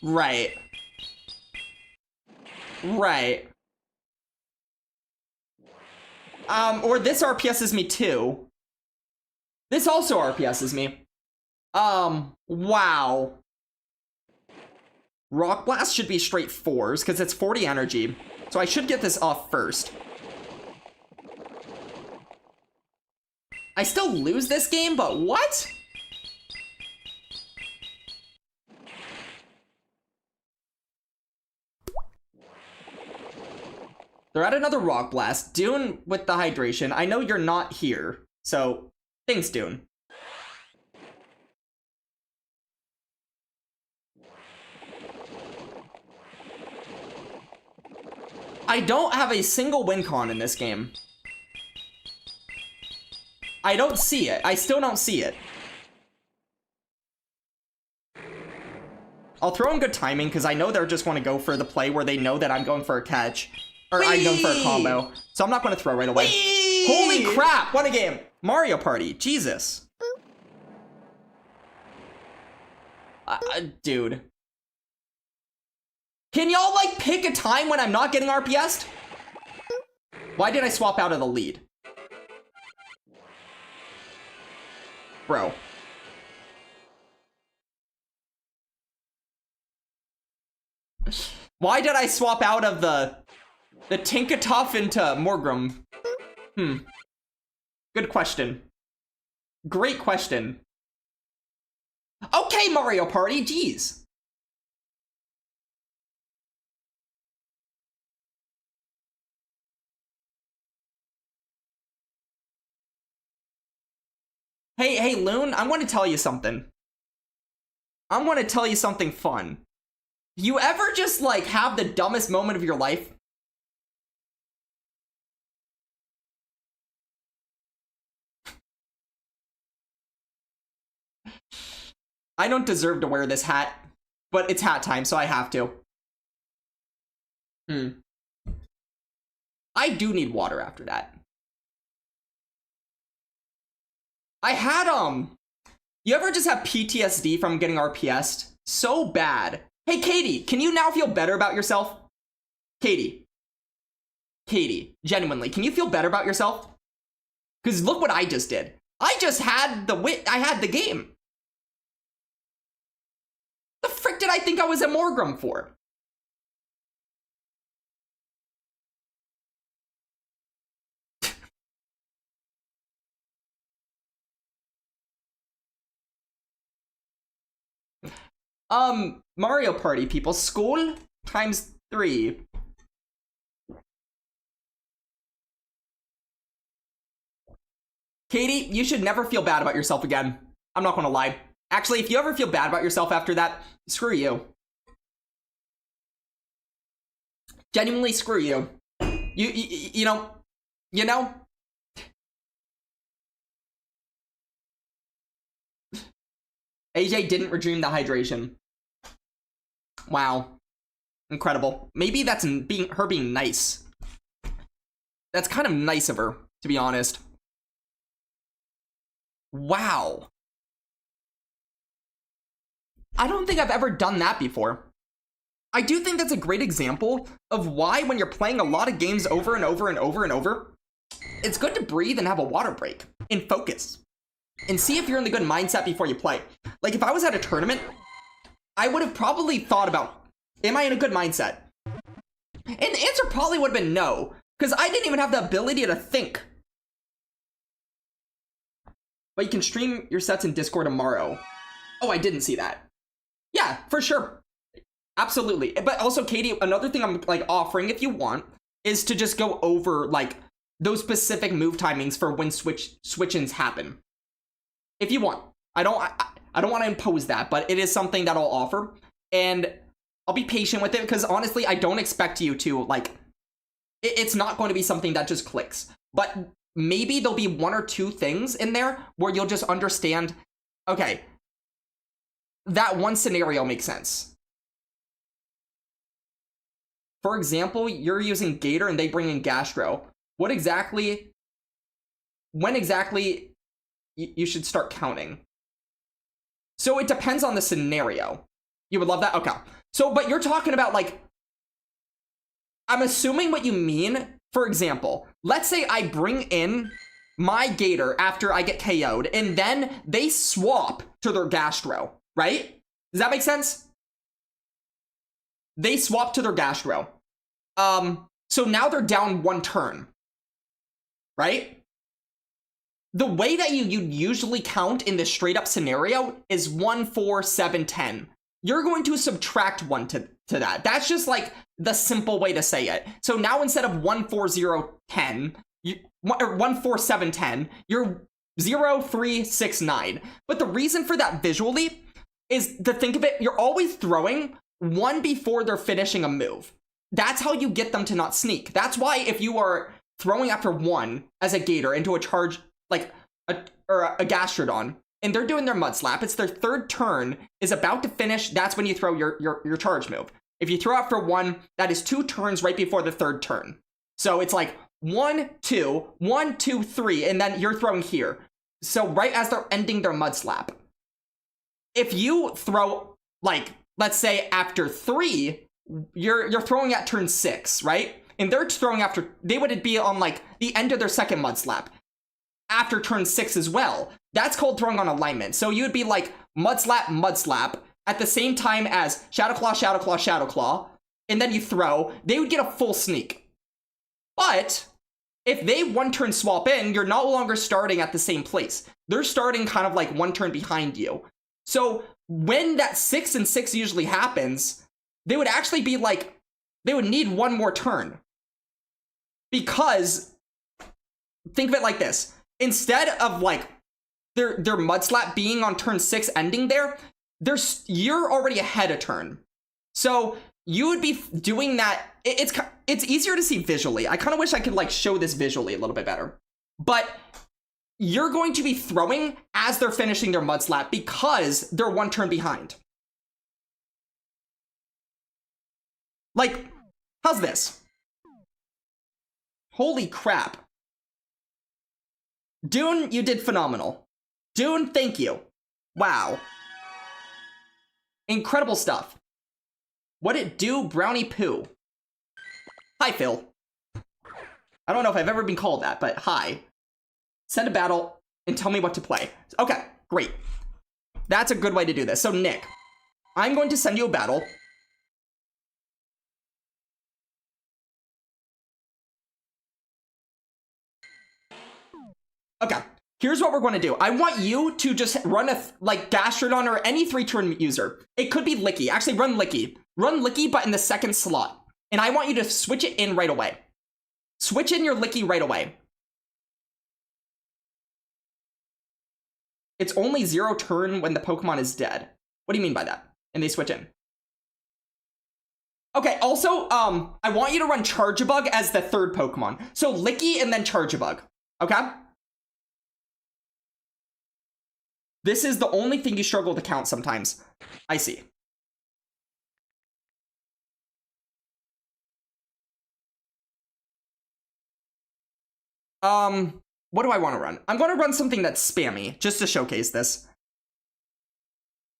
S1: Right. Right. Or this RPSs me too. This also RPSs me. Wow. Rock Blast should be straight 4s, because it's 40 energy. So I should get this off first. I still lose this game, but what? They're at another Rock Blast. Dune with the hydration. I know you're not here, so thanks, Dune. I don't have a single win con in this game. I don't see it. I still don't see it. I'll throw in good timing because I know they're just going to go for the play where they know that I'm going for a catch. Or I'm going for a combo. So I'm not going to throw right away. Whee! Holy crap! What a game! Mario Party. Jesus. Dude. Can y'all, like, pick a time when I'm not getting RPS'd? Why did I swap out of the lead? Bro. Why did I swap out of the Tinkatuff into Morgrem? Good question. Great question. Okay, Mario Party, jeez. Hey, Loon, I want to tell you something. I want to tell you something fun. You ever just, like, have the dumbest moment of your life? I don't deserve to wear this hat, but it's hat time, so I have to. I do need water after that. I had, you ever just have PTSD from getting RPS'd? So bad. Hey, Katie, can you now feel better about yourself? Katie. Katie, genuinely, can you feel better about yourself? Because look what I just did. I just had I had the game. The frick did I think I was at Morgrem for? Mario Party people, school times 3. Katie, you should never feel bad about yourself again. I'm not gonna lie. Actually, if you ever feel bad about yourself after that, screw you. Genuinely, screw you. You know? AJ didn't redeem the hydration. Wow. Incredible. Maybe that's her being nice. That's kind of nice of her, to be honest. Wow. I don't think I've ever done that before. I do think that's a great example of why when you're playing a lot of games over and over and over and over, it's good to breathe and have a water break and focus and see if you're in the good mindset before you play. Like if I was at a tournament, I would have probably thought about, am I in a good mindset? And the answer probably would have been no, because I didn't even have the ability to think. But you can stream your sets in Discord tomorrow. Oh, I didn't see that. Yeah, for sure. Absolutely. But also, Katie, another thing I'm like offering if you want is to just go over like those specific move timings for when switch-ins happen. If you want. I don't want to impose that, but it is something that I'll offer. And I'll be patient with it because honestly, I don't expect you to like it's not going to be something that just clicks. But maybe there'll be 1 or 2 things in there where you'll just understand, okay, that one scenario makes sense. For example, you're using Gator and they bring in Gastro. When exactly you should start counting? So it depends on the scenario. You would love that? Okay. So, but you're talking about like, I'm assuming what you mean, for example, let's say I bring in my Gator after I get KO'd and then they swap to their Gastro, right? Does that make sense? They swap to their Gastro. So now they're down 1 turn, right? The way that you usually count in this straight up scenario is 1, 4, 7, 10. You're going to subtract 1 to that. That's just like the simple way to say it. So now instead of 1, 4, 0, 10, or 1, 4, 7, 10, you're 0, 3, 6, 9. But the reason for that visually is to think of it, you're always throwing 1 before they're finishing a move. That's how you get them to not sneak. That's why if you are throwing after 1 as a Gator into a charge, like a Gastrodon, and they're doing their Mud Slap, it's their 3rd turn is about to finish, that's when you throw your charge move. If you throw after 1, that is 2 turns right before the 3rd turn. So it's like 1, 2, 1, 2, 3, and then you're throwing here. So right as they're ending their Mud Slap. If you throw, like, let's say after 3, you're throwing at turn 6, right? And they're throwing after, they would be on like the end of their 2nd Mud Slap. After turn 6 as well. That's called throwing on alignment. So you would be like Mud Slap, at the same time as Shadow Claw, Shadow Claw, Shadow Claw, and then you throw, they would get a full sneak. But if they 1 turn swap in, you're no longer starting at the same place. They're starting kind of like 1 turn behind you. So when that 6 and 6 usually happens, they would actually be like, they would need 1 more turn. Because, think of it like this. Instead of like their Mud Slap being on turn 6 ending there, you're already ahead a turn. So you would be doing that. It's easier to see visually. I kind of wish I could like show this visually a little bit better. But you're going to be throwing as they're finishing their Mud Slap because they're 1 turn behind. Like, how's this? Holy crap. Dune, you did phenomenal. Dune, thank you. Wow. Incredible stuff. What it do, Brownie Poo? Hi, Phil. I don't know if I've ever been called that, but hi. Send a battle and tell me what to play. Okay, great. That's a good way to do this. So, Nick, I'm going to send you a battle. Okay, here's what we're going to do. I want you to just run a, like, Gastrodon or any 3-turn user. It could be Licky. Actually, run Licky. Run Licky, but in the second slot. And I want you to switch it in right away. Switch in your Licky right away. It's only 0 turn when the Pokemon is dead. What do you mean by that? And they switch in. Okay, also, I want you to run Charjabug as the 3rd Pokemon. So Licky and then Charjabug. Okay? This is the only thing you struggle to count sometimes. I see. What do I want to run? I'm going to run something that's spammy, just to showcase this.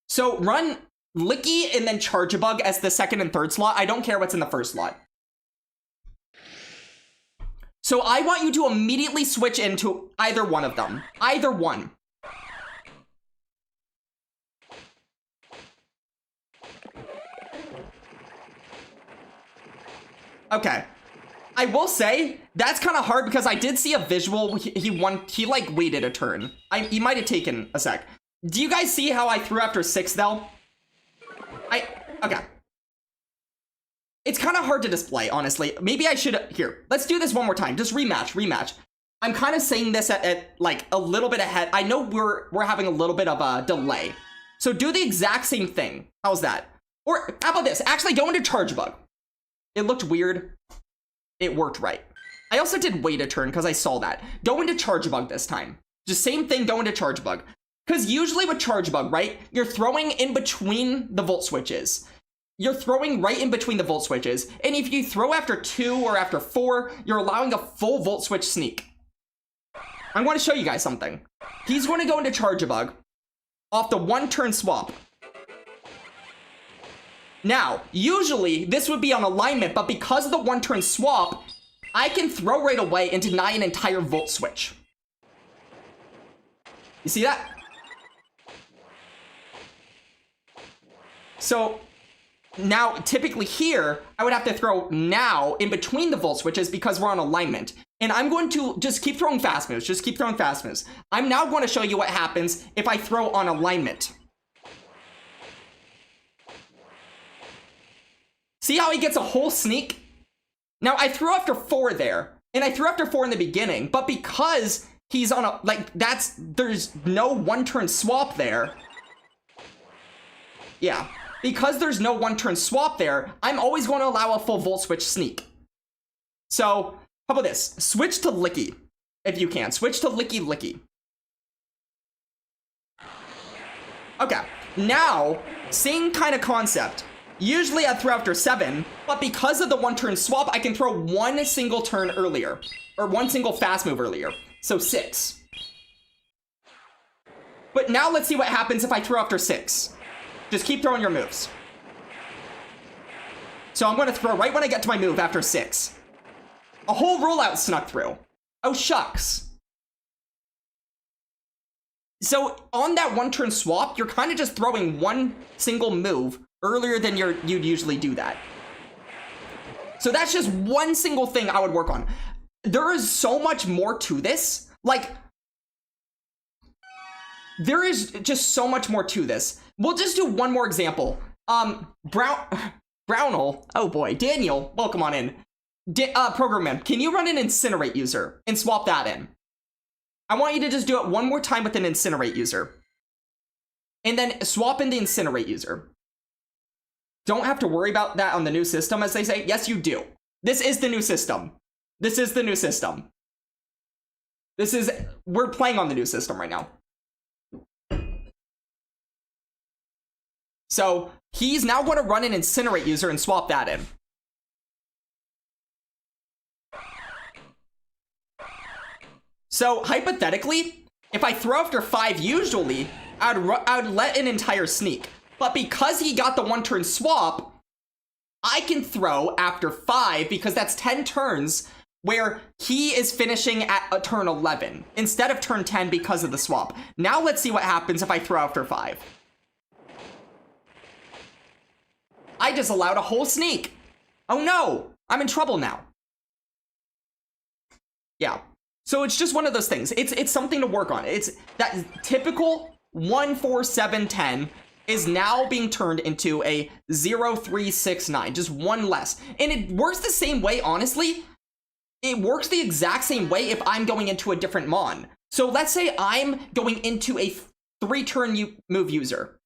S1: So run Licky and then Charjabug as the 2nd and 3rd slot. I don't care what's in the 1st slot. So I want you to immediately switch into either one of them. Either one. Okay. I will say, that's kind of hard because I did see a visual. He like waited a turn. He might have taken a sec. Do you guys see how I threw after 6 though? Okay. It's kind of hard to display, honestly. Maybe I should, here, let's do this one more time. Just rematch. I'm kind of saying this at like a little bit ahead. I know we're having a little bit of a delay. So do the exact same thing. How's that? Or how about this? Actually go into Charjabug. It looked weird. It worked right. I also did wait a turn because I saw that. Go into Charjabug this time. Just same thing, go into Charjabug. Because usually with Charjabug, right, you're throwing in between the Volt Switches. You're throwing right in between the Volt Switches. And if you throw after 2 or after 4, you're allowing a full Volt Switch sneak. I'm going to show you guys something. He's going to go into Charjabug off the 1-turn swap. Now, usually this would be on alignment, but because of the 1-turn swap, I can throw right away and deny an entire Volt Switch. You see that? So now, typically here, I would have to throw now in between the Volt Switches because we're on alignment. And I'm going to just keep throwing fast moves. Just keep throwing fast moves. I'm now going to show you what happens if I throw on alignment. See how he gets a whole sneak? Now, I threw after 4 there. And I threw after 4 in the beginning. But because he's on a, like, there's no 1-turn swap there. Yeah. Because there's no 1-turn swap there, I'm always going to allow a full Volt Switch sneak. So, how about this? Switch to Licky, if you can. Switch to Licky. Okay, now, same kind of concept. Usually I'd throw after 7, but because of the 1-turn swap, I can throw 1 single turn earlier. Or 1 single fast move earlier. So 6. But now let's see what happens if I throw after 6. Just keep throwing your moves. So I'm going to throw right when I get to my move after 6. A whole rollout snuck through. Oh, shucks. So on that 1-turn swap, you're kind of just throwing 1 single move earlier than you'd usually do that. So that's just 1 single thing I would work on. There is so much more to this. Like, there is just so much more to this. We'll just do one more example. Brownell, oh boy, Daniel, welcome on in. Program man, can you run an Incinerate user and swap that in? I want you to just do it one more time with an Incinerate user. And then swap in the Incinerate user. Don't have to worry about that on the new system, as they say. Yes, you do. This is the new system. This is the new system. We're playing on the new system right now. So he's now going to run an Incinerate user and swap that in. So hypothetically, if I throw after 5 usually, I would let an entire sneak. But because he got the 1-turn swap, I can throw after 5 because that's 10 turns where he is finishing at a turn 11 instead of turn 10 because of the swap. Now let's see what happens if I throw after 5. I just allowed a whole sneak. Oh no, I'm in trouble now. Yeah, so it's just one of those things. It's something to work on. It's that typical 1, 4, 7, 10 is now being turned into a 0, 3, 6, 9, just one less. And it works the same way, honestly. It works the exact same way if I'm going into a different mon. So let's say I'm going into a 3-turn move user.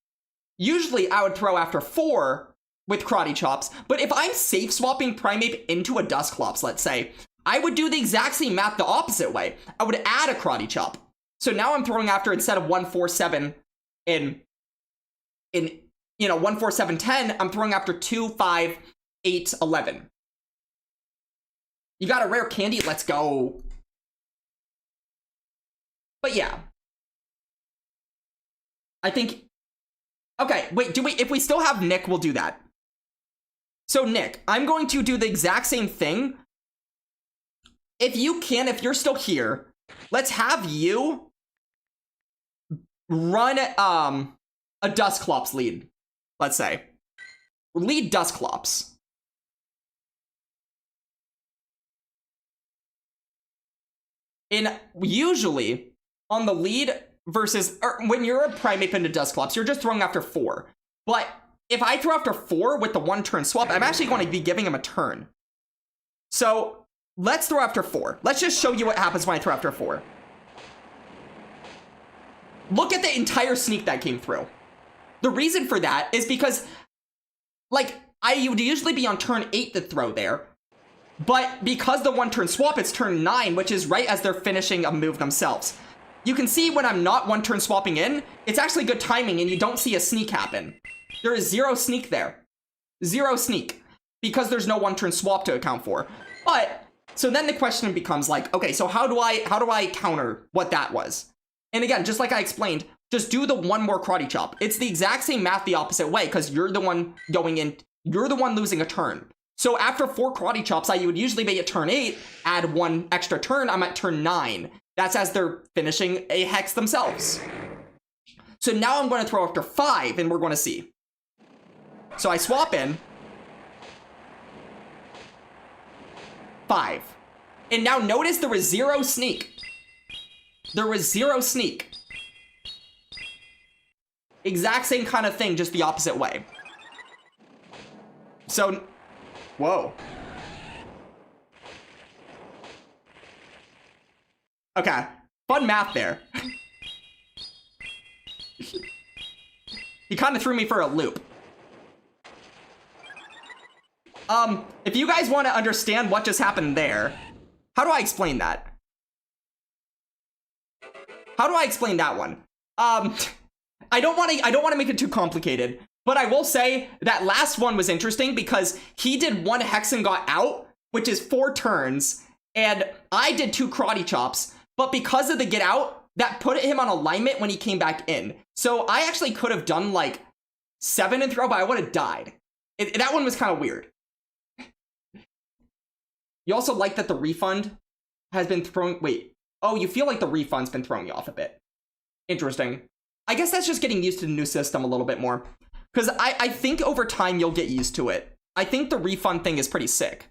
S1: Usually I would throw after 4 with Karate Chops, but if I'm safe swapping Primeape into a Dusclops, let's say, I would do the exact same math the opposite way. I would add a Karate Chop. So now I'm throwing after, instead of 1, 4, 7 in 1, 4, 7, 10, I'm throwing after 2, 5, 8, 11. You got a rare candy, let's go. But yeah. I think, okay, wait, if we still have Nick, we'll do that. So Nick, I'm going to do the exact same thing. If you can, if you're still here, let's have you run a Dusclops lead, let's say. Lead Dusclops. And usually, on the lead versus, or when you're a Primeape into Dusclops, you're just throwing after 4. But if I throw after 4 with the 1-turn swap, I'm actually going to be giving him a turn. So let's throw after 4. Let's just show you what happens when I throw after 4. Look at the entire sneak that came through. The reason for that is because, like, I would usually be on turn 8 to throw there. But because the 1-turn swap, it's turn 9, which is right as they're finishing a move themselves. You can see when I'm not 1-turn swapping in, it's actually good timing and you don't see a sneak happen. There is 0 sneak there. 0 sneak. Because there's no 1-turn swap to account for. But, so then the question becomes like, okay, so how do I counter what that was? And again, just like I explained, just do the 1 more Karate Chop. It's the exact same math the opposite way, because you're the one going in, you're the one losing a turn. So after 4 Karate Chops, I would usually be at turn 8, add 1 extra turn, I'm at turn 9. That's as they're finishing a hex themselves. So now I'm going to throw after 5, and we're going to see. So I swap in 5. And now notice there was 0 sneak. There was 0 sneak. Exact same kind of thing, just the opposite way. So, whoa. Okay, fun math there. He kind of threw me for a loop. If you guys want to understand what just happened there, how do I explain that? How do I explain that one? I don't want to make it too complicated, but I will say that last one was interesting because he did 1 hex and got out, which is 4 turns, and I did 2 Karate Chops, but because of the get out, that put him on alignment when he came back in. So I actually could have done like 7 and throw, but I would have died. That one was kind of weird. You also like that the refund has been thrown, wait. Oh, you feel like the refund's been throwing you off a bit. Interesting. I guess that's just getting used to the new system a little bit more. Because I think over time you'll get used to it. I think the refund thing is pretty sick.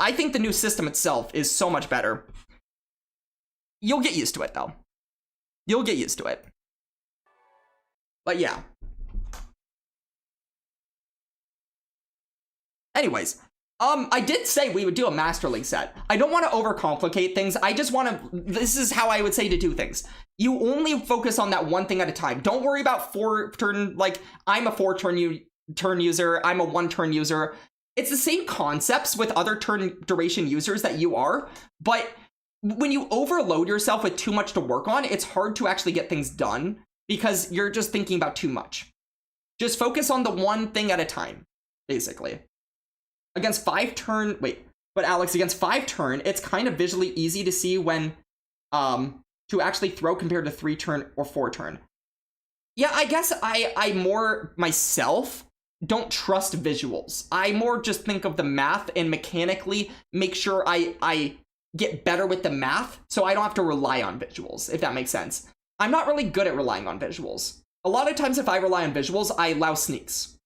S1: I think the new system itself is so much better. You'll get used to it, though. You'll get used to it. But yeah. Anyways. I did say we would do a Master League set. I don't want to overcomplicate things. I just want to, this is how I would say to do things. You only focus on that one thing at a time. Don't worry about 4-turn, like, I'm a 4-turn user, I'm a 1-turn user. It's the same concepts with other turn duration users that you are, but when you overload yourself with too much to work on, it's hard to actually get things done because you're just thinking about too much. Just focus on the one thing at a time, basically. Against 5-turn, wait, but Alex, against 5-turn, it's kind of visually easy to see when to actually throw compared to 3-turn or 4-turn. Yeah, I guess I more myself don't trust visuals. I more just think of the math and mechanically make sure I get better with the math, so I don't have to rely on visuals, if that makes sense. I'm not really good at relying on visuals. A lot of times if I rely on visuals, I allow sneaks.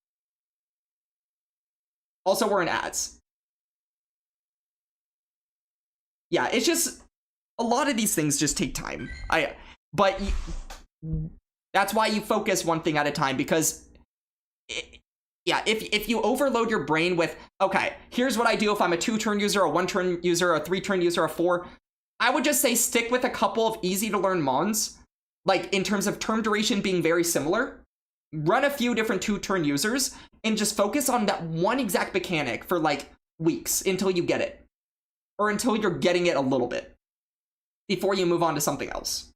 S1: Also, we're in ads. Yeah, it's just, a lot of these things just take time. But that's why you focus one thing at a time, because yeah, if you overload your brain with, okay, here's what I do if I'm a 2-turn user, a 1-turn user, a 3-turn user, a 4, I would just say stick with a couple of easy to learn mons, like in terms of turn duration being very similar. Run a few different 2-turn users and just focus on that one exact mechanic for like weeks until you get it, or until you're getting it a little bit before you move on to something else.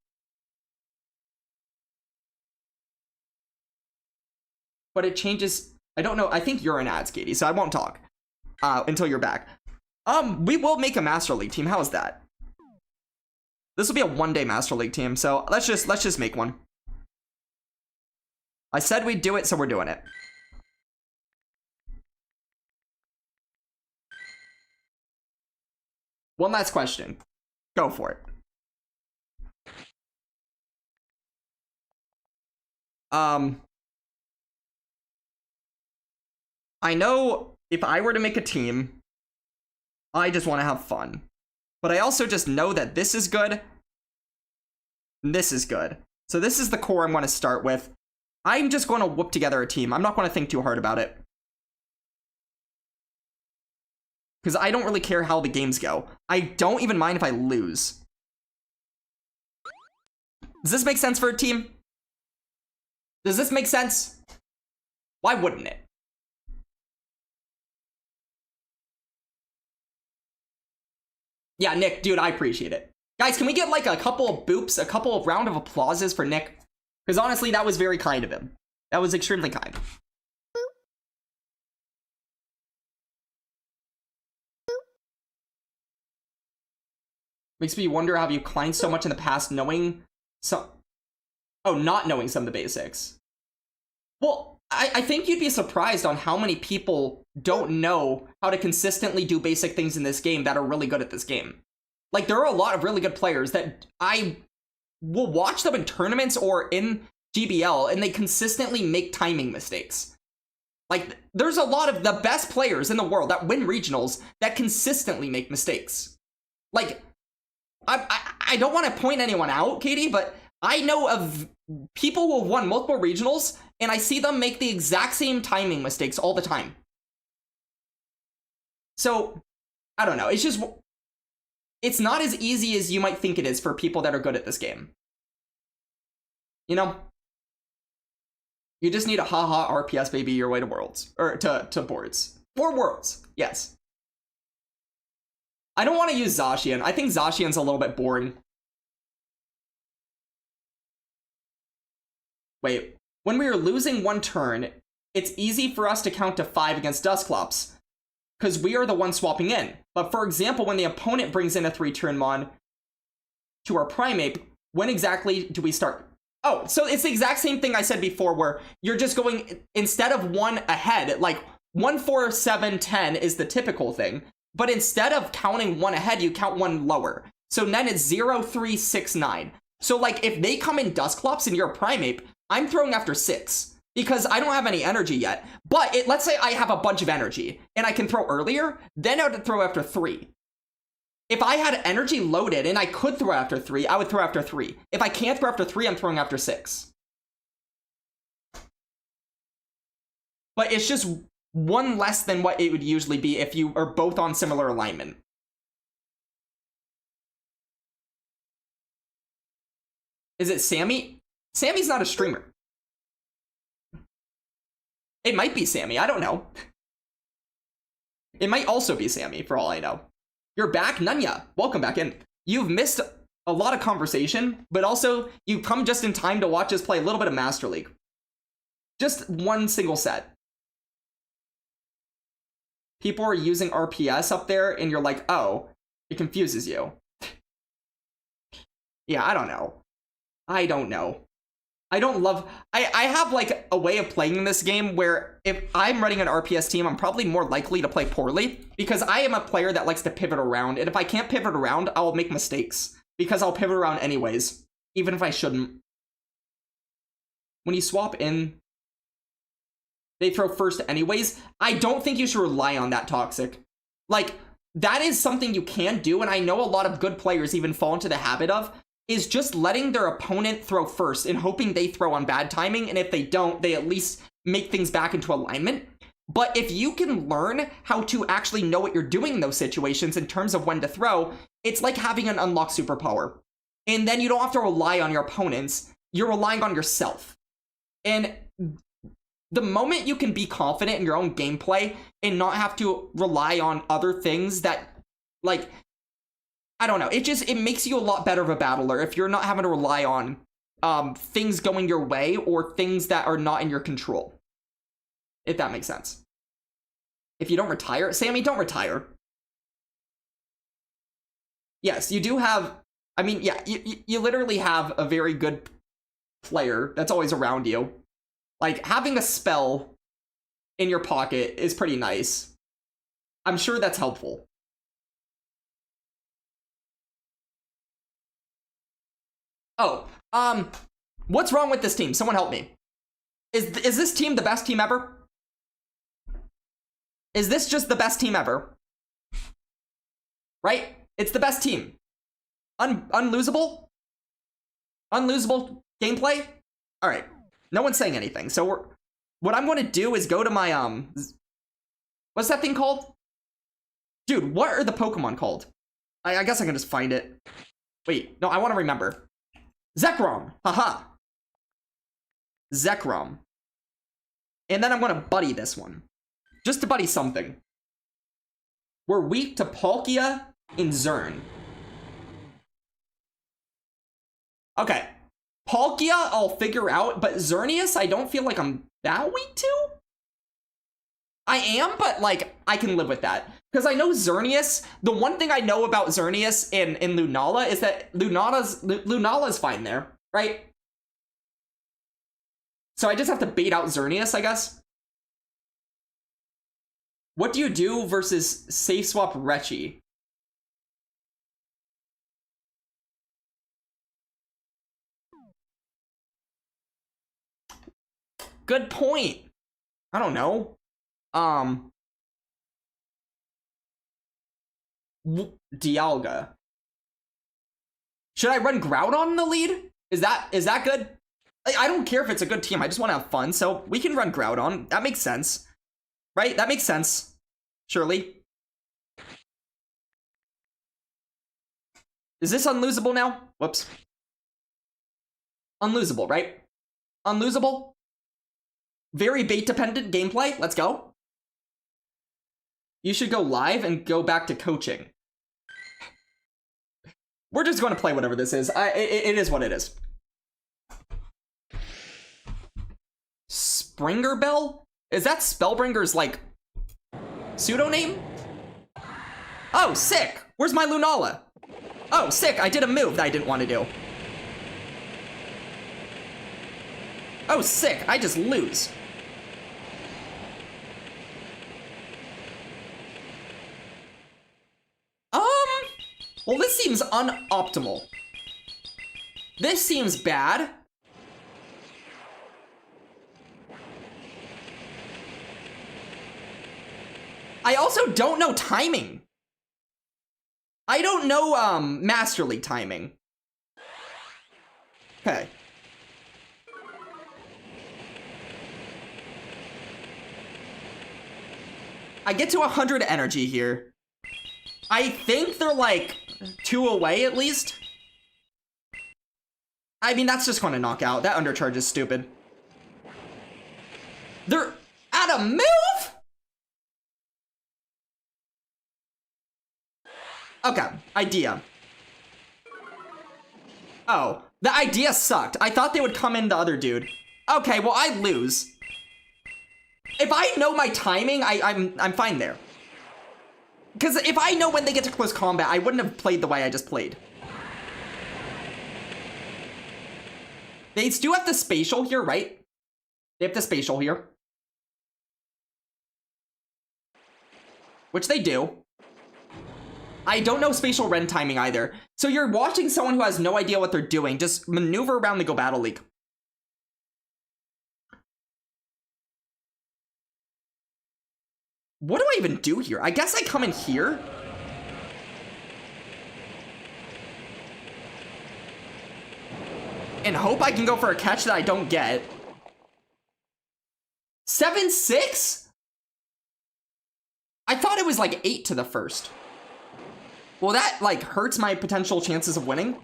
S1: But it changes. I don't know. I think you're in ads, Katie, so I won't talk until you're back. We will make a Master League team. How is that? This will be a 1-day Master League team, so let's just make one. I said we'd do it, so we're doing it. One last question. Go for it. I know if I were to make a team, I just want to have fun. But I also just know that this is good, and this is good. So this is the core I'm going to start with. I'm just going to whoop together a team. I'm not going to think too hard about it, because I don't really care how the games go. I don't even mind if I lose. Does this make sense for a team? Does this make sense? Why wouldn't it? Yeah, Nick, dude, I appreciate it. Guys, can we get like a couple of boops, a couple of round of applauses for Nick? Because honestly, that was very kind of him. That was extremely kind. Makes me wonder how you climbed so much in the past knowing not knowing some of the basics. Well, I think you'd be surprised on how many people don't know how to consistently do basic things in this game that are really good at this game. Like, there are a lot of really good players that I will watch them in tournaments or in GBL, and they consistently make timing mistakes. Like, there's a lot of the best players in the world that win regionals that consistently make mistakes. Like, I don't want to point anyone out, Katie, but I know of people who have won multiple regionals, and I see them make the exact same timing mistakes all the time. So, I don't know. It's just, it's not as easy as you might think it is for people that are good at this game. You know? You just need a haha RPS baby your way to worlds. Or to boards. Or worlds, yes. I don't want to use Zacian. I think Zacian's a little bit boring. Wait, when we are losing one turn, it's easy for us to count to 5 against Dusclops, because we are the one swapping in. But for example, when the opponent brings in a 3-turn mon to our Primeape, when exactly do we start? Oh, so it's the exact same thing I said before, where you're just going, instead of 1 ahead, like 1, 4, 7, 10 is the typical thing. But instead of counting 1 ahead, you count 1 lower. So then it's 0, 3, 6, 9. So like if they come in Dusclops and you're a Primeape, I'm throwing after 6 because I don't have any energy yet. But let's say I have a bunch of energy and I can throw earlier, then I would throw after 3. If I had energy loaded and I could throw after 3, I would throw after 3. If I can't throw after 3, I'm throwing after 6. But it's just 1 less than what it would usually be if you are both on similar alignment. Is it Sammy? Sammy's not a streamer. It might be Sammy, I don't know. It might also be Sammy, for all I know. You're back, Nunya. Welcome back in. You've missed a lot of conversation, but also you've come just in time to watch us play a little bit of Master League. Just 1 single set. People are using RPS up there, and you're like, oh, it confuses you. Yeah, I don't know. I don't know. I don't love... I have, like, a way of playing this game where if I'm running an RPS team, I'm probably more likely to play poorly because I am a player that likes to pivot around. And if I can't pivot around, I'll make mistakes because I'll pivot around anyways, even if I shouldn't. When you swap in, they throw first anyways. I don't think you should rely on that, Toxic. Like, that is something you can do, and I know a lot of good players even fall into the habit of, is just letting their opponent throw first and hoping they throw on bad timing, and if they don't, they at least make things back into alignment. But if you can learn how to actually know what you're doing in those situations in terms of when to throw, it's like having an unlocked superpower. And then you don't have to rely on your opponents, you're relying on yourself. And the moment you can be confident in your own gameplay and not have to rely on other things that, like, I don't know, it makes you a lot better of a battler if you're not having to rely on things going your way or things that are not in your control. If that makes sense. If you don't retire, Sammy, don't retire. Yes, you do have, I mean, yeah, you literally have a very good player that's always around you. Like, having a spell in your pocket is pretty nice. I'm sure that's helpful. Oh, what's wrong with this team? Someone help me. Is this team the best team ever? Is this just the best team ever? Right? It's the best team. Unlosable? Unlosable gameplay? All right. No one's saying anything. So what I'm going to do is go to my, what's that thing called? Dude, what are the Pokemon called? I guess I can just find it. Wait, no, I want to remember. Zekrom. Haha. Zekrom. And then I'm going to buddy this one. Just to buddy something. We're weak to Palkia and Zern. Okay. Palkia, I'll figure out, but Xerneas, I don't feel like I'm that weak to? I am, but, like, I can live with that. Because I know Xerneas, the one thing I know about Xerneas in Lunala is that Lunala's fine there, right? So I just have to bait out Xerneas, I guess. What do you do versus safe swap Rechi? Good point. I don't know. Dialga. Should I run Groudon in the lead? Is that good? I don't care if it's a good team. I just want to have fun. So we can run Groudon. That makes sense. Right? That makes sense. Surely. Is this unlosable now? Whoops. Unlosable, right? Unlosable. Very bait dependent gameplay. Let's go. You should go live and go back to coaching. We're just going to play whatever this is. It is what it is. Springer Bell? Is that Spellbringer's, like, pseudonym? Oh, sick. Where's my Lunala? Oh, sick. I did a move that I didn't want to do. Oh, sick. I just lose. Well, this seems unoptimal. This seems bad. I also don't know timing. I don't know, Masterly timing. Okay. I get to 100 energy here. I think they're, like, 2 away, at least. I mean, that's just going to knock out. That undercharge is stupid. They're at a move? Okay, idea. Oh, the idea sucked. I thought they would come in the other dude. Okay, well, I lose. If I know my timing, I'm fine there. Because if I know when they get to close combat, I wouldn't have played the way I just played. They do have the spatial here, right? They have the spatial here. Which they do. I don't know spatial Ren timing either. So you're watching someone who has no idea what they're doing. Just maneuver around the Go Battle League. What do I even do here? I guess I come in here. And hope I can go for a catch that I don't get. 7-6? I thought it was like 8 to the first. Well, that like hurts my potential chances of winning.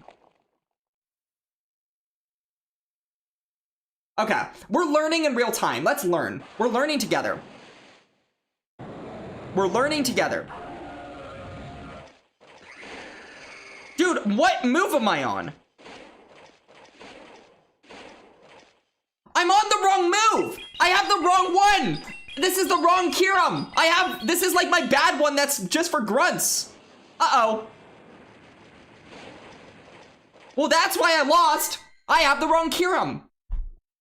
S1: Okay, we're learning in real time. Let's learn. We're learning together. We're learning together. Dude, what move am I on? I'm on the wrong move! I have the wrong one! This is the wrong Kyurem! This is like my bad one that's just for grunts. Uh-oh. Well, that's why I lost. I have the wrong Kyurem.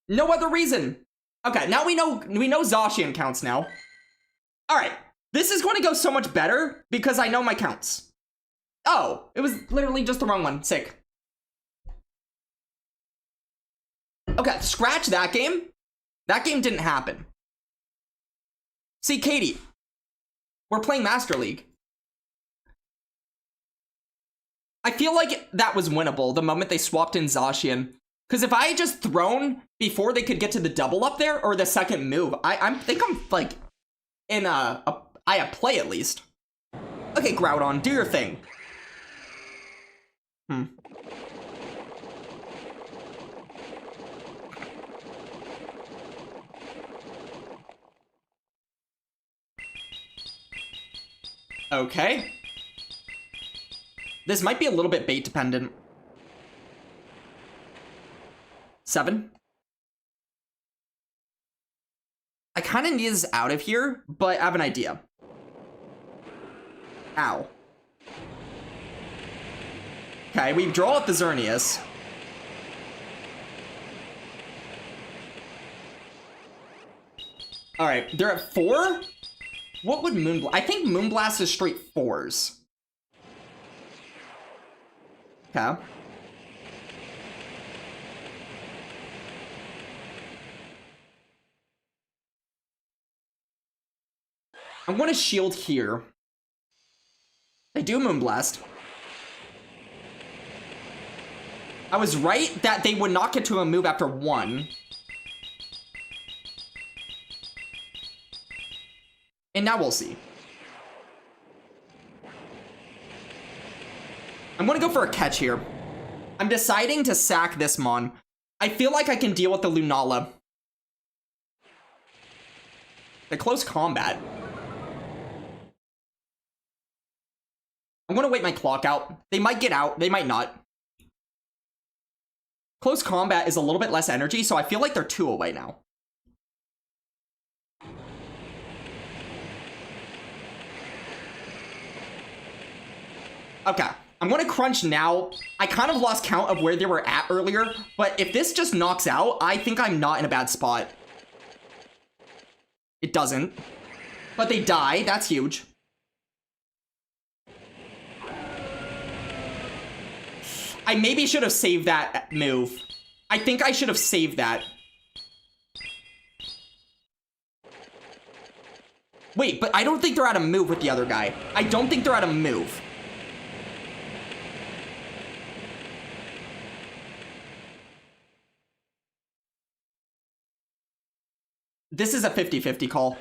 S1: No other reason. Okay, now we know Zacian counts now. Alright, this is going to go so much better because I know my counts. Oh, it was literally just the wrong one. Sick. Okay, scratch that game. That game didn't happen. See, Katie, we're playing Master League. I feel like that was winnable the moment they swapped in Zacian. Because if I had just thrown before they could get to the double up there, or the second move, I think I'm, like, in I have play at least. Okay, Groudon, do your thing. Okay. This might be a little bit bait dependent. 7. I kind of need this out of here, but I have an idea. Ow. Okay, we draw up the Xerneas. Alright, they're at 4? What would Moonblast? I think Moonblast is straight 4s. Okay. I'm going to shield here. They do Moonblast. I was right that they would not get to a move after 1. And now we'll see. I'm going to go for a catch here. I'm deciding to sack this Mon. I feel like I can deal with the Lunala. The close combat. I'm going to wait my clock out. They might get out. They might not. Close combat is a little bit less energy, so I feel like they're 2 away now. Okay, I'm going to crunch now. I kind of lost count of where they were at earlier, but if this just knocks out, I think I'm not in a bad spot. It doesn't. But they die. That's huge. I maybe should have saved that move. I think I should have saved that. Wait, but I don't think they're out of move with the other guy. I don't think they're out of move. This is a 50-50 call.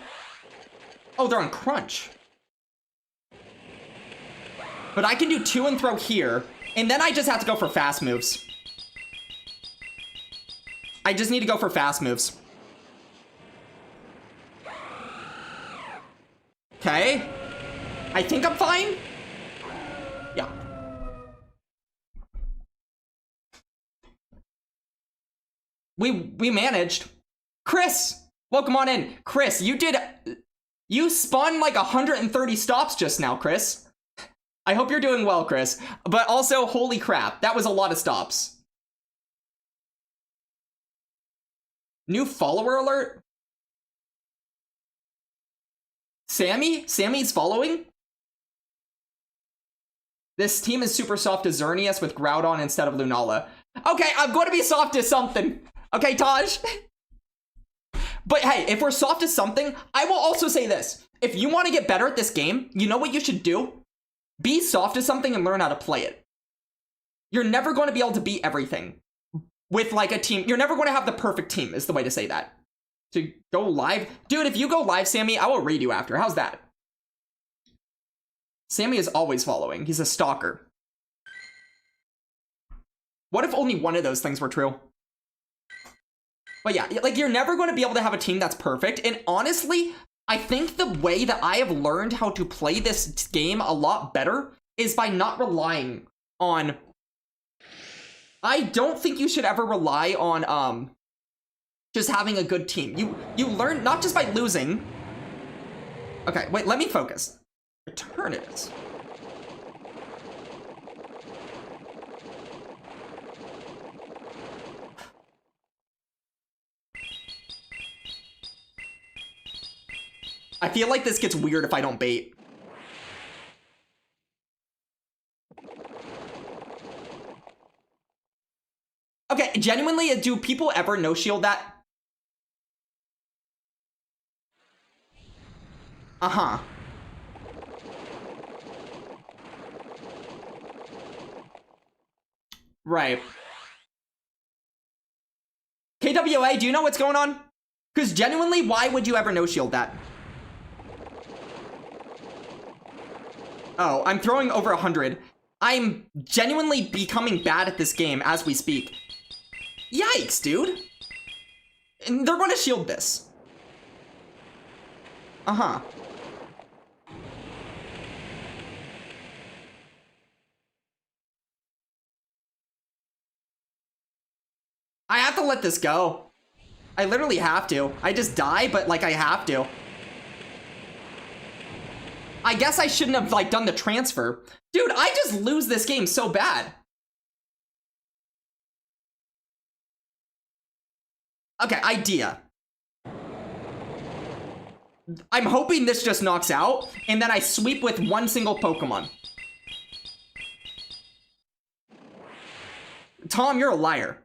S1: Oh, they're on crunch. But I can do 2 and throw here. And then I just have to go for fast moves. I just need to go for fast moves. Okay. I think I'm fine. Yeah. We managed. Chris, welcome on in. Chris, you spun like 130 stops just now, Chris. I hope you're doing well, Chris. But also, holy crap, that was a lot of stops. New follower alert? Sammy? Sammy's following? This team is super soft to Xerneas with Groudon instead of Lunala. Okay, I'm going to be soft to something. Okay, Taj? But hey, if we're soft to something, I will also say this. If you want to get better at this game, you know what you should do? Be soft to something and learn how to play it. You're never going to be able to beat everything with like a team. You're never going to have the perfect team is the way to say that. To go live? Dude, if you go live, Sammy, I will raid you after. How's that? Sammy is always following. He's a stalker. What if only one of those things were true? But yeah, like you're never going to be able to have a team that's perfect. And honestly, I think the way that I have learned how to play this game a lot better is by not relying on... I don't think you should ever rely on just having a good team. You learn not just by losing. Okay, wait, let me focus. Eternatus. I feel like this gets weird if I don't bait. Okay, genuinely, do people ever no-shield that? Uh-huh. Right. KWA, do you know what's going on? Because genuinely, why would you ever no-shield that? Oh, I'm throwing over 100. I'm genuinely becoming bad at this game as we speak. Yikes, dude. And they're going to shield this. Uh-huh. I have to let this go. I literally have to. I just die, but like I have to. I guess I shouldn't have like done the transfer. Dude, I just lose this game so bad. Okay, idea. I'm hoping this just knocks out, and then I sweep with one single Pokemon. Tom, you're a liar.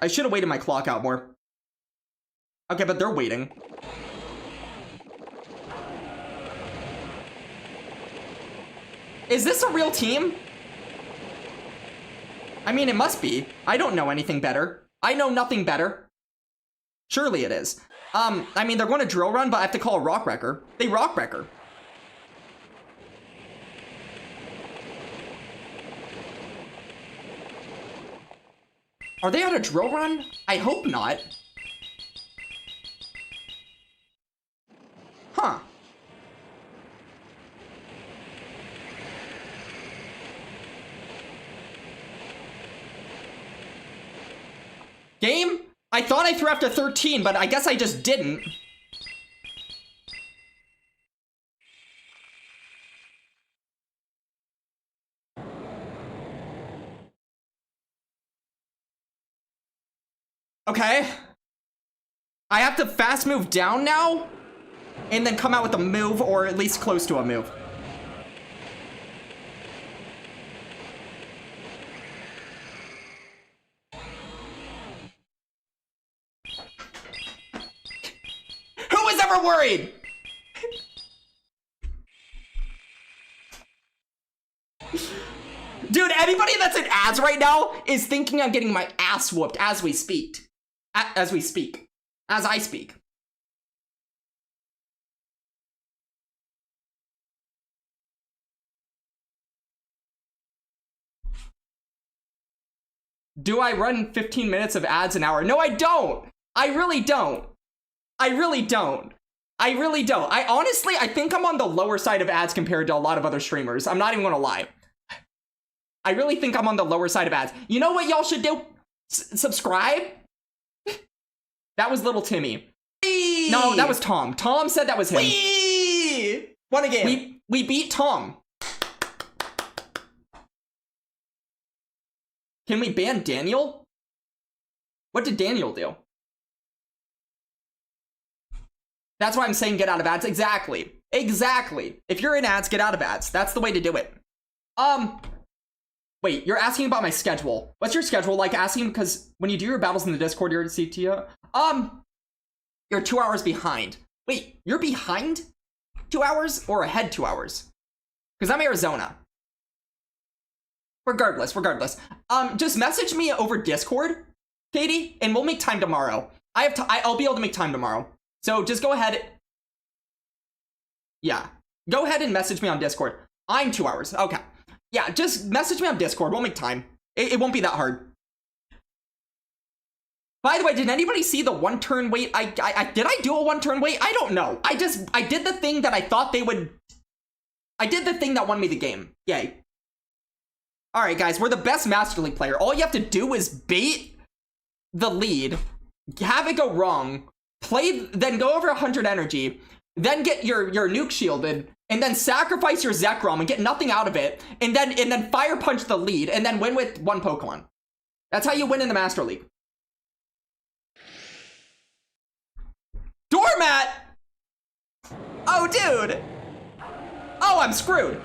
S1: I should have waited my clock out more. Okay, but they're waiting. Is this a real team? I mean, it must be. I don't know anything better. I know nothing better. Surely it is. I mean, they're going to drill run, but I have to call a rock wrecker. They rock wrecker. Are they on a drill run? I hope not. Huh. Game? I thought I threw after 13, but I guess I just didn't. Okay. I have to fast move down now, and then come out with a move, or at least close to a move. Who was ever worried? Dude, anybody that's in ads right now is thinking I'm getting my ass whooped as we speak. As we speak. As I speak. Do I run 15 minutes of ads an hour? No, I don't. I really don't. I really don't. I really don't. I honestly, I think I'm on the lower side of ads compared to a lot of other streamers. I'm not even gonna lie. I really think I'm on the lower side of ads. You know what y'all should do? Subscribe? That was little Timmy. Wee! No, that was Tom. Tom said that was him.
S2: Wee! Won a game.
S1: We beat Tom. Can we ban Daniel? What did Daniel do? That's why I'm saying get out of ads. Exactly. Exactly. If you're in ads, get out of ads. That's the way to do it. Wait, you're asking about my schedule. What's your schedule like? Asking because when you do your battles in the Discord, you're at CTO. You're 2 hours behind. Wait, you're behind 2 hours or ahead 2 hours? Because I'm Arizona. Regardless. Just message me over Discord, Katie, and we'll make time tomorrow. I'll be able to make time tomorrow. So just go ahead. Yeah. Go ahead and message me on Discord. I'm 2 hours. Okay. Yeah, just message me on Discord. We'll make time. It won't be that hard. By the way, did anybody see the one turn wait? Did I do a one turn wait? I don't know. I did the thing that I thought they would. I did the thing that won me the game. Yay. All right, guys, we're the best Master League player. All you have to do is bait the lead, have it go wrong, then go over 100 energy, then get your nuke shielded, and then sacrifice your Zekrom and get nothing out of it, and then fire punch the lead, and then win with one Pokemon. That's how you win in the Master League. Doormat! Oh, dude! Oh, I'm screwed.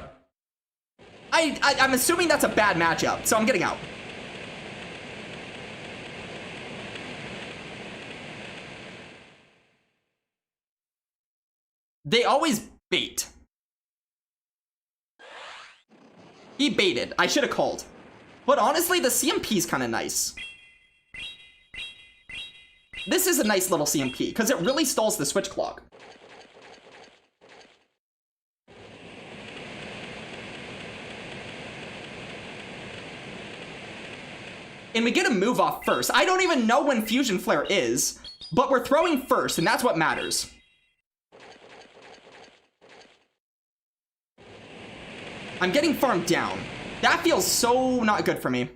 S1: I'm assuming that's a bad matchup, so I'm getting out. They always bait. He baited. I should have called. But honestly, the CMP is kind of nice. This is a nice little CMP, because it really stalls the switch clock. And we get a move off first. I don't even know when Fusion Flare is, but we're throwing first, and that's what matters. I'm getting farmed down. That feels so not good for me.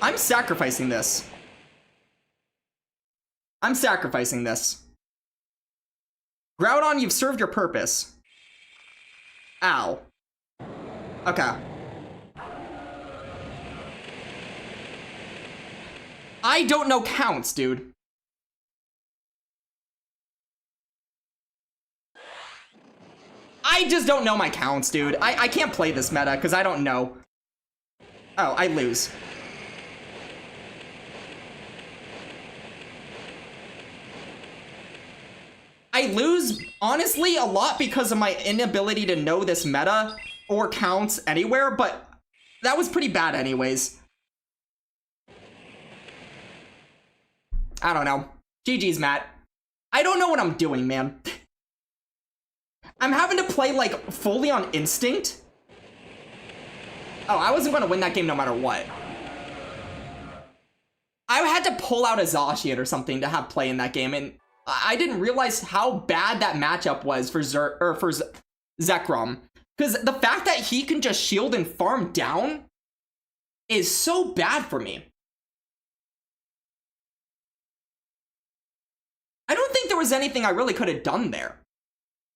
S1: I'm sacrificing this. Groudon, you've served your purpose. Ow. Okay. I don't know counts, dude. I just don't know my counts, dude. I can't play this meta because I don't know. Oh, I lose. I lose, honestly, a lot because of my inability to know this meta or counts anywhere, but that was pretty bad anyways. I don't know. GG's, Matt. I don't know what I'm doing, man. I'm having to play, like, fully on instinct. Oh, I wasn't going to win that game no matter what. I had to pull out a Zacian or something to have play in that game, and I didn't realize how bad that matchup was for Zekrom. Because the fact that he can just shield and farm down is so bad for me. I don't think there was anything I really could have done there.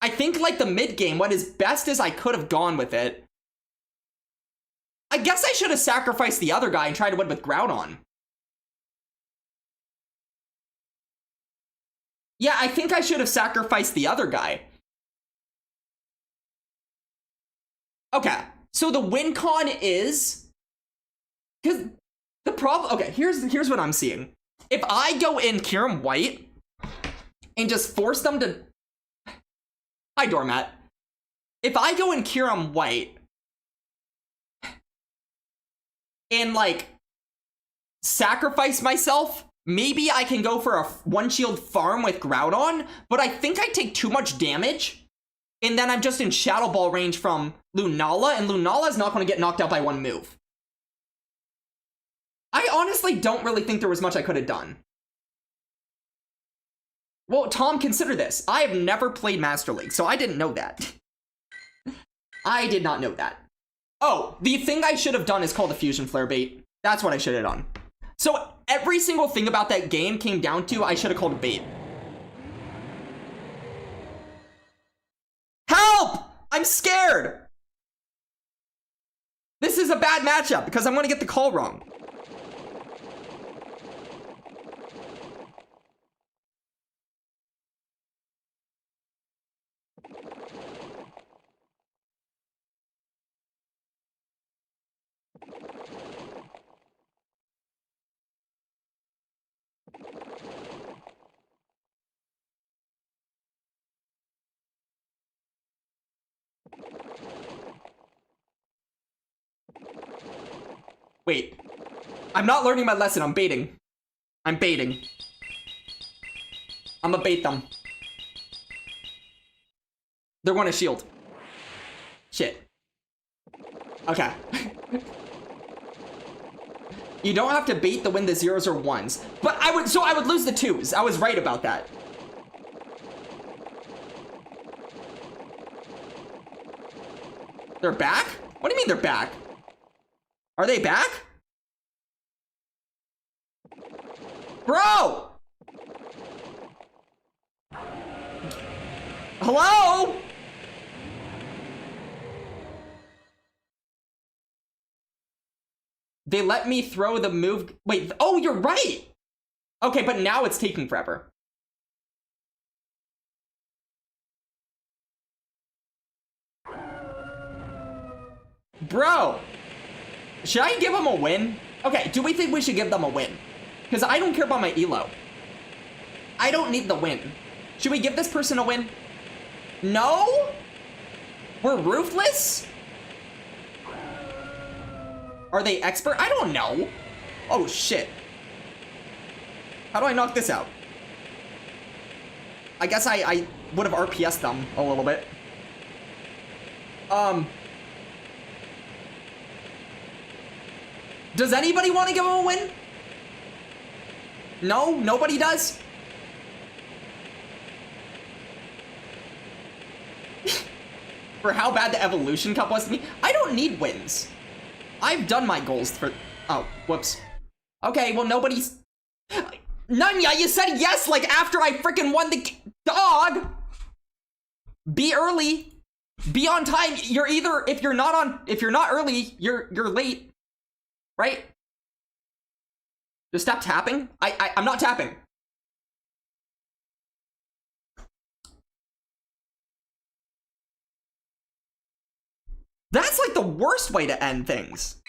S1: I think, like, the mid game went as best as I could have gone with it. I guess I should have sacrificed the other guy and tried to win with Groudon. Yeah, I think I should have sacrificed the other guy. Okay, so the win con is... Because the problem... Okay, here's what I'm seeing. If I go in Kyurem White and just force them to... Hi, Doormat. If I go in Kyurem White and, like, sacrifice myself, maybe I can go for a one-shield farm with Groudon, but I think I take too much damage, and then I'm just in Shadow Ball range from Lunala, and Lunala is not going to get knocked out by one move. I honestly don't really think there was much I could have done. Well, Tom, consider this. I have never played Master League, so I didn't know that. I did not know that. Oh, the thing I should have done is called the Fusion Flare bait. That's what I should have done. So every single thing about that game came down to I should have called a bait. Help! I'm scared! This is a bad matchup because I'm gonna get the call wrong. Wait, I'm not learning my lesson. I'm baiting. I'm baiting. I'm gonna bait them. They're going to shield. Shit. Okay. You don't have to bait to win the 0s or 1s. But I would lose the 2s. I was right about that. They're back? What do you mean they're back? Are they back? Bro! Hello? They let me throw the move. Wait, oh, you're right. Okay, but now it's taking forever. Bro, should I give them a win? Okay, do we think we should give them a win? Because I don't care about my elo. I don't need the win. Should we give this person a win? No? We're ruthless? Are they expert? I don't know. Oh, shit. How do I knock this out? I guess I would have RPS'd them a little bit. Does anybody want to give him a win? No? Nobody does? For how bad the Evolution Cup was to me? I don't need wins. I've done my goals for... Oh, whoops. Okay, well, nobody's... Nunya, you said yes, like, after I freaking won the... Dog! Be early. Be on time. You're either... If you're not early, you're late. Right? Just stop tapping. I'm not tapping. That's like the worst way to end things.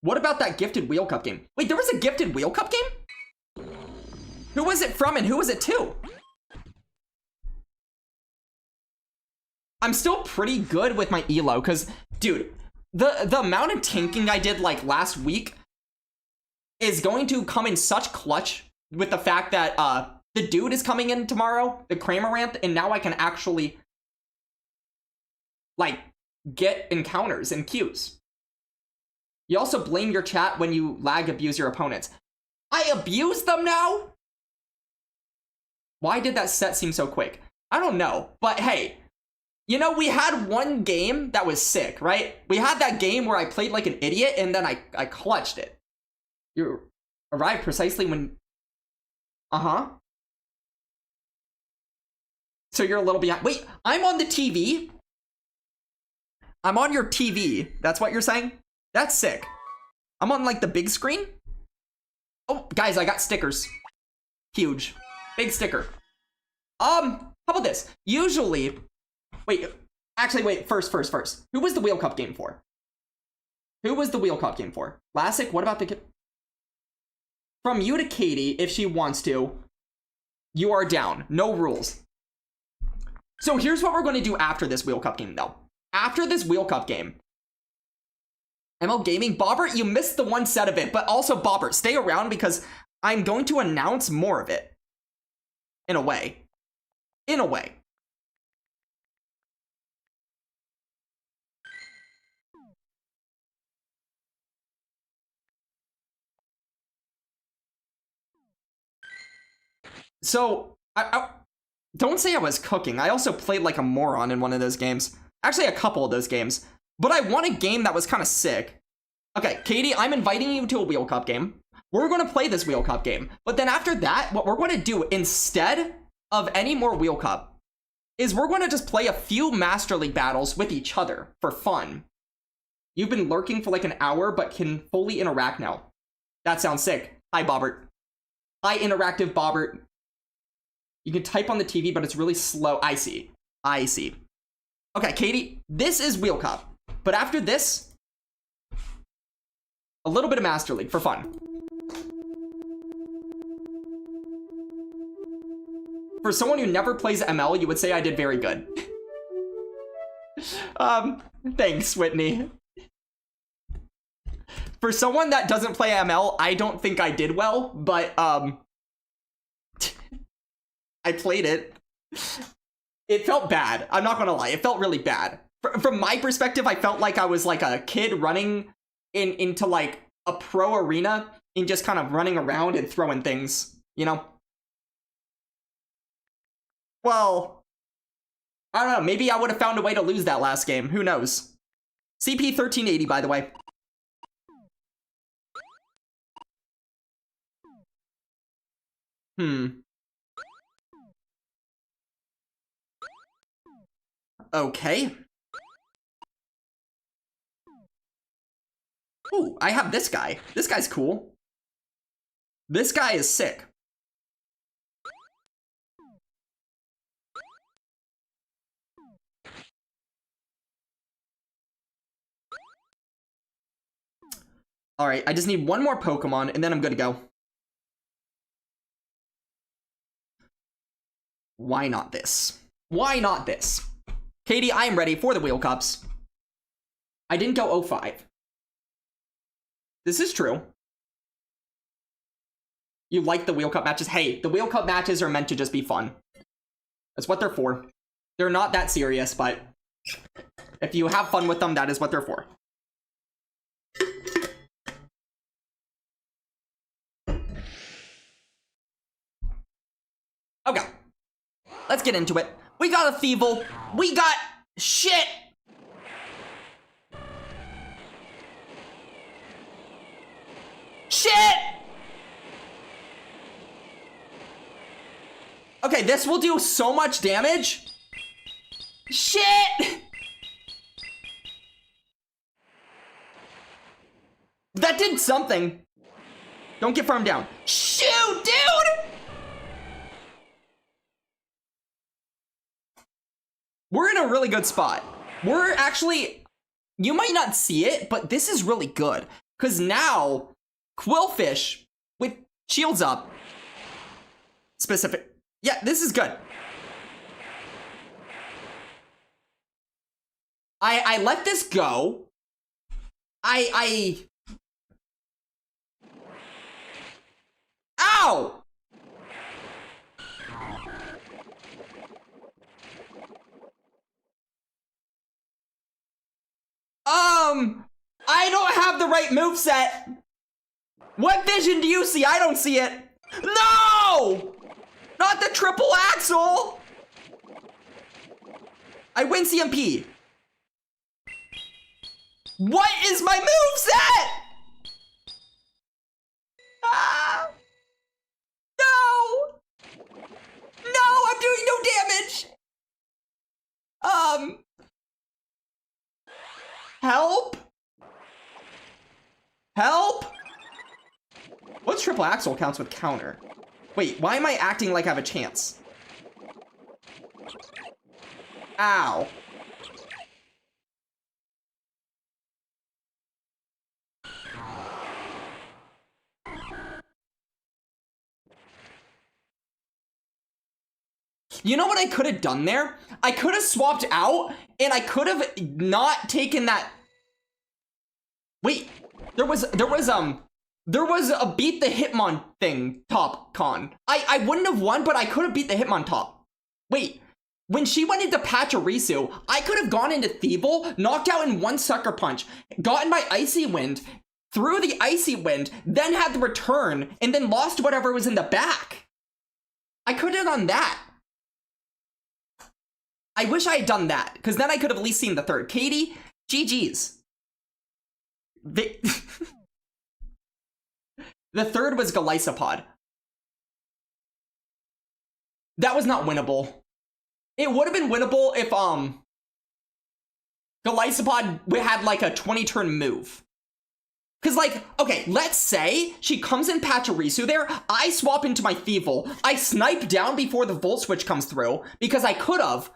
S1: What about that gifted Wheel Cup game? Wait, there was a gifted Wheel Cup game? Who was it from and who was it to? I'm still pretty good with my elo, because, dude, the amount of tanking I did, like, last week is going to come in such clutch with the fact that, the dude is coming in tomorrow, the Cramorant, and now I can actually, like, get encounters and queues. You also blame your chat when you lag abuse your opponents. I abuse them now? Why did that set seem so quick? I don't know, but hey, you know, we had one game that was sick, right? We had that game where I played like an idiot and then I clutched it. You arrived precisely when... Uh-huh. So you're a little behind. Wait, I'm on the TV? I'm on your TV. That's what you're saying? That's sick. I'm on, like, the big screen? Oh, guys, I got stickers. Huge. Big sticker. How about this? Usually... Wait, actually, wait, first. Who was the Wheel Cup game for? Who was the Wheel Cup game for? Classic, what about the... From you to Katie, if she wants to, you are down. No rules. So here's what we're going to do after this Wheel Cup game, though. After this Wheel Cup game, ML Gaming, Bobbert, you missed the one set of it, but also Bobbert, stay around because I'm going to announce more of it. In a way. In a way. So, don't say I was cooking. I also played like a moron in one of those games. Actually, a couple of those games. But I won a game that was kind of sick. Okay, Katie, I'm inviting you to a Wheel Cup game. We're going to play this Wheel Cup game. But then after that, what we're going to do instead of any more Wheel Cup is we're going to just play a few Master League battles with each other for fun. You've been lurking for like an hour, but can fully interact now. That sounds sick. Hi, Bobbert. Hi, interactive Bobbert. You can type on the TV, but it's really slow. I see. I see. Okay, Katie, this is Wheel Cup. But after this, a little bit of Master League for fun. For someone who never plays ML, you would say I did very good. Thanks, Whitney. For someone that doesn't play ML, I don't think I did well, but, I played it. It felt bad. I'm not gonna lie. It felt really bad. From my perspective, I felt like I was like a kid running into like a pro arena and just kind of running around and throwing things, you know? Well, I don't know. Maybe I would have found a way to lose that last game. Who knows? CP 1380, by the way. Okay. Ooh, I have this guy. This guy's cool. This guy is sick. Alright, I just need one more Pokemon, and then I'm good to go. Why not this? Why not this? Katie, I am ready for the Wheel Cups. I didn't go 05. This is true. You like the Wheel Cup matches? Hey, the Wheel Cup matches are meant to just be fun. That's what they're for. They're not that serious, but if you have fun with them, that is what they're for. Okay. Let's get into it. We got a Thievul. We got shit. Shit! Okay, this will do so much damage. Shit! That did something. Don't get farmed down. Shoot, dude! We're in a really good spot. We're actually, you might not see it, but this is really good. Because now, Quillfish with shields up. Specific. Yeah, this is good. I let this go. Ow! I don't have the right moveset. What vision do you see? I don't see it. No! Not the triple axle! I win CMP. What is my moveset? Ah! No! No, I'm doing no damage. Help? Help? What's triple axle counts with counter? Wait, why am I acting like I have a chance? Ow. You know what I could have done there? I could have swapped out, and I could have not taken that. Wait, there was a beat the Hitmon thing top con. I wouldn't have won, but I could have beat the Hitmon top. Wait, when she went into Pachirisu, I could have gone into Thievul, knocked out in one sucker punch, gotten my Icy Wind, threw the Icy Wind, then had the return, and then lost whatever was in the back. I could have done that. I wish I had done that, because then I could have at least seen the third. Katie, GG's. The third was Golisopod. That was not winnable. It would have been winnable if Golisopod had like a 20-turn move. Cause like, okay, let's say she comes in Pachirisu there, I swap into my Thievul, I snipe down before the Volt Switch comes through, because I could've,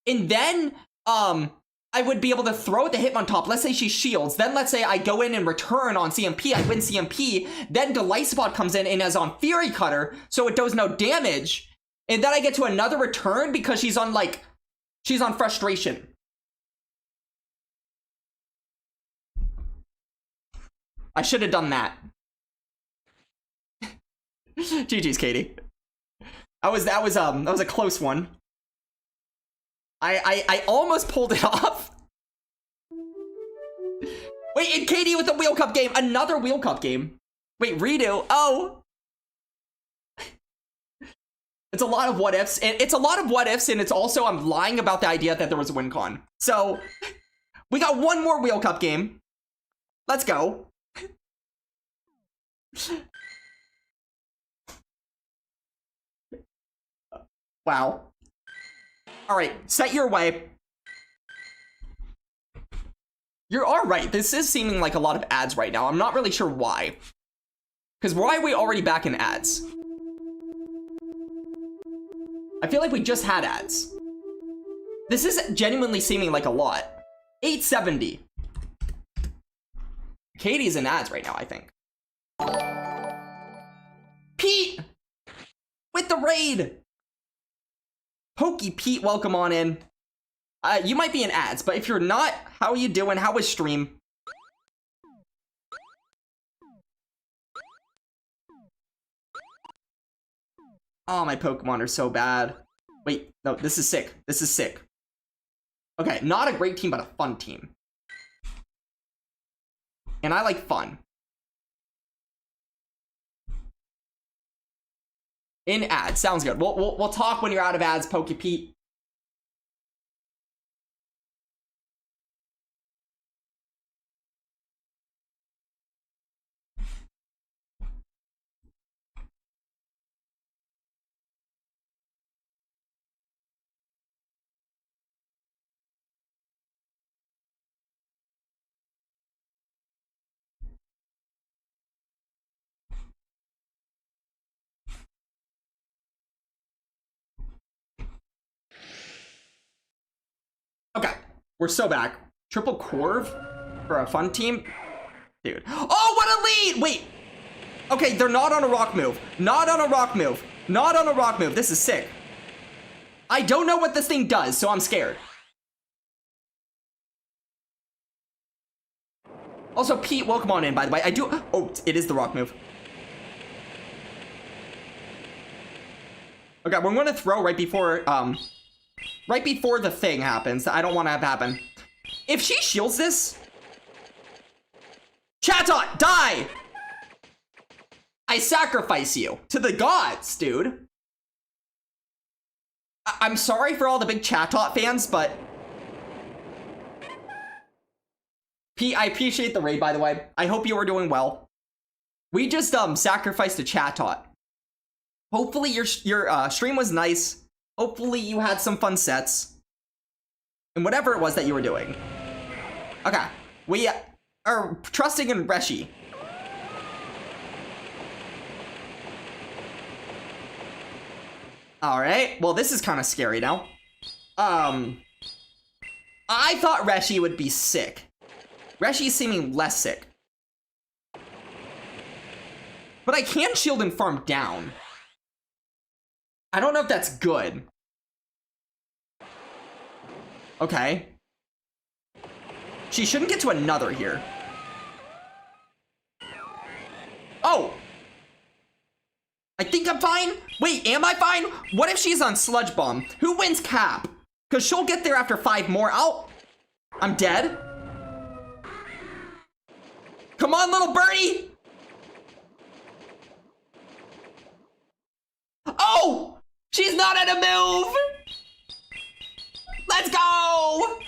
S1: and then, I would be able to throw at the Hitmontop. Let's say she shields, then let's say I go in and return on CMP, I win CMP, then Golisopod comes in and is on Fury Cutter, so it does no damage, and then I get to another return because she's on Frustration. I should have done that. GG's, Katie. That was a close one. I almost pulled it off. Wait, and Katie with the Wheel Cup game, another Wheel Cup game. Wait, redo. Oh. It's a lot of what ifs, and it's a lot of what ifs, and it's also I'm lying about the idea that there was a win con. So we got one more Wheel Cup game. Let's go. Wow. All right, set your way. You're all right. This is seeming like a lot of ads right now. I'm not really sure why. Because why are we already back in ads? I feel like we just had ads. This is genuinely seeming like a lot. 870. Katie's in ads right now, I think. Pete! With the raid! Pokey Pete, welcome on in. You might be in ads, but if you're not, how are you doing? How was stream? Oh, my Pokemon are so bad. Wait, no, this is sick. This is sick. Okay, not a great team, but a fun team. And I like fun. In ads, sounds good. We'll talk when you're out of ads, Pokey Pete. Okay, we're so back. Triple Corv for a fun team? Dude. Oh, what a lead! Wait. Okay, they're not on a rock move. Not on a rock move. Not on a rock move. This is sick. I don't know what this thing does, so I'm scared. Also, Pete, welcome on in, by the way. I do... Oh, it is the rock move. Okay, we're going to throw right before the thing happens. I don't want to have happen. If she shields this... Chatot, die! I sacrifice you to the gods, dude. I'm sorry for all the big Chatot fans, but... Pete, I appreciate the raid, by the way. I hope you are doing well. We just sacrificed a Chatot. Hopefully your stream was nice. Hopefully you had some fun sets. And whatever it was that you were doing. Okay. We are trusting in Reshi. Alright. Well, this is kind of scary now. I thought Reshi would be sick. Reshi's seeming less sick. But I can shield and farm down. I don't know if that's good. Okay. She shouldn't get to another here. Oh! I think I'm fine? Wait, am I fine? What if she's on Sludge Bomb? Who wins Cap? Because she'll get there after 5 more. I'm dead? Come on, little birdie! Oh! She's not at a move! Let's go!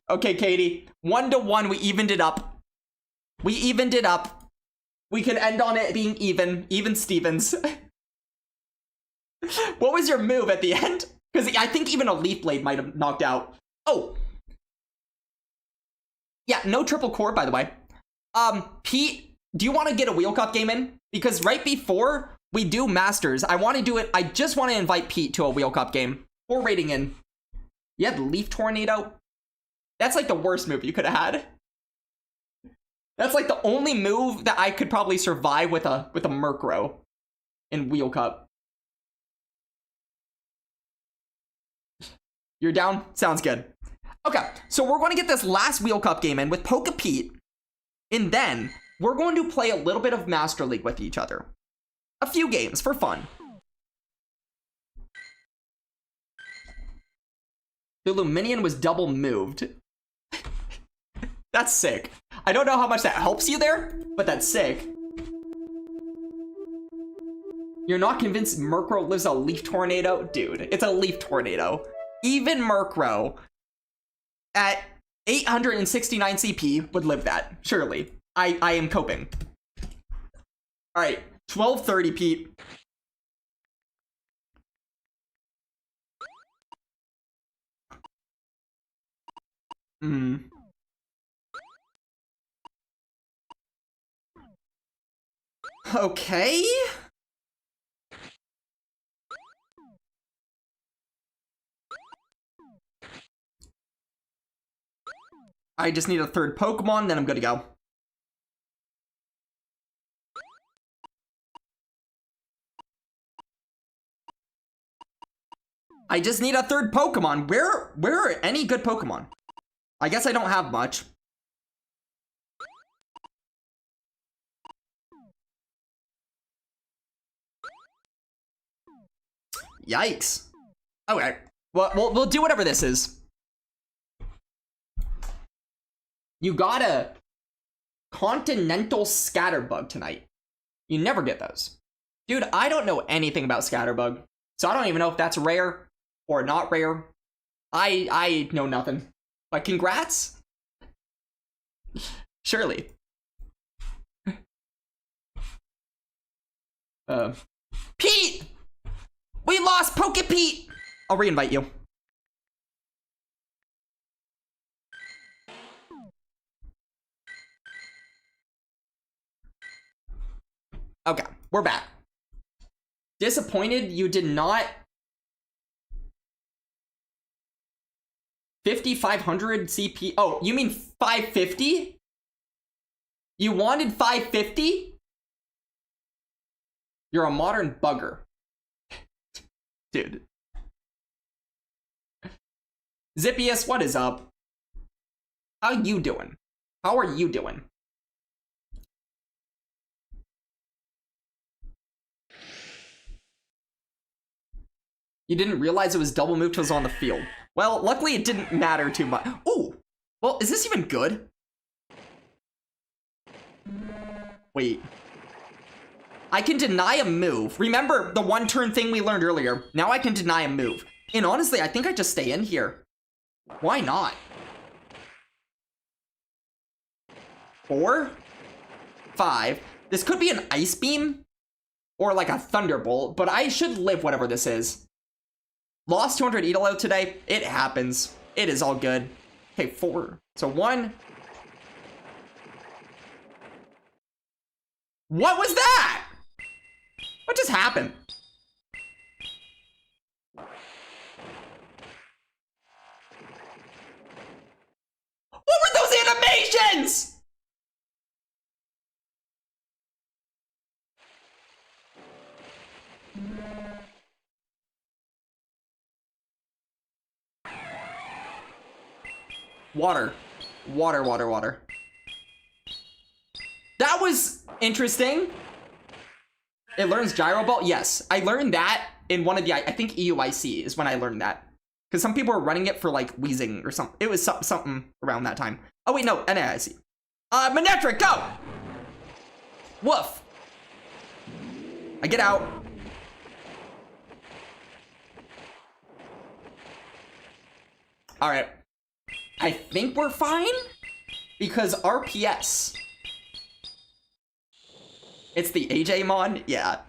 S1: Okay, Katie. 1-1. We evened it up. We evened it up. We can end on it being even. Even Stevens. What was your move at the end? Because I think even a Leaf Blade might have knocked out. Oh. Yeah, no triple core, by the way. Pete, do you want to get a Wheel Cup game in? Because right before we do Masters, I want to do it. I just want to invite Pete to a Wheel Cup game. 4 rating in. You had Leaf Tornado? That's like the worst move you could have had. That's like the only move that I could probably survive with a Murkrow in Wheel Cup. You're down? Sounds good. Okay, so we're going to get this last Wheel Cup game in with Poke Pete. And then we're going to play a little bit of Master League with each other. A few games for fun. The Luminion was double moved. That's sick. I don't know how much that helps you there, but that's sick. You're not convinced Murkrow lives a Leaf Tornado? Dude, it's a Leaf Tornado. Even Murkrow at 869 CP would live that, surely. I am coping. Alright, 1230, Pete. Okay. I just need a third Pokemon, then I'm good to go. I just need a third Pokemon. Where are any good Pokemon? I guess I don't have much. Yikes. Okay. Well, we'll do whatever this is. You got a Continental Scatterbug tonight. You never get those. Dude, I don't know anything about Scatterbug, so I don't even know if that's rare or not rare. I know nothing. But congrats. Surely. Pete! We lost Poke Pete! I'll reinvite you. Okay, we're back. Disappointed you did not... 5,500 CP... Oh, you mean 550? You wanted 550? You're a modern bugger. Dude. Zippius, what is up? How you doing? How are you doing? You didn't realize it was double moved till it was on the field. Well, luckily it didn't matter too much. Ooh! Well, is this even good? Wait. I can deny a move. Remember the one turn thing we learned earlier? Now I can deny a move. And honestly, I think I just stay in here. Why not? 4? 5. This could be an Ice Beam. Or like a Thunderbolt. But I should live whatever this is. Lost 200 Elo today. It happens. It is all good. Okay, 4. So 1. What was that? What just happened? What were those animations? Water. Water, water, water. That was interesting. It learns Gyro Ball? Yes, I learned that in one of the, I think EUIC is when I learned that. Because some people were running it for like wheezing or something. It was something around that time. Oh wait, no, NAIC. Manectric, go! Woof. I get out. All right. I think we're fine because RPS. It's the AJ mon? Yeah.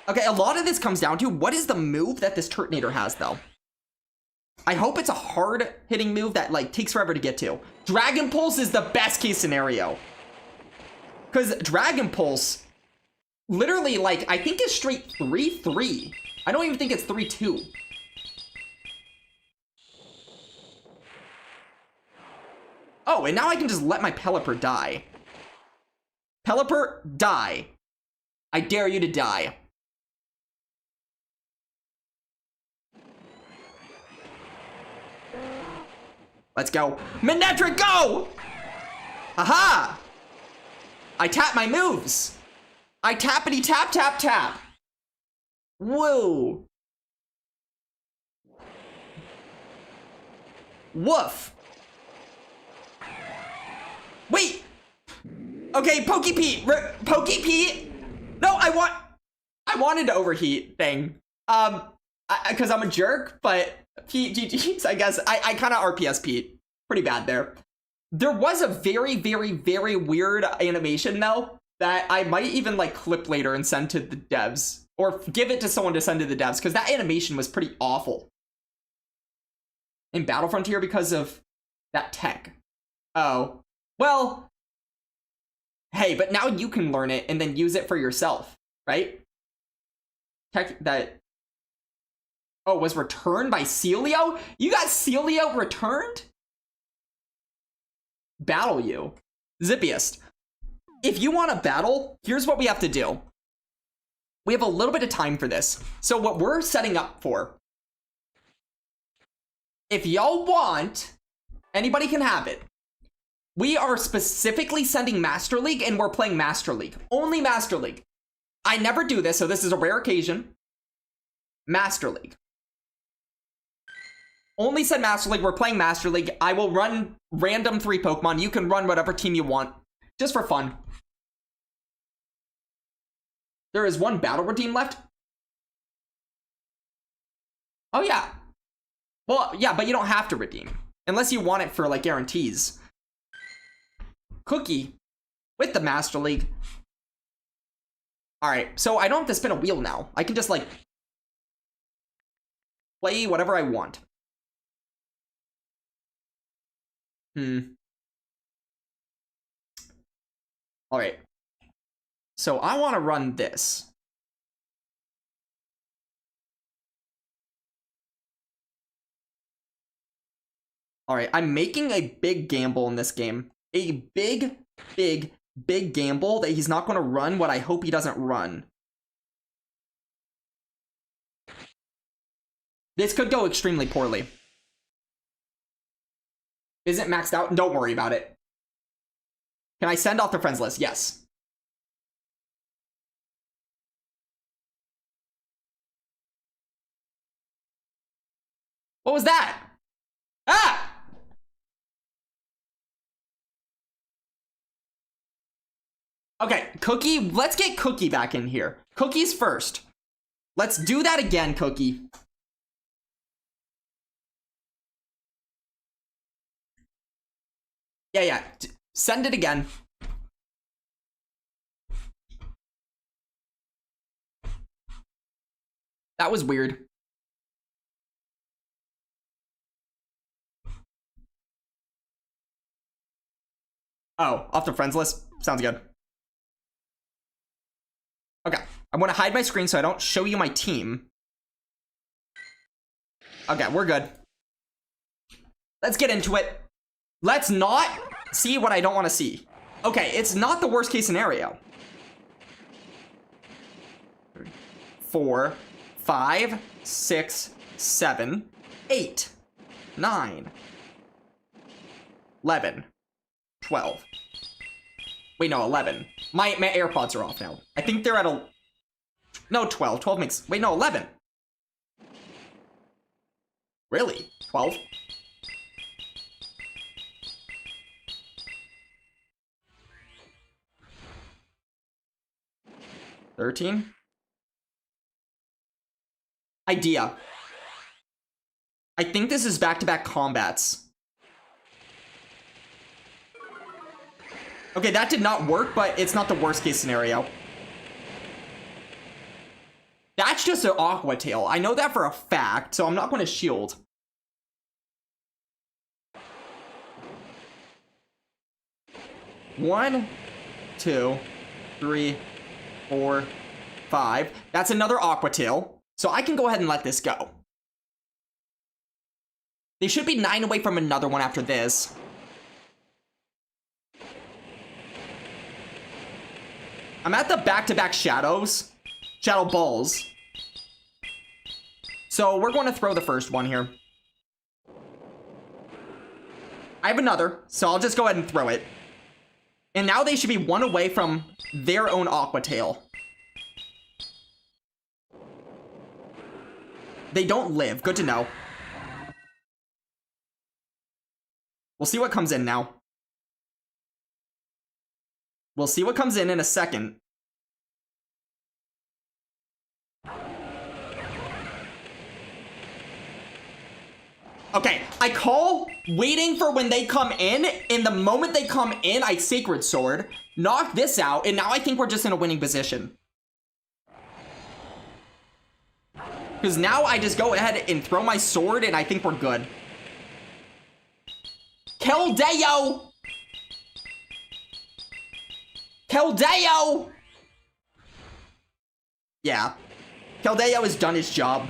S1: Okay, a lot of this comes down to what is the move that this Turtonator has, though. I hope it's a hard-hitting move that, like, takes forever to get to. Dragon Pulse is the best-case scenario. Because Dragon Pulse, literally, like, I think is straight 3-3. I don't even think it's 3-2. Oh, and now I can just let my Pelipper die. Pelipper, die. I dare you to die. Let's go. Manectric, go! Haha! I tap my moves. I tappity tap tap tap. Whoa. Woof. Wait. Okay, Pokey Pete. Pokey Pete. No, I wanted to overheat thing. Because I'm a jerk, but Pete GG's, I guess. I kind of RPS Pete. Pretty bad there. There was a very, very, very weird animation, though, that I might even, like, clip later and send to the devs. Or give it to someone to send to the devs, because that animation was pretty awful. In Battle Frontier because of that tech. Oh. Well. Hey, but now you can learn it and then use it for yourself, right? Tech that... Oh, was returned by Celio? You got Celio returned? Battle you. Zippiest. If you want to battle, here's what we have to do. We have a little bit of time for this. So what we're setting up for, if y'all want, anybody can have it. We are specifically sending Master League and we're playing Master League. Only Master League. I never do this, so this is a rare occasion. Master League. Only said Master League, we're playing Master League. I will run random 3 Pokemon. You can run whatever team you want. Just for fun. There is 1 battle redeem left. Oh, yeah. Well, yeah, but you don't have to redeem. Unless you want it for, like, guarantees. Cookie. With the Master League. Alright, so I don't have to spin a wheel now. I can just, like, play whatever I want. Alright. So I want to run this. Alright, I'm making a big gamble in this game. A big, big, big gamble that he's not going to run what I hope he doesn't run. This could go extremely poorly. Isn't maxed out? Don't worry about it. Can I send off the friends list? Yes. What was that? Ah! Okay, Cookie, let's get Cookie back in here. Cookie's first. Let's do that again, Cookie. Yeah. Send it again. That was weird. Oh, off the friends list? Sounds good. Okay, I'm gonna hide my screen so I don't show you my team. Okay, we're good. Let's get into it. Let's not see what I don't want to see. Okay, it's not the worst case scenario. 4, 5, 6, 7, 8, 9, 11, 12. Wait, no, 11. My AirPods are off now. I think they're at a... No, 12. 12 makes... Wait, no, 11. Really? 12? $13? Idea. I think this is back-to-back combats. Okay, that did not work, but it's not the worst case scenario. That's just an Aqua Tail. I know that for a fact, so I'm not going to shield. One, two, three, 4, 5. That's another Aqua Tail. So I can go ahead and let this go. They should be 9 away from another one after this. I'm at the back-to-back shadows. Shadow balls. So we're going to throw the first one here. I have another, so I'll just go ahead and throw it. And now they should be 1 away from their own Aqua Tail. They don't live. Good to know. We'll see what comes in now. We'll see what comes in a second. Okay, I call waiting for when they come in, and the moment they come in, I Sacred Sword, knock this out, and now I think we're just in a winning position. Because now I just go ahead and throw my sword, and I think we're good. Keldeo! Keldeo! Yeah. Keldeo has done his job.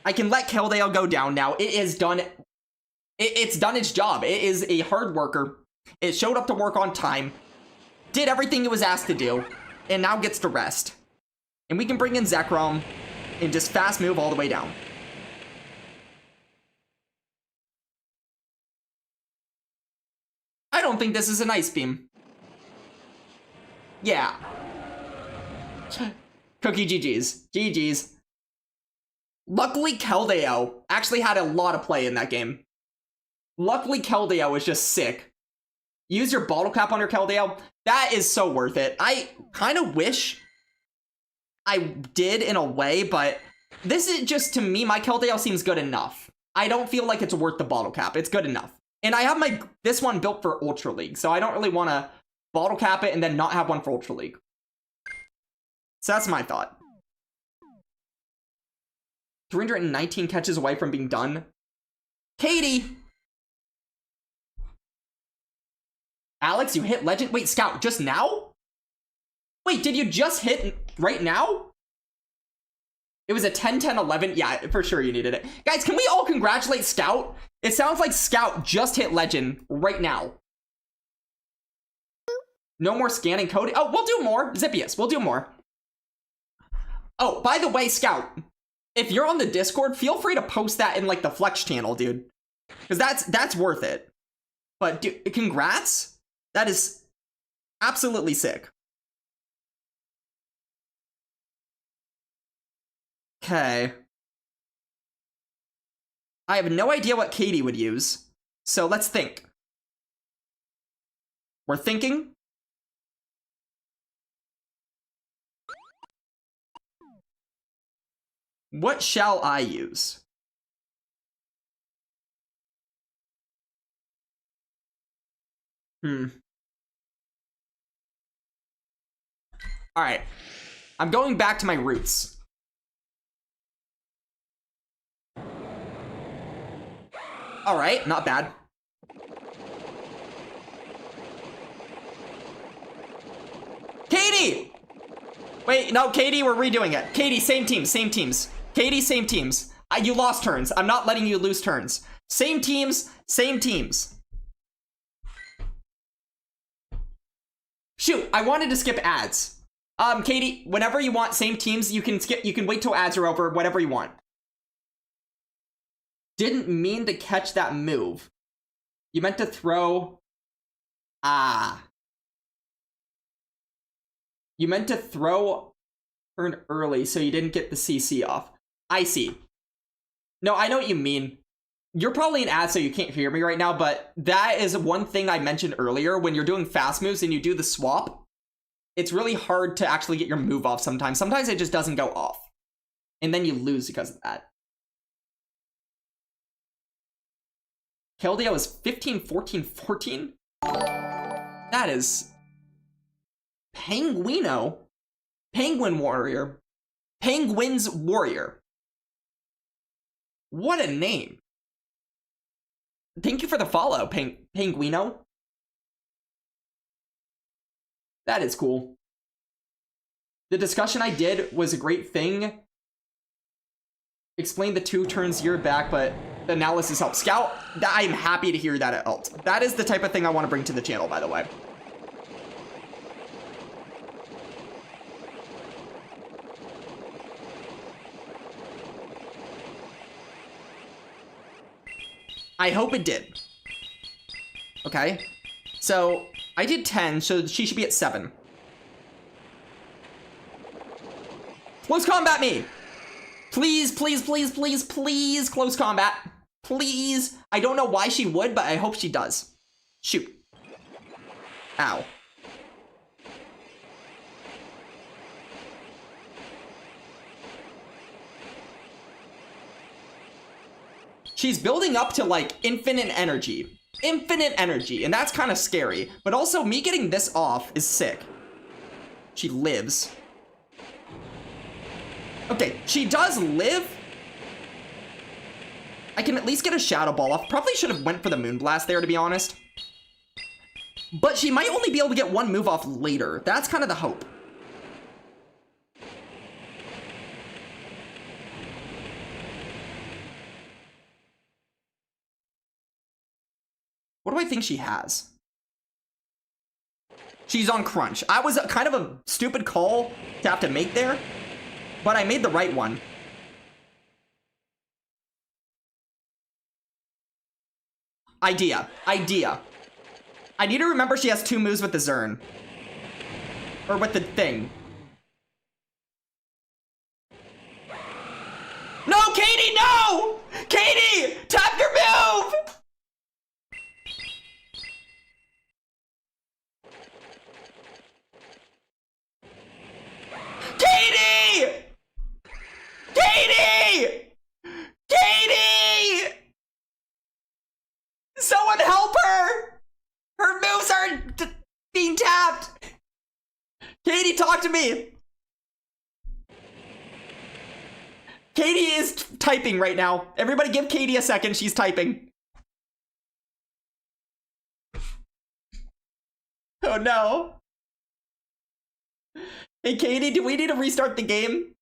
S1: I can let Keldeo go down now. It is done. It's done its job. It is a hard worker. It showed up to work on time. Did everything it was asked to do. And now gets to rest. And we can bring in Zekrom and just fast move all the way down. I don't think this is an Ice Beam. Yeah. Cookie GG's. GG's. Luckily, Keldeo actually had a lot of play in that game. Luckily, Keldeo was just sick. Use your bottle cap on your Keldeo. That is so worth it. I kind of wish I did in a way, but this is just, to me, my Keldeo seems good enough. I don't feel like it's worth the bottle cap. It's good enough. And I have this one built for Ultra League, so I don't really want to bottle cap it and then not have one for Ultra League. So that's my thought. 319 catches away from being done. Katie! Alex, you hit Legend? Wait, Scout, just now? Wait, did you just hit right now? It was a 10, 10, 11. Yeah, for sure you needed it. Guys, can we all congratulate Scout? It sounds like Scout just hit Legend right now. No more scanning code. Oh, we'll do more. Zippius, we'll do more. Oh, by the way, Scout, if you're on the Discord, feel free to post that in, like, the Flex channel, dude. Because that's worth it. But, dude, congrats. That is absolutely sick. Okay. I have no idea what Katie would use. So let's think. We're thinking. What shall I use? Alright. I'm going back to my roots. Alright, not bad. Katie! Wait, no, Katie, we're redoing it. Katie, same teams, same teams. Katie, same teams. You lost turns. I'm not letting you lose turns. Same teams, same teams. Shoot, I wanted to skip ads. Katie, whenever you want same teams, you can skip, you can wait till ads are over, whatever you want. Didn't mean to catch that move. You meant to throw... You meant to throw turn early so you didn't get the CC off. I see. No, I know what you mean. You're probably an ad, so you can't hear me right now, but that is one thing I mentioned earlier. When you're doing fast moves and you do the swap, it's really hard to actually get your move off sometimes. Sometimes it just doesn't go off. And then you lose because of that. Keldeo is 15, 14, 14? That is... Penguino? Penguin Warrior. Penguin's Warrior. What a name. Thank you for the follow, Penguino. That is cool. The discussion I did was a great thing. Explain the 2 turns you're back, but the analysis helps. Scout, I'm happy to hear that it helped. That is the type of thing I want to bring to the channel, by the way. I hope it did. Okay. So, I did 10, so she should be at 7. Close combat me! Please, please, please, please, please, close combat. Please. I don't know why she would, but I hope she does. Shoot. Ow. She's building up to, like, infinite energy. Infinite energy, and that's kind of scary. But also, me getting this off is sick. She lives. Okay, she does live. I can at least get a Shadow Ball off. Probably should have went for the Moonblast there, to be honest. But she might only be able to get 1 move off later. That's kind of the hope. What do I think she has? She's on Crunch. I was kind of a stupid call to have to make there, but I made the right one. Idea. I need to remember she has 2 moves with the Zern. Or with the thing. No, Katie, no! Katie, tap your move! Katie! Katie! Katie! Someone help her! Her moves are being tapped! Katie, talk to me! Katie is typing right now. Everybody give Katie a second, she's typing. Oh no. Hey Katie, do we need to restart the game?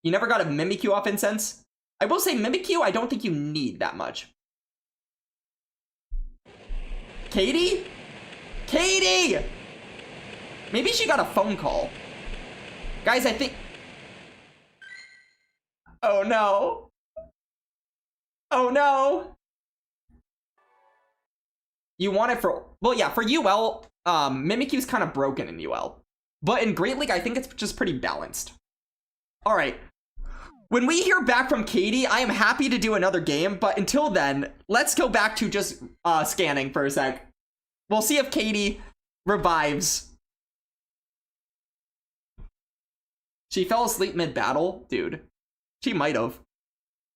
S1: You never got a Mimikyu off Incense? I will say Mimikyu, I don't think you need that much. Katie? Katie! Maybe she got a phone call. Guys, I think... Oh no. Oh no. You want it for... Well, yeah, for UL, Mimikyu's kind of broken in UL. But in Great League, I think it's just pretty balanced. Alright. When we hear back from Katie, I am happy to do another game, but until then, let's go back to just scanning for a sec. We'll see if Katie revives. She fell asleep mid-battle? Dude. She might have.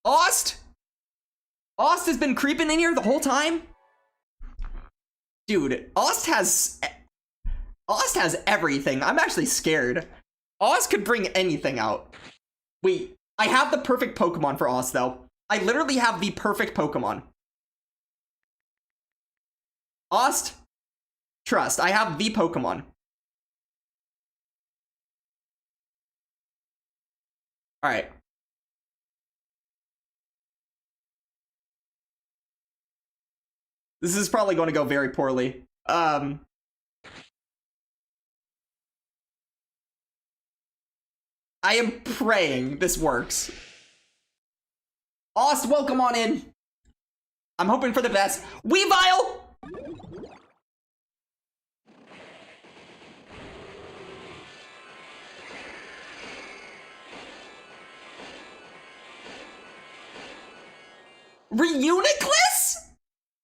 S1: Ost? Ost has been creeping in here the whole time? Dude, Ost has everything. I'm actually scared. Ost could bring anything out. Wait, I have the perfect Pokemon for Ost, though. I literally have the perfect Pokemon. Ost, trust, I have the Pokemon. Alright. This is probably going to go very poorly. I am praying this works. Ost, welcome on in. I'm hoping for the best. Weavile! Reuniclus?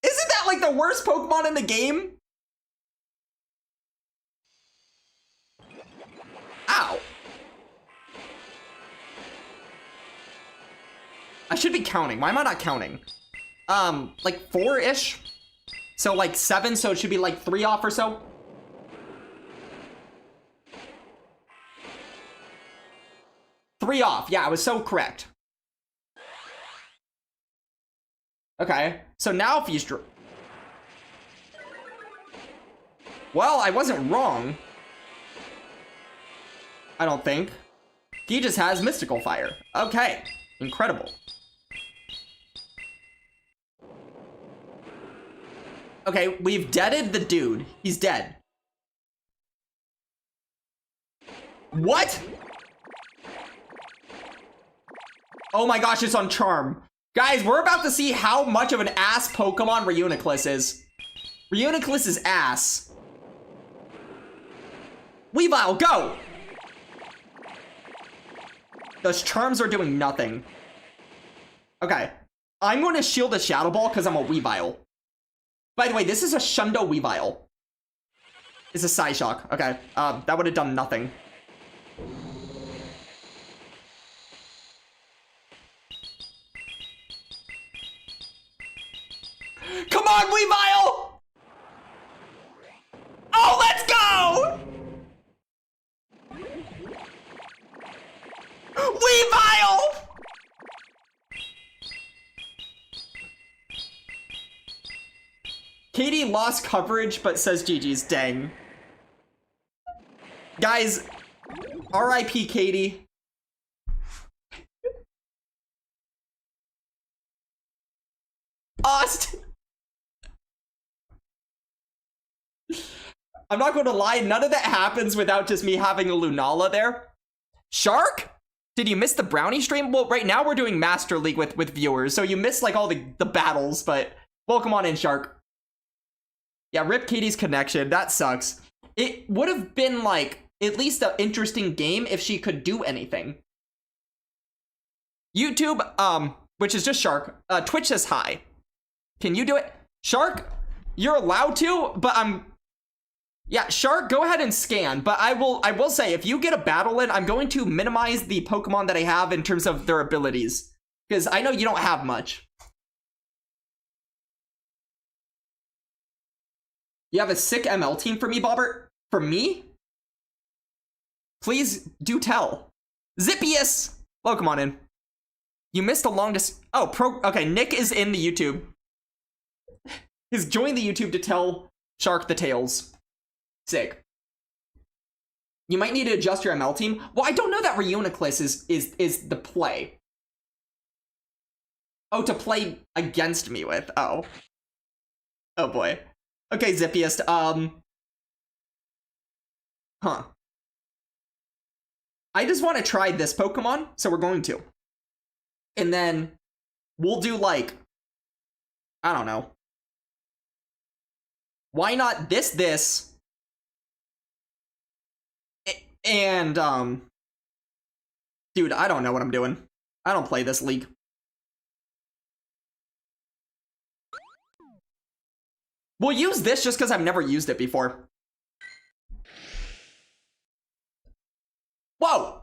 S1: Isn't that like the worst Pokemon in the game? Ow. I should be counting. Why am I not counting? Like 4-ish. So like 7, so it should be like 3 off or so. Three off. Yeah, I was so correct. Okay, so now if he's... Well, I wasn't wrong. I don't think. He just has Mystical Fire. Okay, incredible. Okay, we've deaded the dude. He's dead. What? Oh my gosh, it's on Charm. Guys, we're about to see how much of an ass Pokemon Reuniclus is. Reuniclus is ass. Weavile, go! Those Charms are doing nothing. Okay. I'm going to shield a Shadow Ball because I'm a Weavile. By the way, this is a Shundo Weavile. It's a Psyshock. Okay. That would have done nothing. Come on, Weavile! Oh, let's go! Weavile! Katie lost coverage, but says GG's. Dang. Guys, RIP Katie. Austin. I'm not going to lie, none of that happens without just me having a Lunala there. Shark? Did you miss the brownie stream? Well, right now we're doing Master League with viewers, so you missed like all the battles, but welcome on in, Shark. Yeah, rip Katie's connection. That sucks. It would have been like at least an interesting game if she could do anything. YouTube, which is just Shark. Twitch says hi. Can you do it? Shark, you're allowed to, but yeah, Shark, go ahead and scan, but I will say, if you get a battle in, I'm going to minimize the Pokemon that I have in terms of their abilities, because I know you don't have much. You have a sick ML team for me, Bobbert? For me? Please do tell. Zippius! Welcome on in. You missed a longest... Oh, okay, Nick is in the YouTube. He's joined the YouTube to tell Shark the tales. Sick. You might need to adjust your ML team. Well, I don't know that Reuniclus is the play. Oh, to play against me with. Oh. Oh boy. Okay, Zippiest. Huh. I just want to try this Pokemon, so we're going to. And then we'll do like, I don't know. Why not this? And, dude, I don't know what I'm doing. I don't play this league. We'll use this just because I've never used it before. Whoa!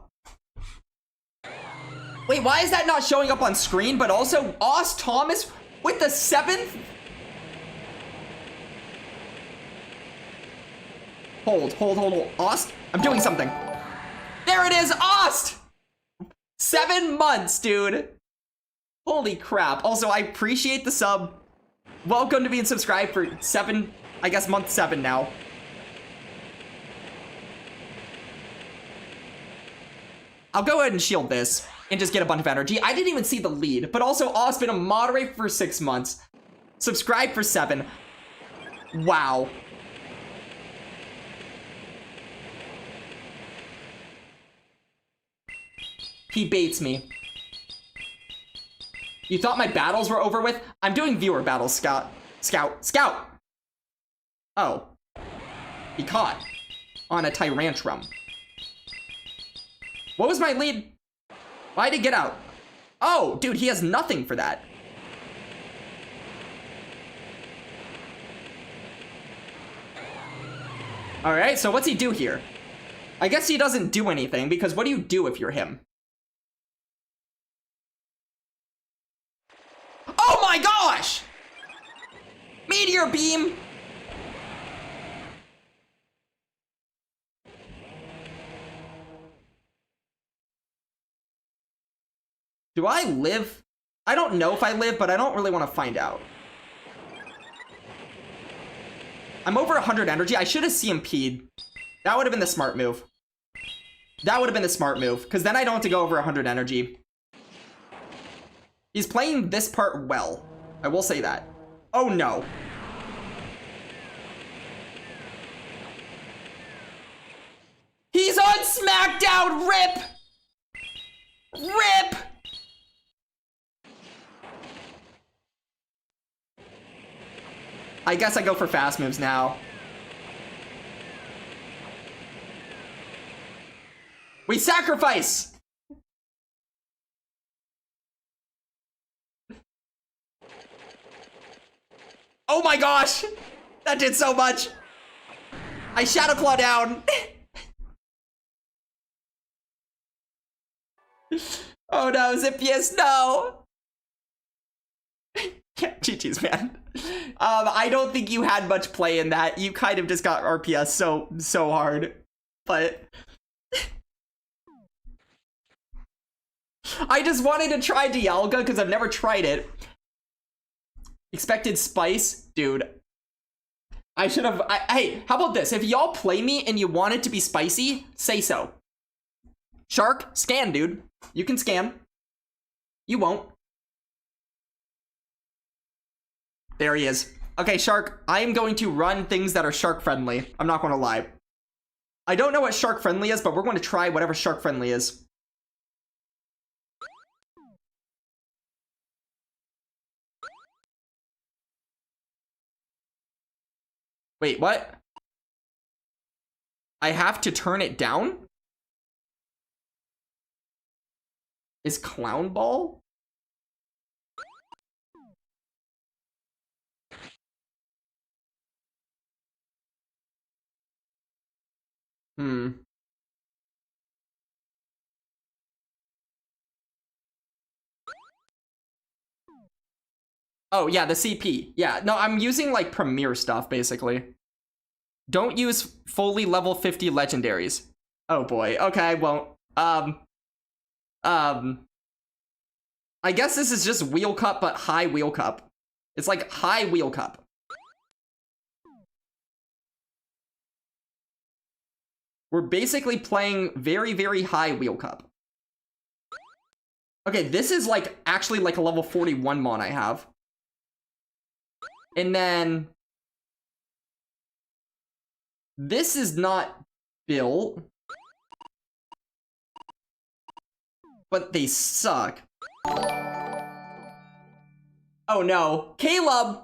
S1: Wait, why is that not showing up on screen? But also, Oz Thomas with the 7th? Hold. Ost? I'm doing something. There it is, Ost! 7 months, dude. Holy crap. Also, I appreciate the sub. Welcome to being subscribed for 7, I guess month 7 now. I'll go ahead and shield this and just get a bunch of energy. I didn't even see the lead, but also Oz been a moderator for 6 months. Subscribe for 7. Wow. He baits me. You thought my battles were over with? I'm doing viewer battles, Scout. Oh. He caught. On a Tyrantrum. What was my lead? Why did he get out? Oh, dude, he has nothing for that. Alright, so what's he do here? I guess he doesn't do anything, because what do you do if you're him? Oh my gosh! Meteor beam! Do I live? I don't know if I live, but I don't really want to find out. I'm over 100 energy. I should have CMP'd. That would have been the smart move. That would have been the smart move, because then I don't have to go over 100 energy. He's playing this part well. I will say that. Oh no. He's on SmackDown! RIP! RIP! I guess I go for fast moves now. We sacrifice! Oh my gosh! That did so much! I Shadow Claw down! Oh no, Zippius, no! GG's, man. I don't think you had much play in that. You kind of just got RPS so hard. But I just wanted to try Dialga because I've never tried it. Expected spice? Dude. I should have... Hey, how about this? If y'all play me and you want it to be spicy, say so. Shark, scan, dude. You can scan. You won't. There he is. Okay, Shark, I am going to run things that are shark-friendly. I'm not going to lie. I don't know what shark-friendly is, but we're going to try whatever shark-friendly is. Wait, what? I have to turn it down? Is Clown Ball? Oh, yeah, the CP. Yeah, no, I'm using, like, Premier stuff, basically. Don't use fully level 50 legendaries. Oh, boy. Okay, I won't. I guess this is just Wheel Cup, but high Wheel Cup. It's like high Wheel Cup. We're basically playing very, very high Wheel Cup. Okay, this is like actually like a level 41 mon I have. And then this is not built, but they suck. Oh no, Caleb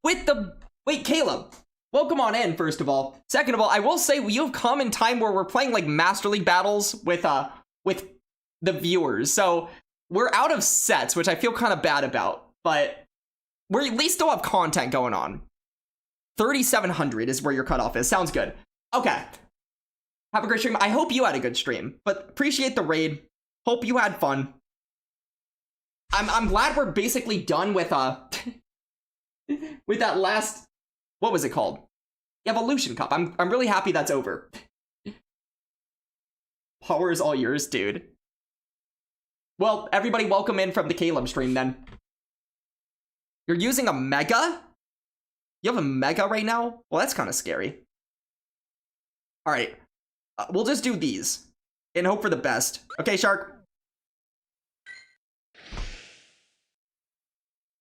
S1: with the... Wait, Caleb, welcome on in, first of all. Second of all, I will say you've come in time where we're playing like Master League battles with the viewers. So we're out of sets, which I feel kind of bad about, but we at least still have content going on. 3,700 is where your cutoff is. Sounds good. Okay. Have a great stream. I hope you had a good stream, but appreciate the raid. Hope you had fun. I'm glad we're basically done with with that last, what was it called? Evolution Cup. I'm really happy that's over. Power is all yours, dude. Well, everybody welcome in from the Caleb stream then. You're using a Mega? You have a Mega right now? Well, that's kind of scary. All right. We'll just do these and hope for the best. Okay, Shark.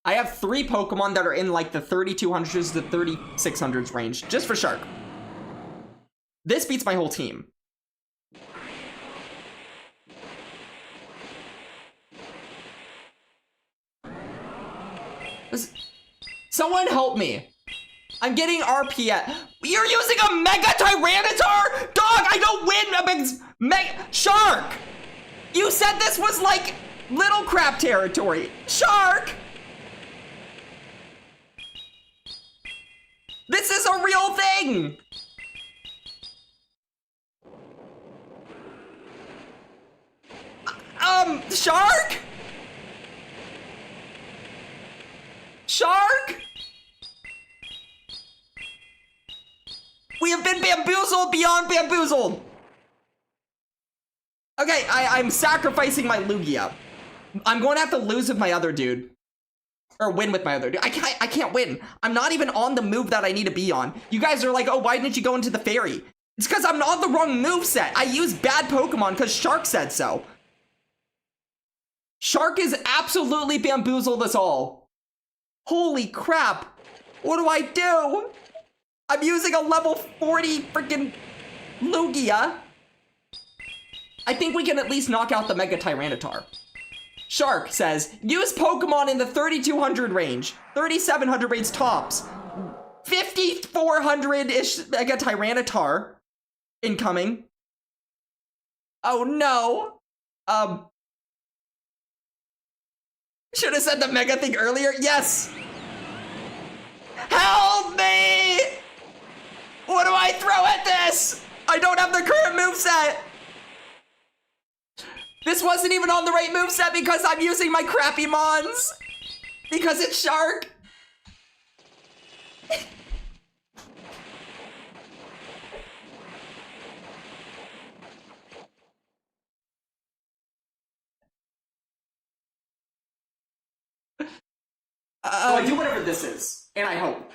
S1: I have 3 Pokemon that are in like the 3,200s to 3,600s range, just for Shark. This beats my whole team. Someone help me. I'm getting RPS. You're using a Mega Tyranitar? Dog, I don't win against Shark! You said this was like Little Crap territory. Shark! This is a real thing! Shark? Shark! We have been bamboozled beyond bamboozled. Okay, I'm sacrificing my Lugia. I'm going to have to lose with my other dude. Or win with my other dude. I can't win. I'm not even on the move that I need to be on. You guys are like, oh, why didn't you go into the fairy? It's because I'm on the wrong move set. I used bad Pokemon because Shark said so. Shark is absolutely bamboozled us all. Holy crap. What do I do? I'm using a level 40 freaking Lugia. I think we can at least knock out the Mega Tyranitar. Shark says, use Pokemon in the 3200 range, 3700 range tops, 5400-ish Mega Tyranitar incoming. Oh no. Should have said the Mega thing earlier. Yes. Help me! What do I throw at this? I don't have the current moveset. This wasn't even on the right moveset because I'm using my crappy Mons. Because it's Shark. I do whatever this is, and I hope.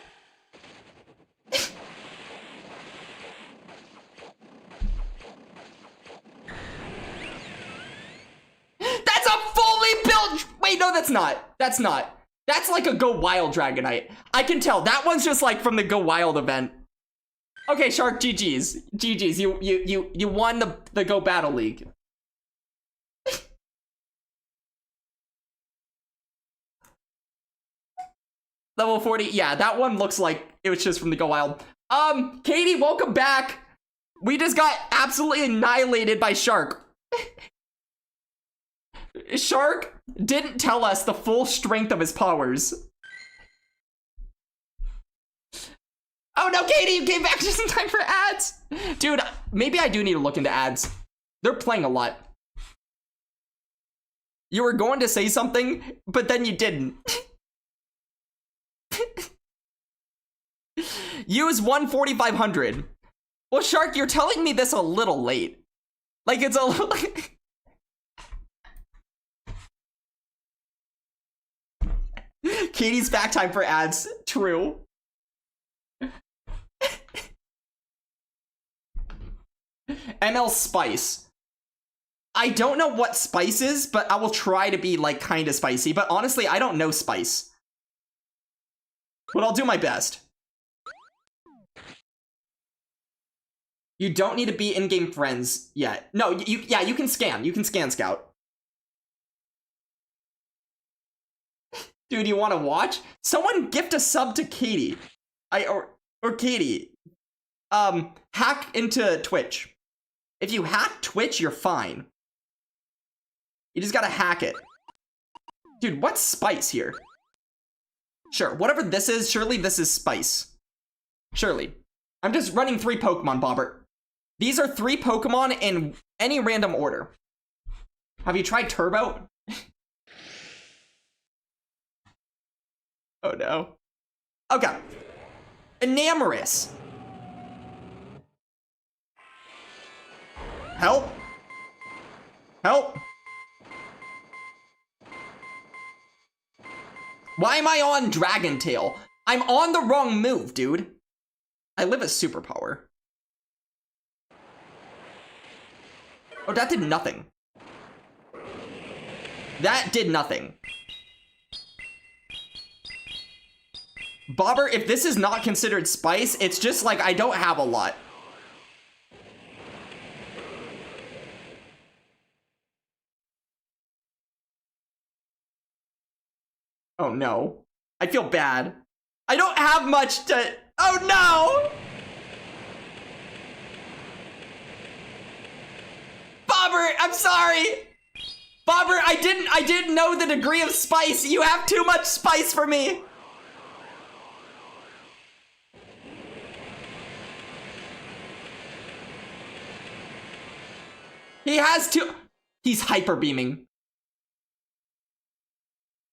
S1: That's a fully built. Wait, no, that's not. That's not. That's like a Go Wild Dragonite. I can tell. That one's just like from the Go Wild event. Okay, Shark, GG's. GG's. You won the Go Battle League. Level 40. Yeah, that one looks like it was just from the Go Wild. Katie, welcome back. We just got absolutely annihilated by Shark. Shark didn't tell us the full strength of his powers. Oh no, Katie, you came back just in time for ads. Dude, maybe I do need to look into ads. They're playing a lot. You were going to say something, but then you didn't. Use 14500. Well, Shark, you're telling me this a little late. Like, it's a little... Katie's back time for ads. True. ML Spice. I don't know what Spice is, but I will try to be, like, kind of spicy. But honestly, I don't know Spice. But I'll do my best. You don't need to be in-game friends yet. No, yeah, you can scan. You can scan Scout. Dude, you want to watch? Someone gift a sub to Katie. Or Katie. Hack into Twitch. If you hack Twitch, you're fine. You just gotta hack it. Dude, what's Spice here? Sure, whatever this is, surely this is Spice. Surely. I'm just running 3 Pokemon, Bobbert. These are 3 Pokemon in any random order. Have you tried Turbo? Oh no. Okay. Enamorous. Help. Help. Why am I on Dragon Tail? I'm on the wrong move, dude. I live a superpower. Oh, that did nothing. That did nothing. Bobber, if this is not considered Spice, it's just like I don't have a lot. Oh no. I feel bad. I don't have much to... Oh no! Bobber, I'm sorry! Bobber, I didn't know the degree of spice. You have too much spice for me. He has to... He's hyper beaming.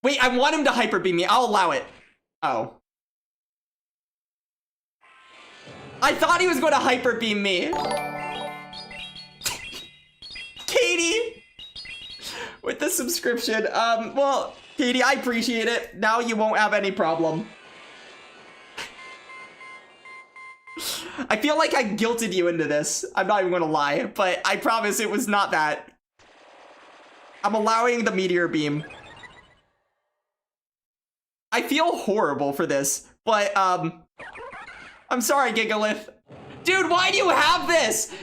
S1: Wait, I want him to hyper beam me. I'll allow it. Oh. I thought he was going to hyper beam me. Katie! With the subscription. Well, Katie, I appreciate it. Now you won't have any problem. I feel like I guilted you into this. I'm not even gonna lie, but I promise it was not that. I'm allowing the meteor beam. I feel horrible for this, but, I'm sorry, Gigalith. Dude, why do you have this?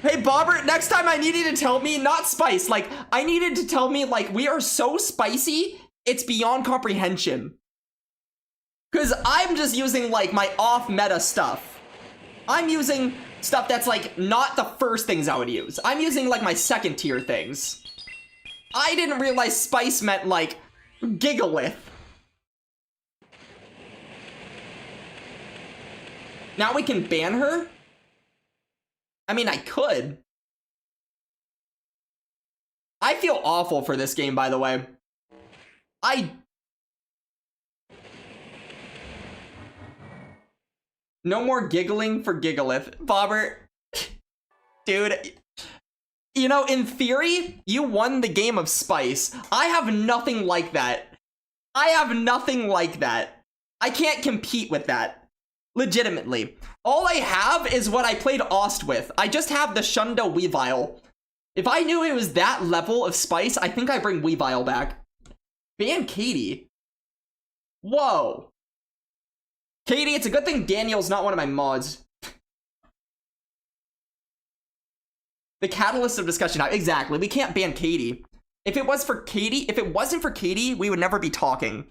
S1: Hey, Bobbert, next time I need you to tell me, not spice, like, I needed to tell me, like, we are so spicy, it's beyond comprehension. Because I'm just using, like, my off-meta stuff. I'm using stuff that's, like, not the first things I would use. I'm using, like, my second-tier things. I didn't realize spice meant, like, Gigalith. Now we can ban her? I mean, I could. I feel awful for this game, by the way. No more giggling for Gigalith. Bobbert. Dude. You know, in theory, you won the game of spice. I have nothing like that. I have nothing like that. I can't compete with that. Legitimately. All I have is what I played Ost with. I just have the Shundo Weavile. If I knew it was that level of spice, I think I bring Weavile back. Ban Katie. Whoa. Katie, it's a good thing Daniel's not one of my mods. The catalyst of discussion. Exactly. We can't ban Katie. If it wasn't for Katie, we would never be talking.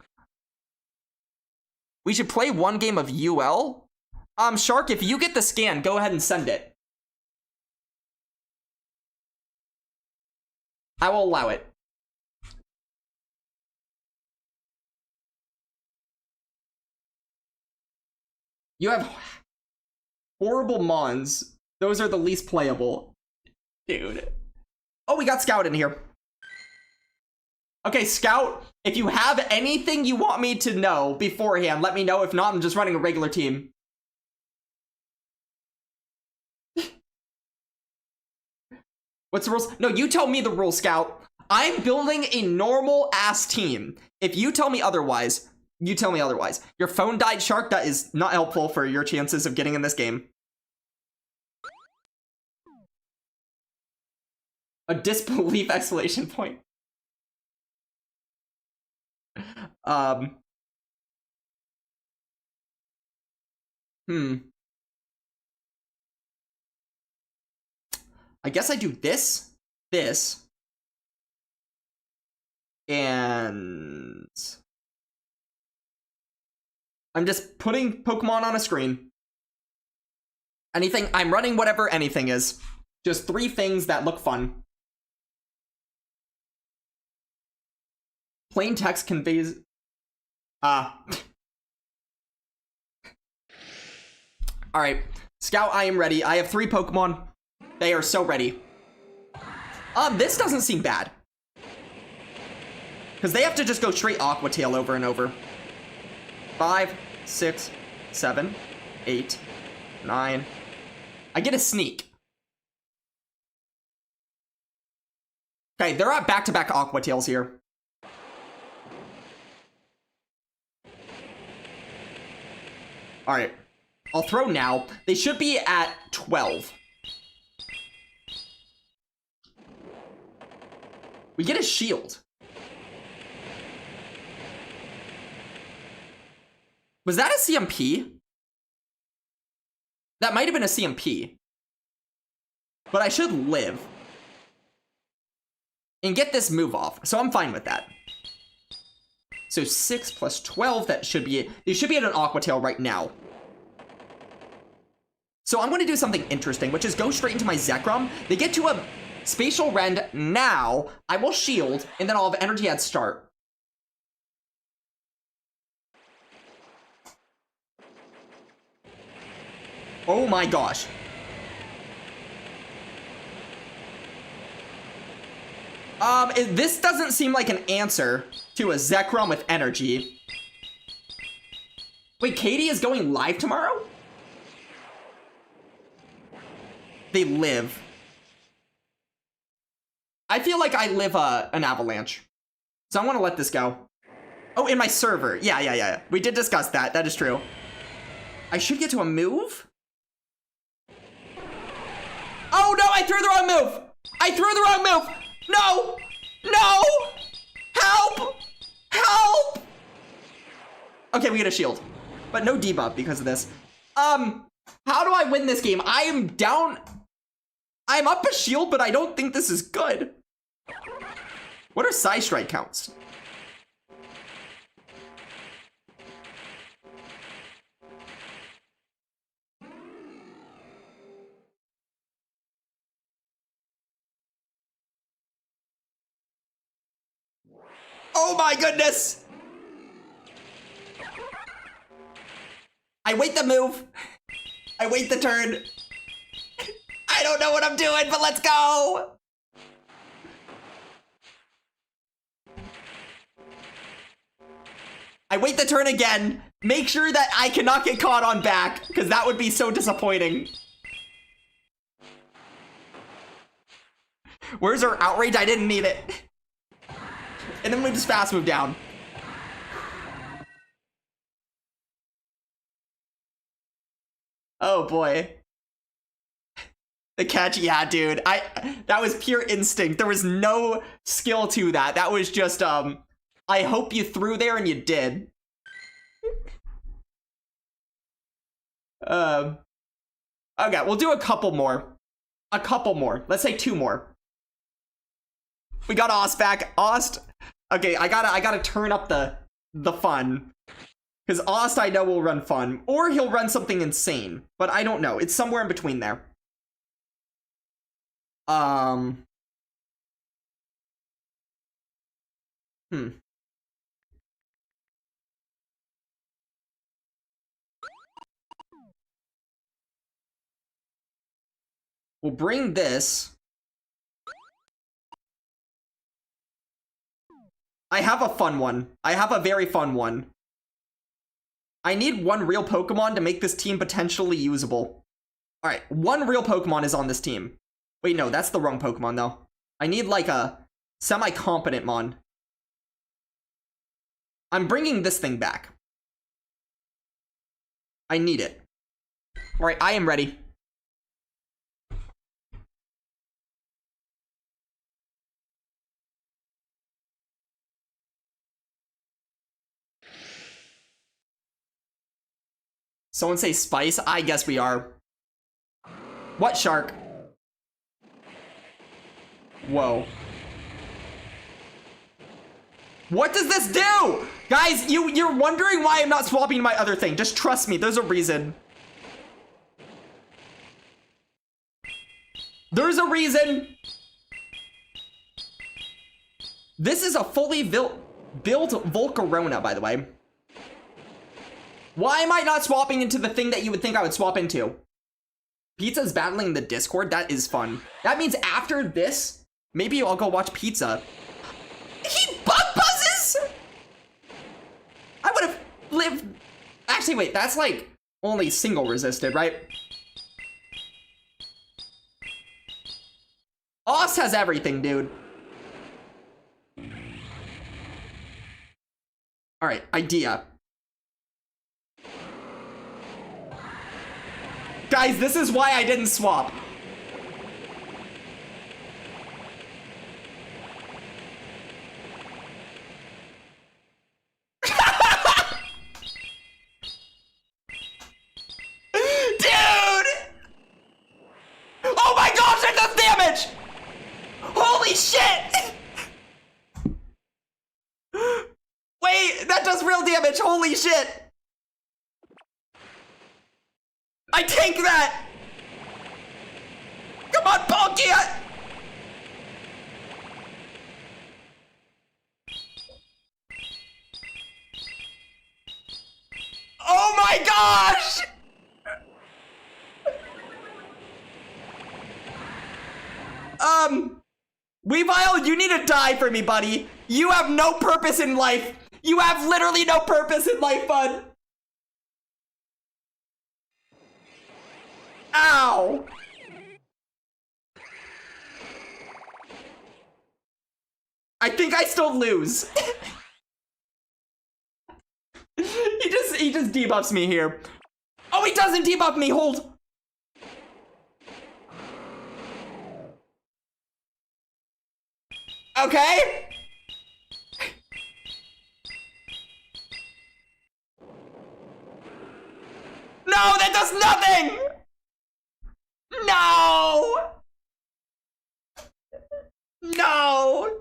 S1: We should play one game of UL. Shark, if you get the scan, go ahead and send it. I will allow it. You have horrible mons. Those are the least playable. Dude. Oh, we got Scout in here. Okay, Scout, if you have anything you want me to know beforehand, let me know. If not, I'm just running a regular team. What's the rules? No, you tell me the rules, Scout. I'm building a normal-ass team. If you tell me otherwise, you tell me otherwise. Your phone died, Shark. That is not helpful for your chances of getting in this game. A disbelief exclamation point. I guess I do this, and I'm just putting Pokemon on a screen. Anything, I'm running whatever anything is. Just 3 things that look fun. Plain text conveys... Alright. Scout, I am ready. I have 3 Pokemon. They are so ready. This doesn't seem bad. Because they have to just go straight Aqua Tail over and over. 5, 6, 7, 8, 9. I get a sneak. Okay, they're at back-to-back Aqua Tails here. Alright. I'll throw now. They should be at 12. We get a shield. Was that a CMP? That might have been a CMP. But I should live. And get this move off. So I'm fine with that. So 6 plus 12, that should be it. They should be at an Aqua Tail right now. So I'm going to do something interesting, which is go straight into my Zekrom. They get to a Spatial Rend now. I will shield, and then I'll have Energy at start. Oh my gosh. This doesn't seem like an answer to a Zekrom with energy. Wait, Katie is going live tomorrow? They live. I feel like I live an avalanche. So I want to let this go. Oh, in my server. Yeah. We did discuss that. That is true. I should get to a move? Oh, no, I threw the wrong move. I threw the wrong move. No. No. Help. Help. Okay, we get a shield. But no debuff because of this. How do I win this game? I am down. I'm up a shield, but I don't think this is good. What are Psy Strike counts? Oh my goodness! I wait the move. I wait the turn. I don't know what I'm doing, but let's go! I wait the turn again. Make sure that I cannot get caught on back, because that would be so disappointing. Where's our outrage? I didn't need it. And then we just fast move down. Oh boy. The catch, yeah, dude. That was pure instinct. There was no skill to that. That was just, I hope you threw there and you did. Okay, we'll do a couple more. A couple more. Let's say 2 more. We got Ost back. Ost. Okay, I gotta turn up the fun. Because Ost I know will run fun. Or he'll run something insane. But I don't know. It's somewhere in between there. We'll bring this. I have a fun one. I have a very fun one. I need 1 real Pokemon to make this team potentially usable. Alright, 1 real Pokemon is on this team. Wait, no, that's the wrong Pokemon, though. I need, like, a semi-competent mon. I'm bringing this thing back. I need it. Alright, I am ready. Someone say spice? I guess we are. What shark? Whoa. What does this do? Guys, you're wondering why I'm not swapping my other thing. Just trust me, there's a reason. There's a reason. This is a fully built Volcarona, by the way. Why am I not swapping into the thing that you would think I would swap into? Pizza's battling the Discord? That is fun. That means after this, maybe I'll go watch Pizza. He bug buzzes? I would have lived... Actually, wait, that's like only single resisted, right? Oz has everything, dude. Alright, idea. Guys, this is why I didn't swap. Dude! Oh my gosh, that does damage! Holy shit! Wait, that does real damage, holy shit! I tank that! Come on, Palkia! Oh my gosh! Weavile, you need to die for me, buddy. You have no purpose in life. You have literally no purpose in life, bud. Ow! I think I still lose. he just debuffs me here. Oh, he doesn't debuff me. Hold. Okay. No, that does nothing. No. No.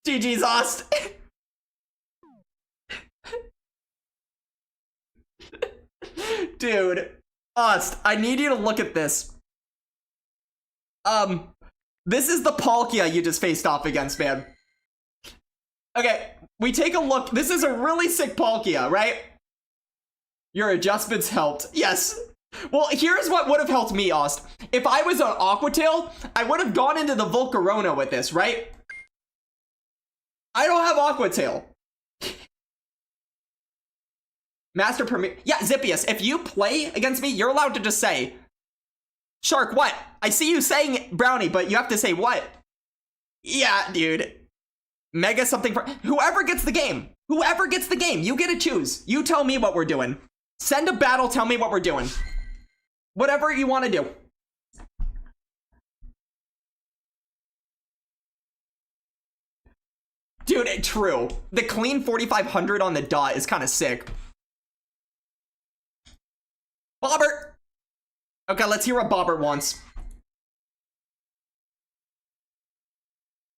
S1: GG's Ost. Dude, Ost, I need you to look at this. This is the Palkia you just faced off against, man. Okay, we take a look. This is a really sick Palkia, right? Your adjustments helped. Yes. Well, here's what would have helped me, Ost. If I was an Aqua Tail, I would have gone into the Volcarona with this, right? I don't have Aqua Tail. Master Premier. Yeah, Zippius, if you play against me, you're allowed to just say, Shark, what? I see you saying Brownie, but you have to say what? Yeah, dude. Mega something for whoever gets the game. Whoever gets the game, you get to choose. You tell me what we're doing. Send a battle, tell me what we're doing. Whatever you want to do. Dude, true. The clean 4,500 on the dot is kind of sick. Bobbert! Okay, let's hear what Bobbert wants.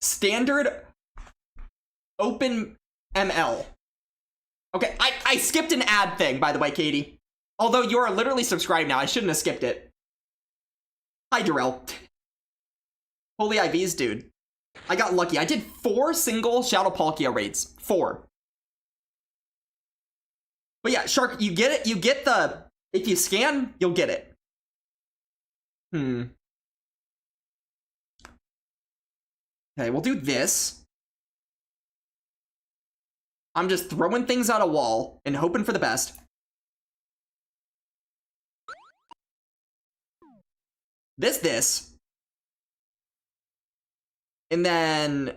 S1: Standard open ML. Okay, I skipped an ad thing, by the way, Katie. Although you are literally subscribed now, I shouldn't have skipped it. Hi, Darrell. Holy IVs, dude. I got lucky. I did 4 single Shadow Palkia raids. 4. But yeah, Shark, you get it. You get the... If you scan, you'll get it. Okay, we'll do this. I'm just throwing things at a wall and hoping for the best. This. And then...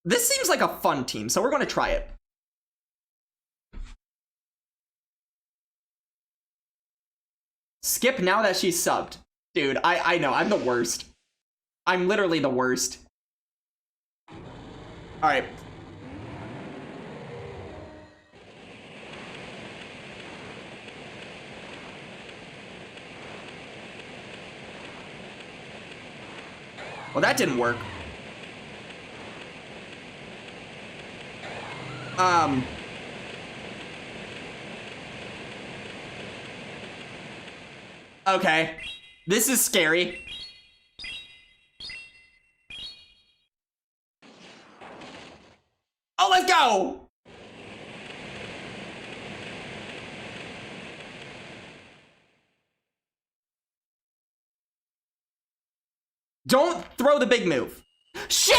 S1: This seems like a fun team, so we're going to try it. Skip now that she's subbed. Dude, I know, I'm the worst. I'm literally the worst. Alright. Well, that didn't work. Okay. This is scary. Oh, let's go! Don't throw the big move. Shit!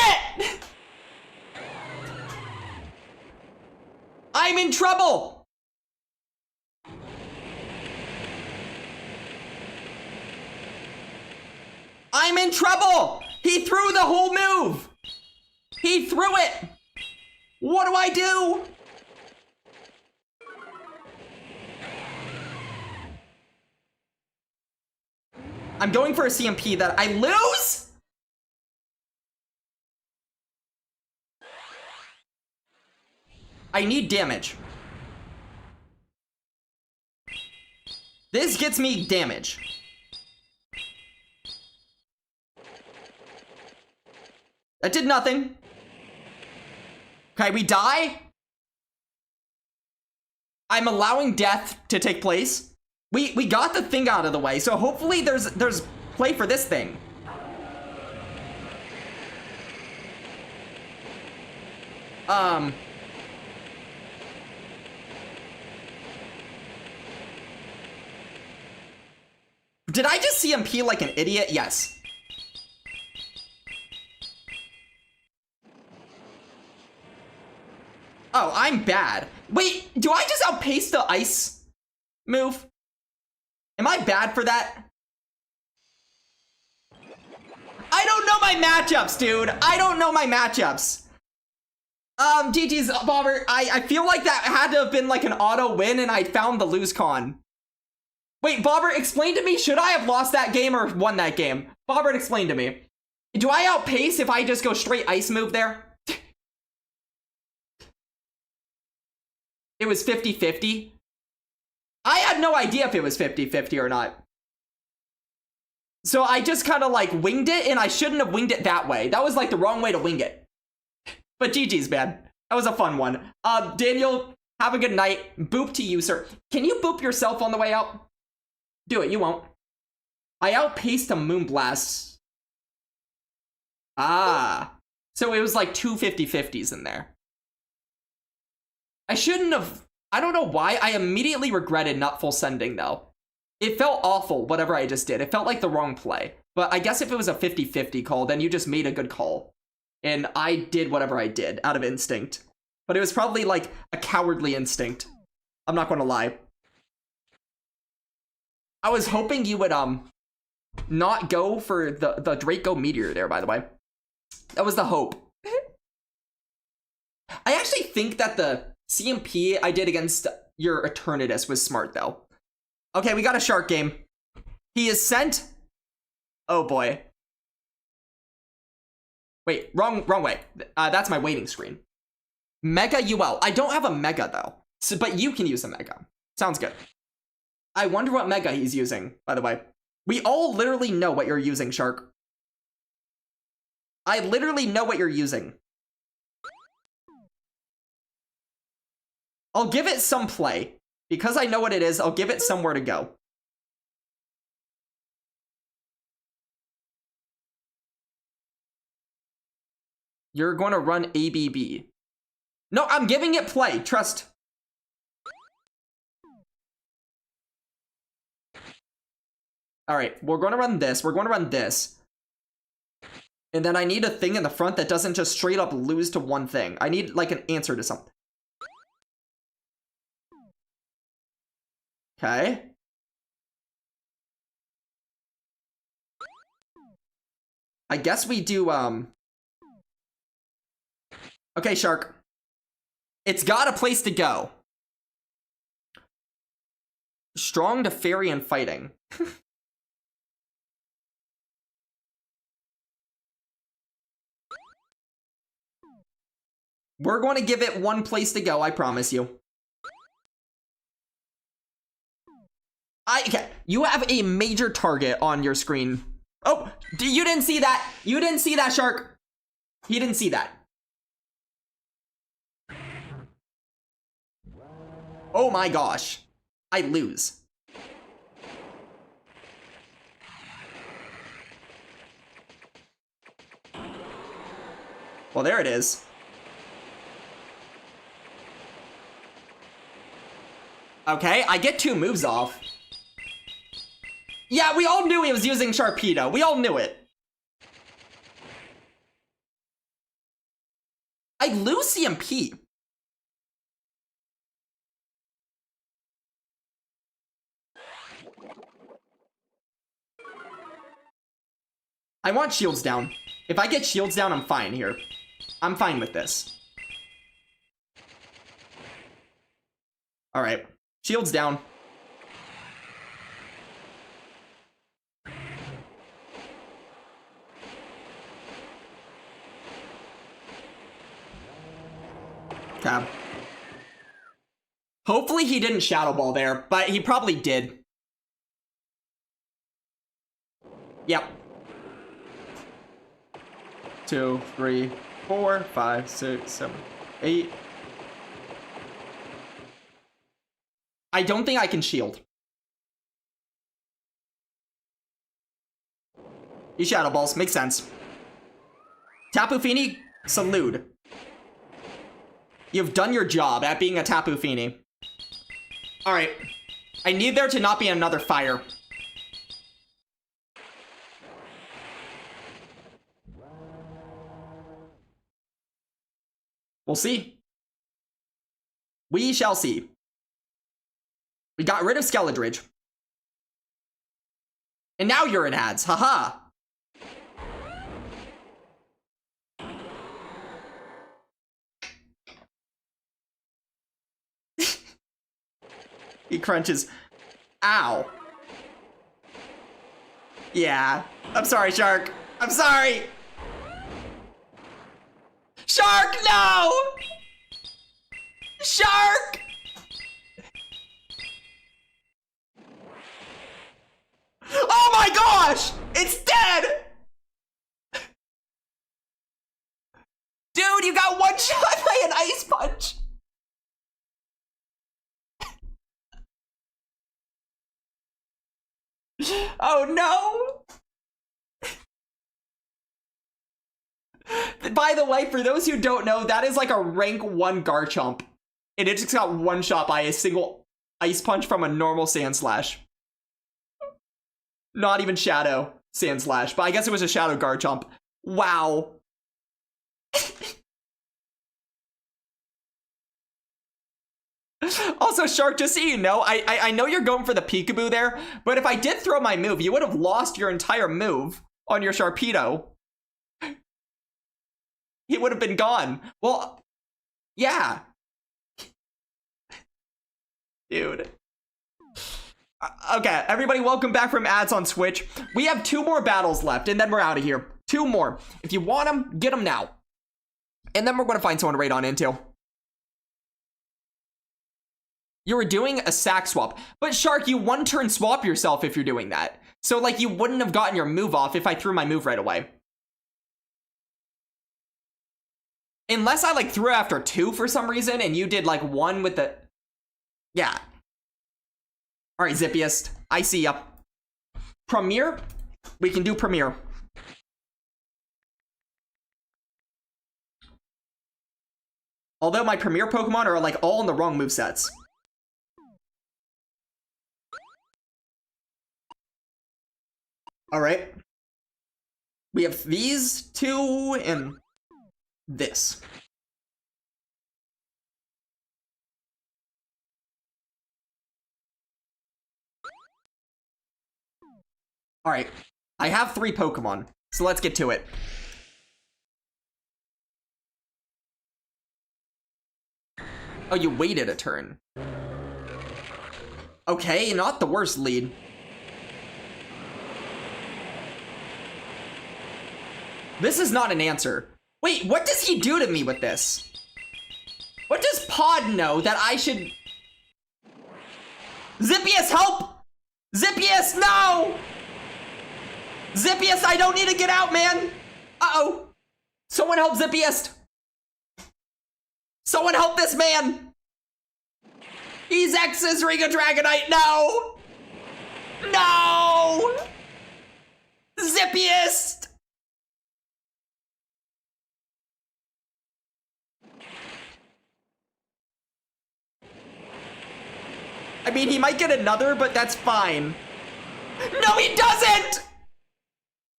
S1: I'm in trouble! I'm in trouble! He threw the whole move! He threw it! What do I do? I'm going for a CMP that I lose? I need damage. This gets me damage. That did nothing. Okay, we die. I'm allowing death to take place. We got the thing out of the way, so hopefully there's play for this thing. Did I just CMP like an idiot? Yes. Oh, I'm bad. Wait, do I just outpace the ice move? Am I bad for that? I don't know my matchups, dude. I don't know my matchups. GG's, Bobber. I feel like that had to have been like an auto win and I found the lose con. Wait, Bobber, explain to me, should I have lost that game or won that game? Bobber, explain to me. Do I outpace if I just go straight ice move there? It was 50-50. I had no idea if it was 50-50 or not. So I just kind of like winged it, and I shouldn't have winged it that way. That was like the wrong way to wing it. But GG's, man. That was a fun one. Daniel, have a good night. Boop to you, sir. Can you boop yourself on the way out? Do it, you won't. I outpaced a Moonblast. Ah. So it was like two 50-50s in there. I shouldn't have. I don't know why. I immediately regretted not full sending, though. It felt awful, whatever I just did. It felt like the wrong play. But I guess if it was a 50-50 call, then you just made a good call. And I did whatever I did out of instinct. But it was probably like a cowardly instinct. I'm not going to lie. I was hoping you would not go for the Draco Meteor there, by the way. That was the hope. I actually think that the CMP I did against your Eternatus was smart, though. Okay, we got a shark game. He is sent. Oh, boy. Wait, wrong way. That's my waiting screen. Mega UL. I don't have a Mega, though. So, but you can use a Mega. Sounds good. I wonder what Mega he's using, by the way. We all literally know what you're using, Shark. I literally know what you're using. I'll give it some play. Because I know what it is, I'll give it somewhere to go. You're going to run ABB. No, I'm giving it play. Trust. All right, we're going to run this. We're going to run this. And then I need a thing in the front that doesn't just straight up lose to one thing. I need like an answer to something. Okay. I guess we do, Okay, Shark. It's got a place to go. Strong to fairy and fighting. We're going to give it one place to go, I promise you. Okay, you have a major target on your screen. Oh, you didn't see that. You didn't see that, Shark. He didn't see that. Oh my gosh. I lose. Well, there it is. Okay, I get 2 moves off. Yeah, we all knew he was using Sharpedo. We all knew it. I lose CMP. I want shields down. If I get shields down, I'm fine here. I'm fine with this. All right, shields down. Okay. Hopefully he didn't Shadow Ball there, but he probably did. Yep. 2, 3, 4, 5, 6, 7, 8. I don't think I can shield. He Shadow Balls, makes sense. Tapu Fini, salute. You've done your job at being a Tapu Fini. Alright. I need there to not be another fire. We'll see. We shall see. We got rid of Skeledridge. And now you're in ads. Haha. He crunches. Ow. Yeah. I'm sorry, Shark. I'm sorry. Shark, no! Shark! Oh my gosh! It's dead! Dude, you got one shot by an ice punch! Oh no! By the way, for those who don't know, that is like a rank 1 Garchomp. And it just got one shot by a single ice punch from a normal Sand Slash. Not even Shadow Sand Slash, but I guess it was a Shadow Garchomp. Wow. Also, Shark, just so you know, I know you're going for the peekaboo there, but if I did throw my move, you would have lost your entire move on your Sharpedo. He would have been gone. Well, yeah. Dude. Okay, everybody, welcome back from ads on Switch. We have 2 more battles left, and then we're out of here. 2 more. If you want them, get them now. And then we're going to find someone to raid on into. You were doing a sack swap. But, Shark, you one-turn swap yourself if you're doing that. So, like, you wouldn't have gotten your move off if I threw my move right away. Unless I, like, threw after 2 for some reason, and you did, like, 1 with the... Yeah. Alright, Zippiest. I see ya. Premier? We can do Premier. Although my Premier Pokemon are, like, all in the wrong movesets. Alright. We have these 2 and... this. Alright, I have 3 Pokemon, so let's get to it. Oh, you waited a turn. Okay, not the worst lead. This is not an answer. Wait, what does he do to me with this? What does Pod know that I should... Zippius, help! Zippius, no! Zippius, I don't need to get out, man! Uh-oh. Someone help Zippius! Someone help this man! He's X's Ring of Dragonite, no! No! Zippius! I mean, he might get another, but that's fine. No, he doesn't!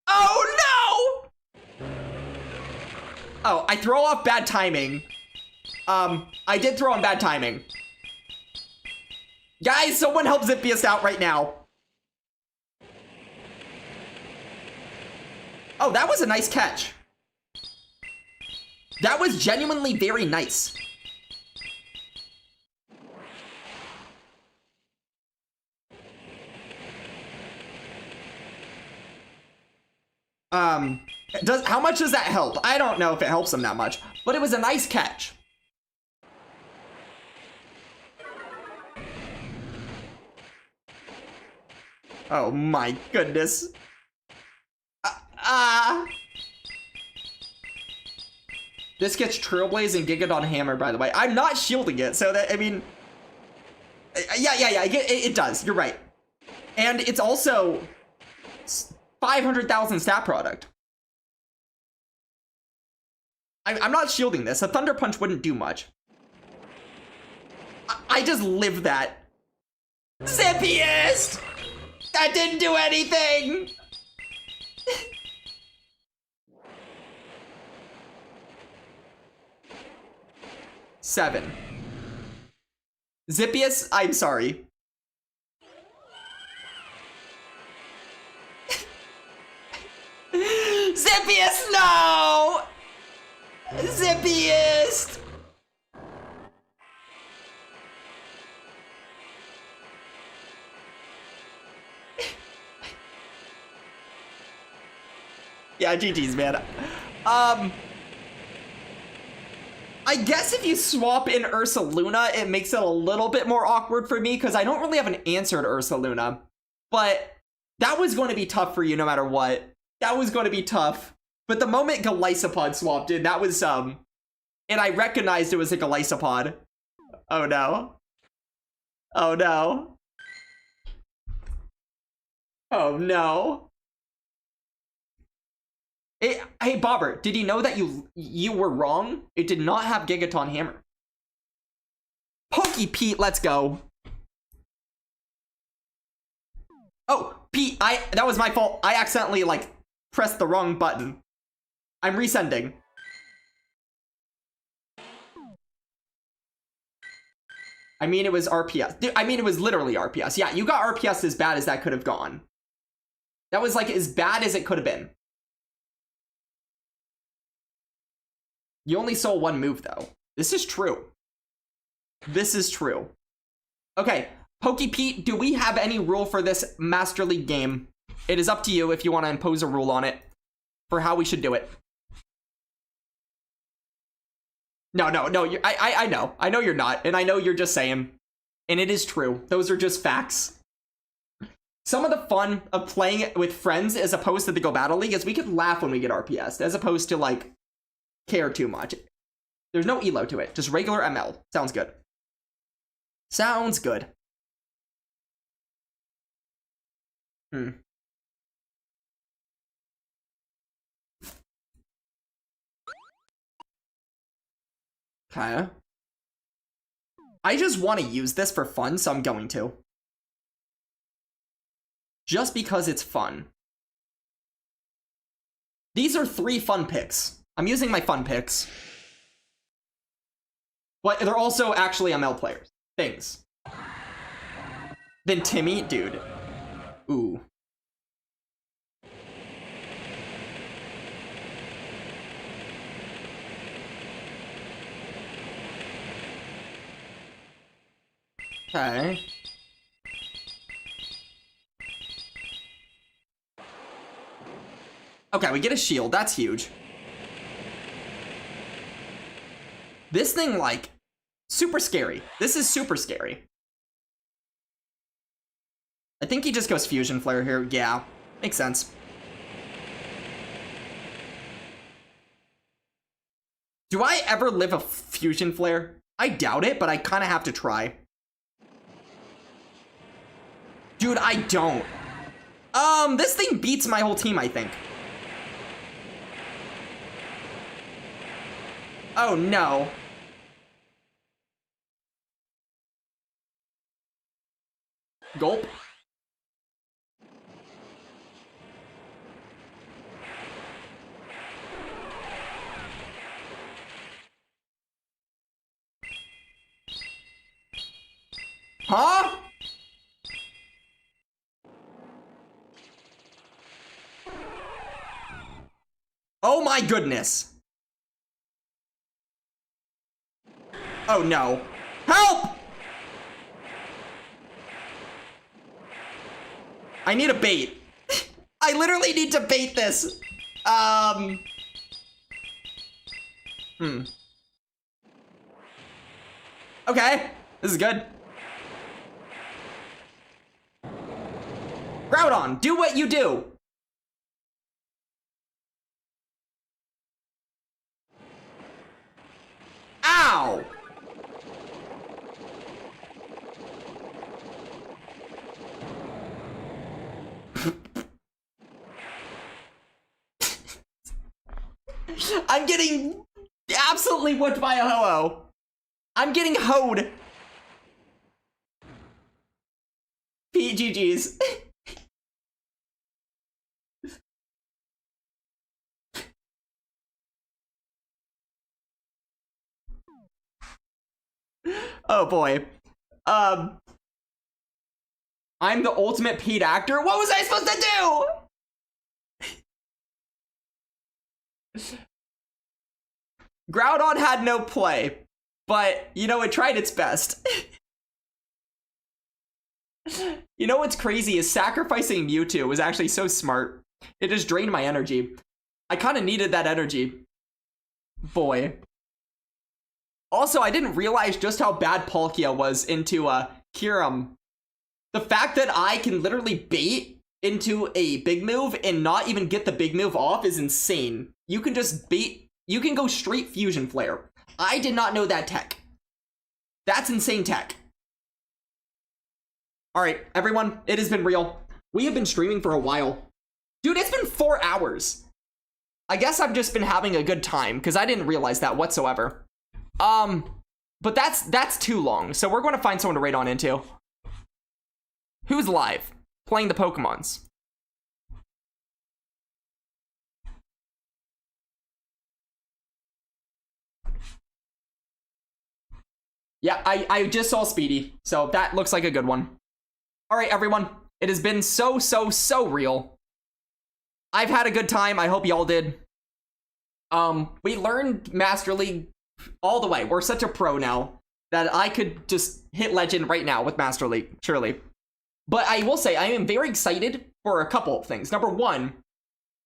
S1: Oh, no! Oh, I throw off bad timing. I did throw on bad timing. Guys, someone help Zippius out right now. Oh, that was a nice catch. That was genuinely very nice. How much does that help? I don't know if it helps him that much, but it was a nice catch. Oh my goodness. This gets Trailblaze and Gigadon Hammer, by the way. I'm not shielding it, so that, I mean... Yeah, it does. You're right. And it's also 500,000 stat product. I'm not shielding this. A Thunder Punch wouldn't do much. I just lived that. Zippiest! That didn't do anything! 7. Zippius, I'm sorry. Zippius, no! Zippius! Yeah, GG's, man. I guess if you swap in Ursaluna, it makes it a little bit more awkward for me, because I don't really have an answer to Ursaluna. But that was going to be tough for you no matter what. That was going to be tough. But the moment Golisopod swapped in, that was, and I recognized it was a Golisopod. Oh no. Oh no. Oh no. Hey, Bobber, did you know that you were wrong? It did not have Gigaton Hammer. Pokey Pete, let's go. Oh, Pete, that was my fault. I accidentally, like, pressed the wrong button. I'm resending. I mean, it was RPS. Dude, I mean, it was literally RPS. Yeah, you got RPS as bad as that could have gone. That was, like, as bad as it could have been. You only saw one move, though. This is true. This is true. Okay, Pokey Pete, do we have any rule for this Master League game? It is up to you if you want to impose a rule on it for how we should do it. No, I know. I know you're not, and I know you're just saying. And it is true. Those are just facts. Some of the fun of playing with friends as opposed to the Go Battle League is we could laugh when we get RPS, as opposed to, like, care too much. There's no elo to it, just regular ML. Sounds good. Sounds good. Okay. I just want to use this for fun, so I'm going to. Just because it's fun. These are 3 fun picks. I'm using my fun picks. But they're also actually ML players. Things. Then Timmy, dude. Ooh. Okay. Okay, we get a shield. That's huge. This thing, like, super scary. This is super scary. I think he just goes Fusion Flare here. Yeah, makes sense. Do I ever live a Fusion Flare? I doubt it, but I kind of have to try. Dude, I don't. This thing beats my whole team, I think. Oh, no. Gulp. Huh? Oh my goodness. Oh no. Help! I need a bait. I literally need to bait this. Okay, this is good. Groudon, do what you do. Ow! I'm getting absolutely whooped by a Ho-Oh. I'm getting hoed. PGG's. Oh boy. I'm the ultimate paid actor. What was I supposed to do? Groudon had no play, but you know, it tried its best. You know what's crazy is sacrificing Mewtwo was actually so smart. It just drained my energy. I kind of needed that energy. Boy. Also, I didn't realize just how bad Palkia was into Kyurem. The fact that I can literally bait into a big move and not even get the big move off is insane. You can just bait, you can go straight Fusion Flare. I did not know that tech. That's insane tech. Alright, everyone, it has been real. We have been streaming for a while. Dude, it's been 4 hours. I guess I've just been having a good time, because I didn't realize that whatsoever. But that's too long, so we're going to find someone to raid on into. Who's live? Playing the Pokemons. Yeah, I just saw Speedy, so that looks like a good one. Alright, everyone. It has been so real. I've had a good time. I hope y'all did. We learned Master League all the way. We're such a pro now that I could just hit Legend right now with Master League, surely. But I will say, I am very excited for a couple of things. Number one,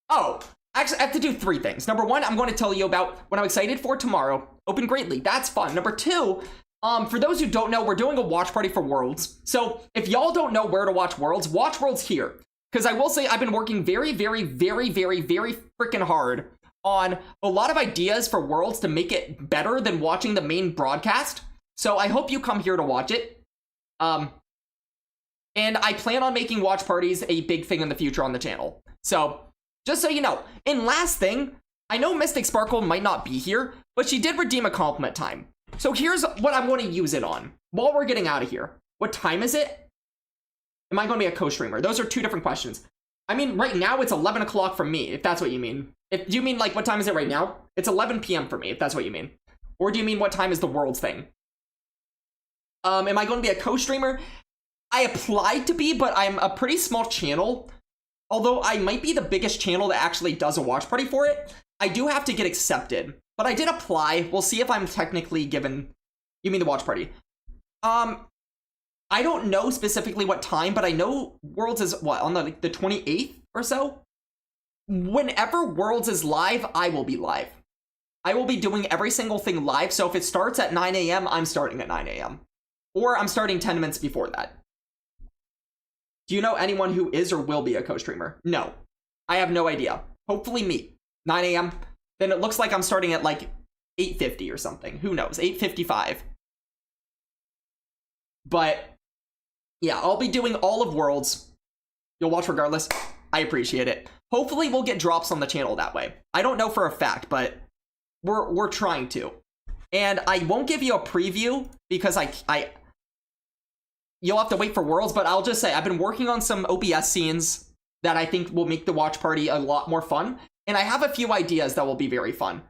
S1: actually, I have to do 3 things. Number one, I'm going to tell you about what I'm excited for tomorrow. Open Great League, that's fun. Number two, for those who don't know, we're doing a watch party for Worlds. So if y'all don't know where to watch Worlds here. Because I will say I've been working very freaking hard on a lot of ideas for Worlds to make it better than watching the main broadcast. So I hope you come here to watch it. And I plan on making watch parties a big thing in the future on the channel. So just so you know. And last thing, I know Mystic Sparkle might not be here, but she did redeem a compliment time. So here's what I'm going to use it on while we're getting out of here. What time is it? Am I going to be a co-streamer? Those are 2 different questions. I mean, right now it's 11 o'clock for me, if that's what you mean. If you mean, like, what time is it right now? It's 11 p.m. for me, if that's what you mean. Or do you mean what time is the Worlds thing? Am I going to be a co-streamer? I applied to be, but I'm a pretty small channel. Although I might be the biggest channel that actually does a watch party for it. I do have to get accepted. But I did apply. We'll see if I'm technically given... You mean the watch party? I don't know specifically what time, but I know Worlds is, what, on the 28th or so? Whenever Worlds is live, I will be live. I will be doing every single thing live, so if it starts at 9 a.m., I'm starting at 9 a.m. Or I'm starting 10 minutes before that. Do you know anyone who is or will be a co-streamer? No. I have no idea. Hopefully me. 9 a.m. Then it looks like I'm starting at like 8:50 or something. Who knows? 8:55. But yeah, I'll be doing all of Worlds. You'll watch regardless. I appreciate it. Hopefully we'll get drops on the channel that way. I don't know for a fact, but we're trying to. And I won't give you a preview because you'll have to wait for Worlds, but I'll just say I've been working on some OBS scenes that I think will make the watch party a lot more fun. And I have a few ideas that will be very fun.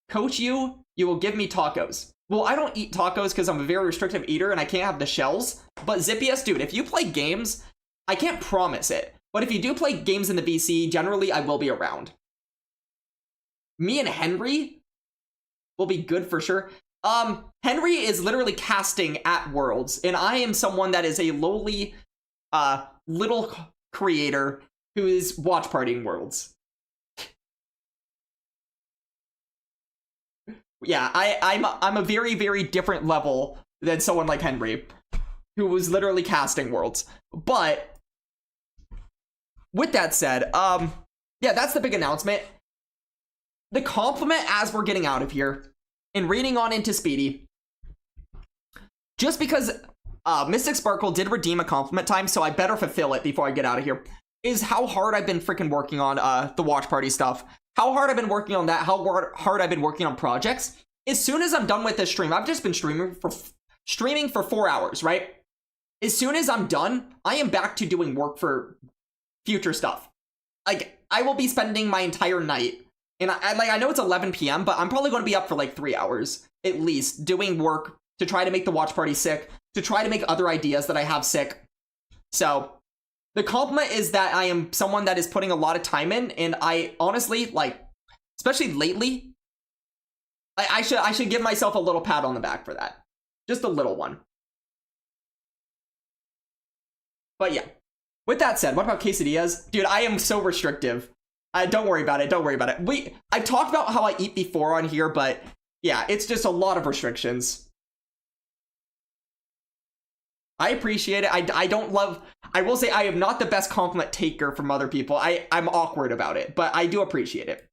S1: Coach you will give me tacos. Well, I don't eat tacos because I'm a very restrictive eater and I can't have the shells. But Zippius, dude, if you play games, I can't promise it. But if you do play games in the VC, generally I will be around. Me and Henry will be good for sure. Henry is literally casting at Worlds, and I am someone that is a lowly, little creator who is watch partying Worlds. Yeah, I'm a very very level than someone like Henry, who was literally casting Worlds. But with that said, yeah, that's the big announcement. The compliment as we're getting out of here and reading on into Speedy, just because Mystic Sparkle did redeem a compliment time, so I better fulfill it before I get out of here, is how hard I've been freaking working on the watch party stuff. How hard I've been working on that, how hard I've been working on projects. As soon as I'm done with this stream, I've just been streaming for 4 hours, right? As soon as I'm done, I am back to doing work for future stuff. Like, I will be spending my entire night, and I know it's 11 p.m., but I'm probably going to be up for like 3 hours, at least, doing work to try to make the watch party sick, to try to make other ideas that I have sick. So the compliment is that I am someone that is putting a lot of time in, and I honestly, like, especially lately, I should give myself a little pat on the back for that. Just a little one. But yeah. With that said, what about quesadillas? Dude, I am so restrictive. Don't worry about it. Don't worry about it. I've talked about how I eat before on here, but yeah, it's just a lot of restrictions. I appreciate it. I don't love... I will say I am not the best compliment taker from other people. I'm awkward about it, but I do appreciate it.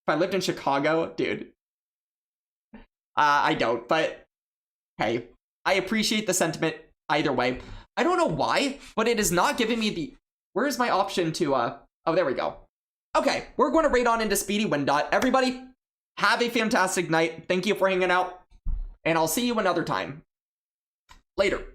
S1: If I lived in Chicago, dude. I don't, but hey, I appreciate the sentiment either way. I don't know why, but it is not giving me the... Where's my option to... Oh, there we go. Okay, we're going to raid on into Speedy Windot. Everybody, have a fantastic night. Thank you for hanging out, and I'll see you another time. Later.